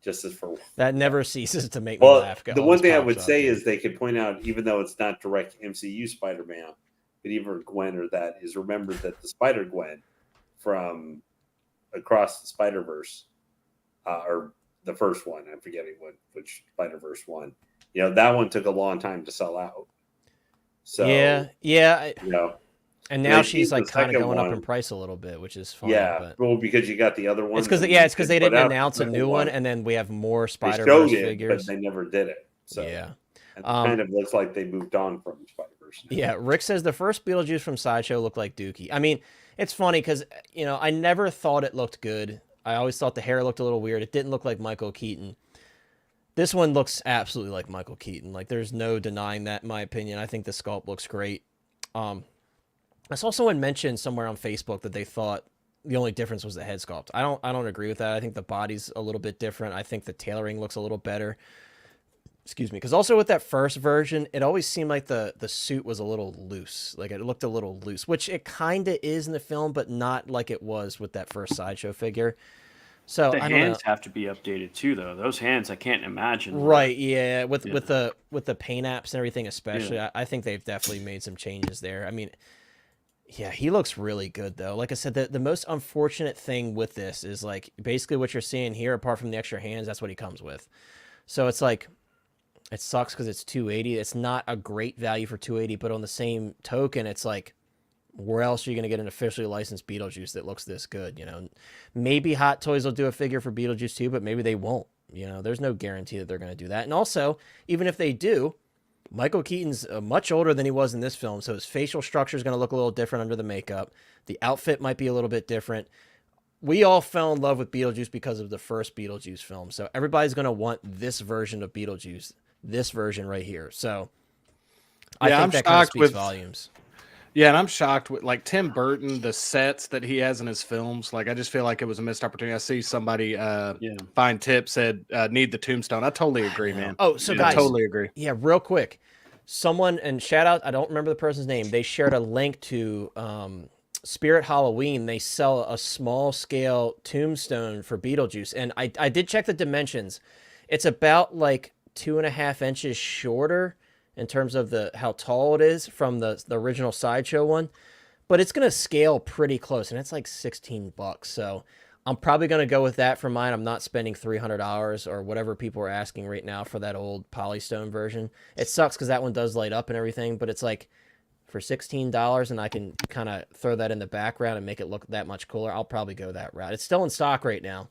just as for That never ceases to make me well, laugh. the one thing I would say is they could point out, even though it's not direct MCU Spider-Man, but even Gwen or that is remember that the Spider Gwen from Across the Spider-Verse, or the first one, I'm forgetting which Spider-Verse one. That one took a long time to sell out. So yeah. And now Like, she's the like kind of second going up in one- price a little bit, which is fine. yeah, But well, because you got the other one. it's because they didn't announce a new one, and then we have more they Spider showed Verse it, figures. but they never did it. So Yeah. it kind of looks like they moved on from Spider-Verse. Yeah, Rick says the first Beetlejuice from Sideshow looked like Dookie. I mean, it's funny because I never thought it looked good. I always thought the hair looked a little weird. It didn't look like Michael Keaton. This one looks absolutely like Michael Keaton. Like, there's no denying that, in my opinion. I think the sculpt looks great. I saw someone mention somewhere on Facebook that they thought the only difference was the head sculpt. I don't agree with that. I think the body's a little bit different. I think the tailoring looks a little better. Excuse me. Because also with that first version, it always seemed like the suit was a little loose. Like, it looked a little loose, which it kind of is in the film, but not like it was with that first Sideshow figure. So The I don't know. hands have to be updated too, though. Those hands, I can't imagine. Right, yeah, with Yeah. the paint apps and everything, especially, I think they've definitely made some changes there. I mean, yeah, he looks really good though. Like I said, the most unfortunate thing with this is like basically what you're seeing here, apart from the extra hands, that's what he comes with. So it's like, it sucks because it's $280. It's not a great value for $280, but on the same token, it's like, where else are you going to get an officially licensed Beetlejuice that looks this good? Maybe Hot Toys will do a figure for Beetlejuice too, but maybe they won't. There's no guarantee that they're going to do that. And also, even if they do, Michael Keaton's much older than he was in this film, so his facial structure is going to look a little different under the makeup. The outfit might be a little bit different. We all fell in love with Beetlejuice because of the first Beetlejuice film, so everybody's going to want this version of Beetlejuice, this version right here. So I think I'm that kind of shocked speaks with volumes. Yeah, and I'm shocked with like Tim Burton, the sets that he has in his films. Like, I just feel like it was a missed opportunity. I see somebody find tip said need the tombstone. I totally agree, man. Oh, so I guys, totally agree. yeah, real quick. Someone, and shout out, I don't remember the person's name. They shared a link to Spirit Halloween. They sell a small scale tombstone for Beetlejuice. And I did check the dimensions. It's about like 2.5 inches shorter in terms of how tall it is from the original Sideshow one. But it's going to scale pretty close. And it's like $16. So I'm probably going to go with that for mine. I'm not spending $300 or whatever people are asking right now for that old Polystone version. It sucks because that one does light up and everything, but it's like for $16 and I can kind of throw that in the background and make it look that much cooler. I'll probably go that route. It's still in stock right now.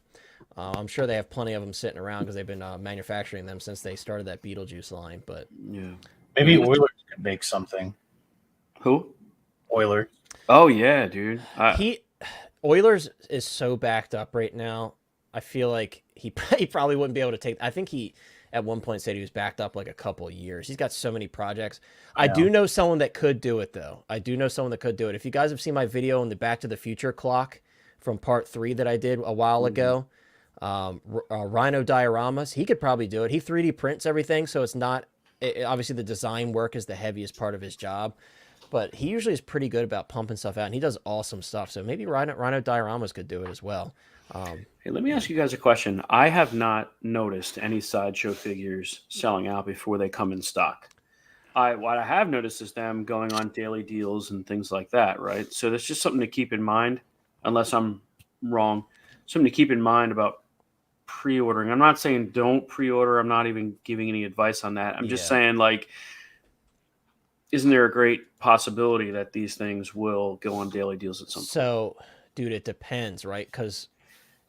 I'm sure they have plenty of them sitting around because they've been manufacturing them since they started that Beetlejuice line. But Yeah. Maybe Oilers could make something. Who? Euler. Oh yeah, dude. Oilers is so backed up right now. I feel like he probably wouldn't be able to take. I think he at one point said he was backed up like a couple of years. He's got so many projects. I do know someone that could do it though. I do know someone that could do it. If you guys have seen my video on the Back to the Future clock from part 3 that I did a while ago, Rhino dioramas, he could probably do it. He 3D prints everything, so it's not. Obviously, the design work is the heaviest part of his job. But he usually is pretty good about pumping stuff out, and he does awesome stuff. So maybe Rhino dioramas could do it as well. Hey, let me ask you guys a question. I have not noticed any Sideshow figures selling out before they come in stock. What I have noticed is them going on daily deals and things like that, right? So that's just something to keep in mind, unless I'm wrong. Something to keep in mind about pre-ordering. I'm not saying don't pre-order. I'm not even giving any advice on that. I'm just saying, like, isn't there a great possibility that these things will go on daily deals at some point? So, dude, it depends, right? Because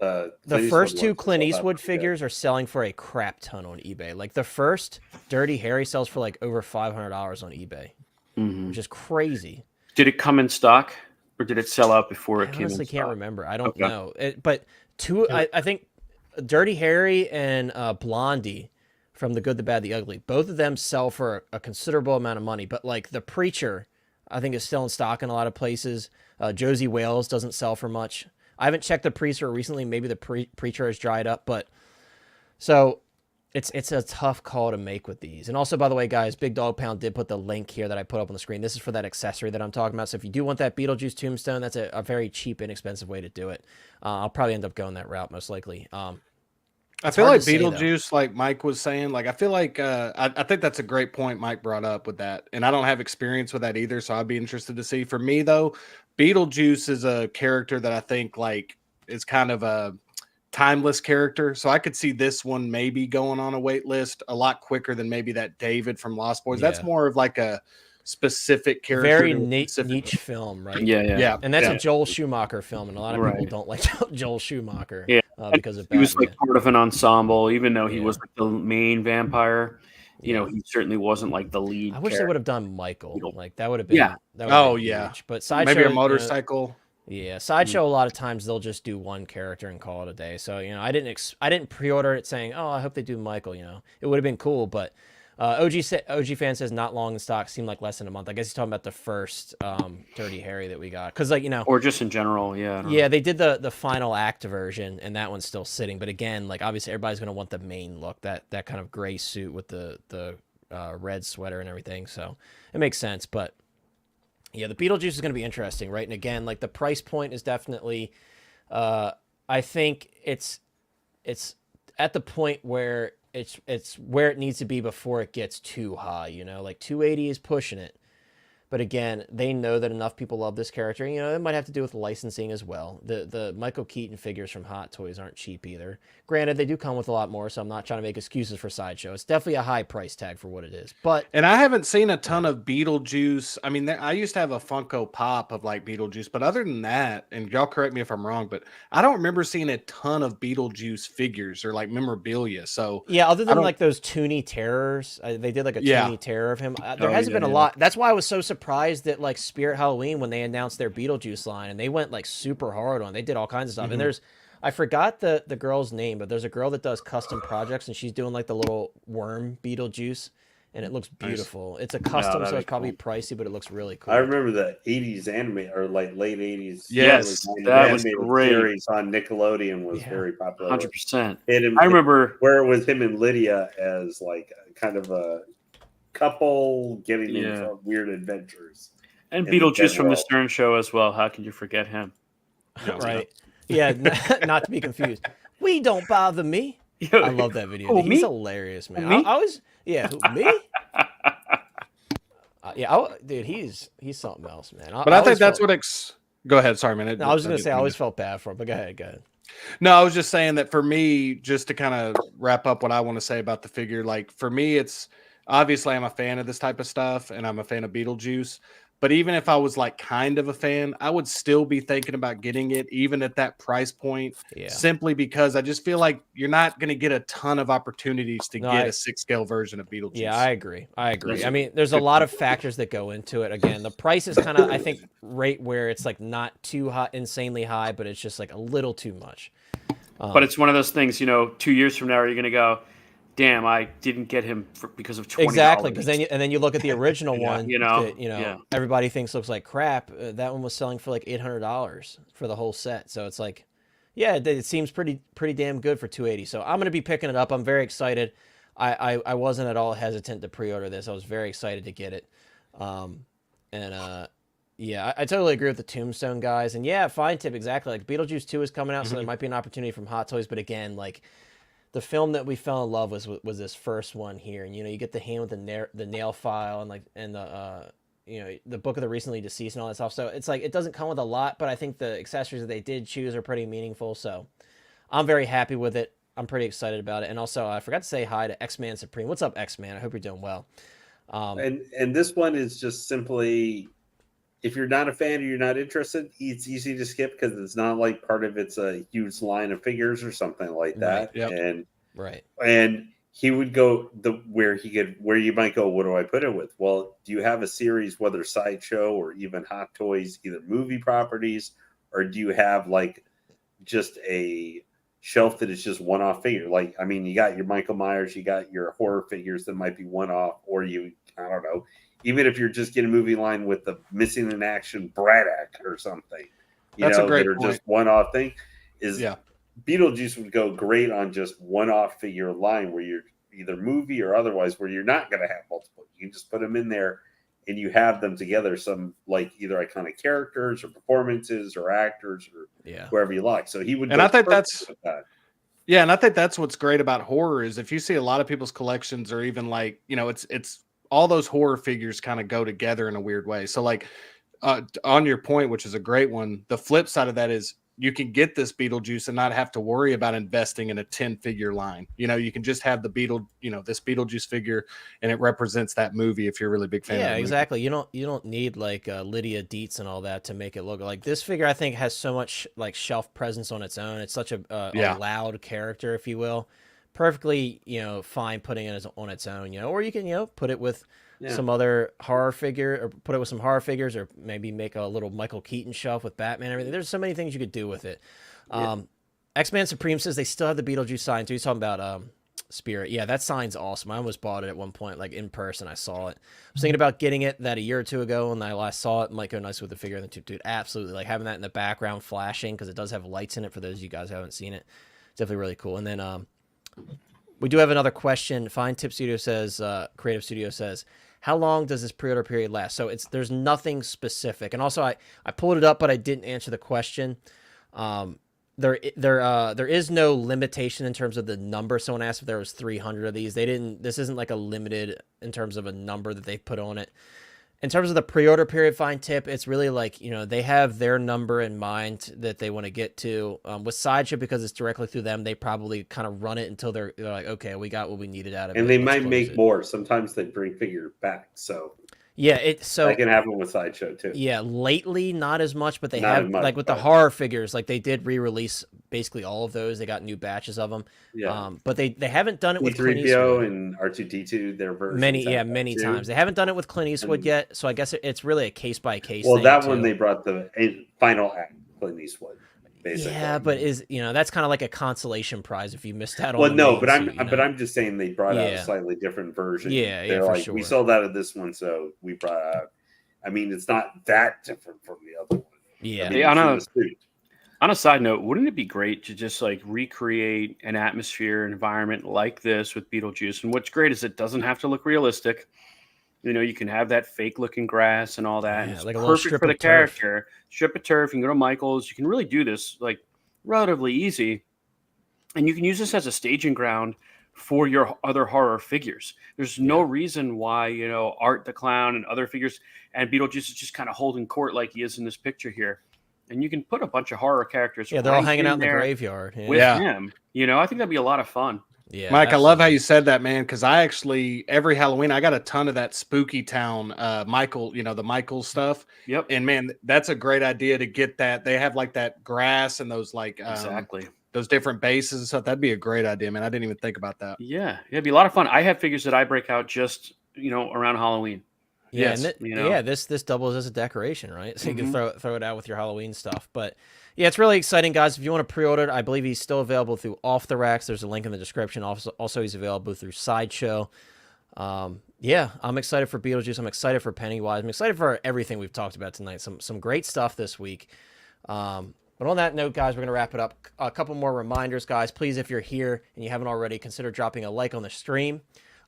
The the first 2 Clint Eastwood figures are selling for a crap ton on eBay. Like the first Dirty Harry sells for like over $500 on eBay, which is crazy. Did it come in stock, or did it sell out before it came in stock? I honestly can't remember. I don't know. But I think Dirty Harry and Blondie from The Good, the Bad, the Ugly, both of them sell for a considerable amount of money. But like the Preacher, I think is still in stock in a lot of places. Josie Wales doesn't sell for much. I haven't checked the Preacher recently. Maybe the Preacher has dried up, but so it's a tough call to make with these. And also, by the way, guys, Big Dog Pound did put the link here that I put up on the screen. This is for that accessory that I'm talking about. So if you do want that Beetlejuice tombstone, that's a very cheap, inexpensive way to do it. I'll probably end up going that route most likely. I feel like Beetlejuice, like Mike was saying, like I feel like I think that's a great point Mike brought up with that, and I don't have experience with that either, so I'd be interested to see. For me though, Beetlejuice is a character that I think like is kind of a timeless character, so I could see this one maybe going on a wait list a lot quicker than maybe that David from Lost Boys. That's more of like a specific character, very niche film, right? Yeah. And that's a Joel Schumacher film, and a lot of people don't like Joel Schumacher. Because of he was like part of an ensemble, even though he was like the main vampire. You know, he certainly wasn't like the lead. I wish they would have done Michael. Like that would have been. Yeah. That would have been huge. But Sideshow, maybe a motorcycle. Sideshow. A lot of times they'll just do one character and call it a day. So I didn't pre-order it saying, oh, I hope they do Michael. It would have been cool, but. OG fan says not long in stock, seemed like less than a month. I guess he's talking about the first Dirty Harry that we got, because or just in general, they did the final act version, and that one's still sitting. But again, like obviously everybody's gonna want the main look, that kind of gray suit with the red sweater and everything. So it makes sense. But yeah, the Beetlejuice is gonna be interesting, right? And again, like the price point is definitely, I think it's at the point where. It's where it needs to be before it gets too high, like 280 is pushing it. But again, they know that enough people love this character. It might have to do with licensing as well. The Michael Keaton figures from Hot Toys aren't cheap either. Granted, they do come with a lot more, so I'm not trying to make excuses for Sideshow. It's definitely a high price tag for what it is. And I haven't seen a ton of Beetlejuice. I mean, I used to have a Funko Pop of like Beetlejuice, but other than that, and y'all correct me if I'm wrong, but I don't remember seeing a ton of Beetlejuice figures or like memorabilia. So yeah, other than like those Toonie Terrors, they did like a Toonie Terror of him. There hasn't been a lot. That's why I was so surprised that like Spirit Halloween, when they announced their Beetlejuice line, and they went like super hard on it. They did all kinds of stuff. And I forgot the girl's name, but there's a girl that does custom projects, and she's doing like the little worm Beetlejuice, and it looks Nice. beautiful. It's a custom, that so is it's probably cool. pricey, but it looks really cool. I remember the 80s anime, or like late 80s. Yes, early 90s that was animated great. series on Nickelodeon was Yeah. very popular. 100%. Him, I remember. where it was him and Lydia as like kind of a couple getting Yeah. into weird adventures. And in the Beetlejuice dead from the world. Stern Show as well. How can you forget him? Right? Yeah, not to be confused. We don't bother me. I love that video. Who, He's me? hilarious, man. Who, me? I was, yeah, who, me? Dude, he's something else, man. But I think that's what. Go ahead. Sorry, man. No, I was just gonna say I always felt bad for him, but go ahead, go ahead. No, I was just saying that for me, just to kind of wrap up what I want to say about the figure, like for me, it's obviously I'm a fan of this type of stuff and I'm a fan of Beetlejuice. But even if I was like kind of a fan, I would still be thinking about getting it, even at that price point, simply because I just feel like you're not going to get a ton of opportunities to get a 6-scale version of Beetlejuice. Yeah, I agree. I mean, there's a lot of factors that go into it. Again, the price is kind of, I think, right where it's like not too high, insanely high, but it's just like a little too much. But it's one of those things, 2 years from now, are you going to go, damn, I didn't get him because of $20. Exactly, because then you look at the original one, that, everybody thinks looks like crap. That one was selling for like $800 for the whole set. So it's like, yeah, it seems pretty damn good for $280. So I'm gonna be picking it up. I'm very excited. I wasn't at all hesitant to pre-order this. I was very excited to get it. Yeah, I totally agree with the Tombstone guys. And yeah, fine tip, exactly. Like Beetlejuice 2 is coming out, so there might be an opportunity from Hot Toys. But again, like, the film that we fell in love with was this first one here, and you get the hand with the nail file and the book of the recently deceased and all that stuff. So it's like it doesn't come with a lot, but I think the accessories that they did choose are pretty meaningful. So I'm very happy with it. I'm pretty excited about it. And also, I forgot to say hi to X-Man Supreme. What's up, X-Man? I hope you're doing well. And this one is just simply, if you're not a fan or you're not interested, it's easy to skip because it's not like part of it's a huge line of figures or something like that. And he would go where you might go, what do I put it with? Well, do you have a series, whether Sideshow or even Hot Toys, either movie properties, or do you have like just a shelf that is just one-off figure? Like, I mean, you got your Michael Myers, you got your horror figures that might be one-off, or I don't know, even if you're just getting a movie line with the missing in action Braddock or something, That's a great that are point. just one-off thing, Beetlejuice would go great on just one-off figure line where you're either movie or otherwise, where you're not going to have multiple. You can just put them in there and you have them together, some like either iconic characters or performances or actors or whoever you like. So he would, and I think that's with that. Yeah, and I think that's what's great about horror is if you see a lot of people's collections or even like, it's all those horror figures kind of go together in a weird way. So like on your point, which is a great one, the flip side of that is you can get this Beetlejuice and not have to worry about investing in a 10-figure line. You can just have the this Beetlejuice figure and it represents that movie if you're a really big fan of the movie. Exactly. You don't need like Lydia Dietz and all that to make it look like this figure. I think has so much like shelf presence on its own. It's such a loud character, if you will. Perfectly, fine putting it on its own, or you can, put it with some other horror figure, or put it with some horror figures, or maybe make a little Michael Keaton shelf with Batman and everything. There's so many things you could do with it. X-Man Supreme says they still have the Beetlejuice sign too. He's talking about Spirit. Yeah, that sign's awesome. I almost bought it at one point, like in person. I saw it. I was thinking about getting it that a year or two ago, and I last saw it. It might go nice with the figure. And dude, absolutely, like having that in the background flashing because it does have lights in it. For those of you guys who haven't seen it, it's definitely really cool. And then we do have another question. Fine Tip Studio says, Creative Studio says, how long does this pre-order period last? So there's nothing specific. And also I pulled it up, but I didn't answer the question. There is no limitation in terms of the number. Someone asked if there was 300 of these. This isn't like a limited in terms of a number that they've put on it. In terms of the pre-order period, Fine Tip, it's really like, they have their number in mind that they want to get to. With Sideshow, because it's directly through them, they probably kind of run it until they're like, okay, we got what we needed out of it. And they might make more. Sometimes they bring figure back. So that can happen with Sideshow too. Yeah, lately not as much, but they have like with the horror figures, like they did re-release basically all of those. They got new batches of them. Yeah, but they haven't done it with Clint Eastwood and R2D2. Their versions many times. They haven't done it with Clint Eastwood yet, so I guess it's really a case by case. Well, that one they brought the final act Clint Eastwood. basically. Yeah, but that's kind of like a consolation prize if you missed out on. Well, the no, main but suit, I'm just saying they brought out a Yeah. slightly different version. Yeah, They're for like, sure. we sold out of this one, so we brought out. I mean, it's not that different from the other one. Yeah. I mean, Hey, it's in the suit. on a side note, wouldn't it be great to just like recreate an atmosphere, environment like this with Beetlejuice? And what's great is it doesn't have to look realistic. You can have that fake looking grass and all that. And Yeah, it's like a little perfect strip for the of turf. character. Strip of turf. You can go to Michael's. You can really do this like relatively easy. And you can use this as a staging ground for your other horror figures. There's no reason why, Art the Clown and other figures and Beetlejuice is just kind of holding court like he is in this picture here. And you can put a bunch of horror characters. Yeah, they're all right hanging out in the there graveyard. with Yeah. him. I think that'd be a lot of fun. Yeah, Mike, I love how absolutely. you said that, man, because I actually, every Halloween, I got a ton of that Spooky Town Michael, the Michael stuff. Yep. And man, that's a great idea to get that. They have like that grass and those like Exactly. those different bases and stuff. That'd be a great idea, man. I didn't even think about that. Yeah. It'd be a lot of fun. I have figures that I break out just, around Halloween. Yeah, Yes, and this doubles as a decoration, right? So you can Mhm. throw it out with your Halloween stuff. But yeah, it's really exciting, guys. If you want to pre-order it, I believe he's still available through Off the Racks. There's a link in the description. Also he's available through Sideshow. Yeah, I'm excited for Beetlejuice. I'm excited for Pennywise. I'm excited for everything we've talked about tonight. Some great stuff this week. But on that note, guys, we're going to wrap it up. A couple more reminders, guys. Please, if you're here and you haven't already, consider dropping a like on the stream.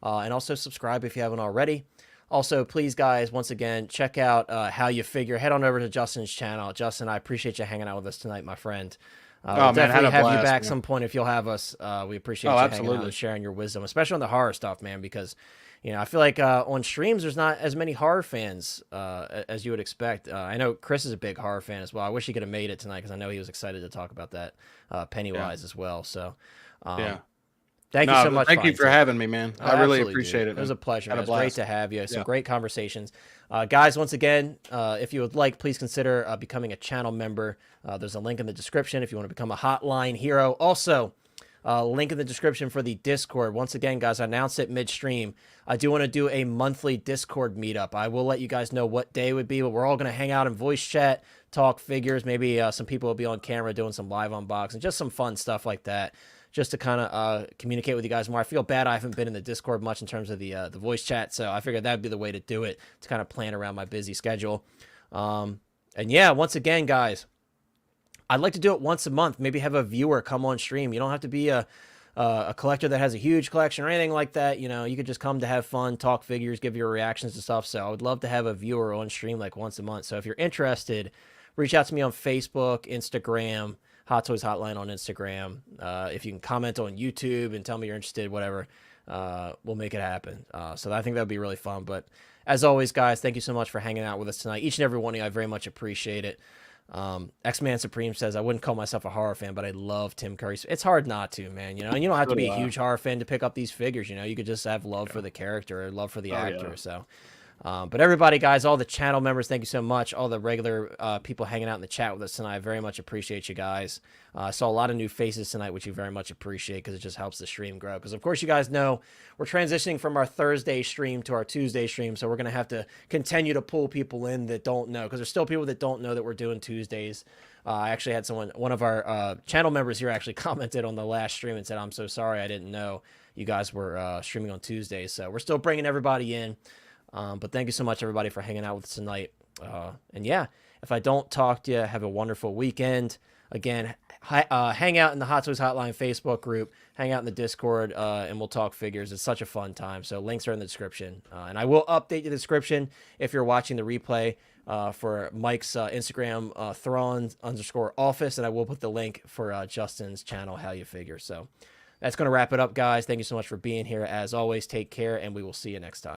And also subscribe if you haven't already. Also, please, guys, once again, check out How You Figure. Head on over to Justin's channel. Justin, I appreciate you hanging out with us tonight, my friend. Oh, We'll man, had definitely a have you blast, back man. some point if you'll have us. We appreciate Oh, you hanging out absolutely. and sharing your wisdom, especially on the horror stuff, man, because, I feel like on streams there's not as many horror fans as you would expect. I know Chris is a big horror fan as well. I wish he could have made it tonight because I know he was excited to talk about that Pennywise as well. So, Yeah. Thank you so much. Thank you for having me, man. I really Absolutely, appreciate dude. it. It was a pleasure. Had Man. a It was great blast. to have you. Some Yeah. great conversations. Guys, once again, if you would like, please consider becoming a channel member. There's a link in the description if you want to become a Hotline Hero. Also, link in the description for the Discord. Once again, guys, I announced it midstream. I do want to do a monthly Discord meetup. I will let you guys know what day it would be, but we're all going to hang out and voice chat, talk figures. Maybe some people will be on camera doing some live unboxing, just some fun stuff like that. Just to kind of communicate with you guys more. I feel bad I haven't been in the Discord much in terms of the voice chat, so I figured that'd be the way to do it, to kind of plan around my busy schedule. And yeah, once again, guys, I'd like to do it once a month. Maybe have a viewer come on stream. You don't have to be a collector that has a huge collection or anything like that. You could just come to have fun, talk figures, give your reactions to stuff. So I would love to have a viewer on stream like once a month. So if you're interested, reach out to me on Facebook, Instagram, Hot Toys Hotline on Instagram. If you can comment on YouTube and tell me you're interested, whatever, we'll make it happen. So I think that would be really fun. But as always, guys, thank you so much for hanging out with us tonight. Each and every one of you, I very much appreciate it. X-Man Supreme says, I wouldn't call myself a horror fan, but I love Tim Curry. It's hard not to, man, and you don't have to be a huge horror fan to pick up these figures. You could just have love for the character or love for the actor. Yeah. So but everybody, guys, all the channel members, thank you so much. All the regular people hanging out in the chat with us tonight, I very much appreciate you guys. I saw a lot of new faces tonight, which you very much appreciate because it just helps the stream grow. Because, of course, you guys know we're transitioning from our Thursday stream to our Tuesday stream, so we're going to have to continue to pull people in that don't know, because there's still people that don't know that we're doing Tuesdays. I actually had one of our channel members here actually commented on the last stream and said, I'm so sorry, I didn't know you guys were streaming on Tuesdays. So we're still bringing everybody in. But thank you so much, everybody, for hanging out with us tonight. And yeah, if I don't talk to you, have a wonderful weekend. Again, hang out in the Hot Toys Hotline Facebook group, hang out in the Discord, and we'll talk figures. It's such a fun time. So links are in the description. And I will update the description if you're watching the replay for Mike's Instagram, Thrawn_office. And I will put the link for Justin's channel, How You Figure. So that's going to wrap it up, guys. Thank you so much for being here. As always, take care, and we will see you next time.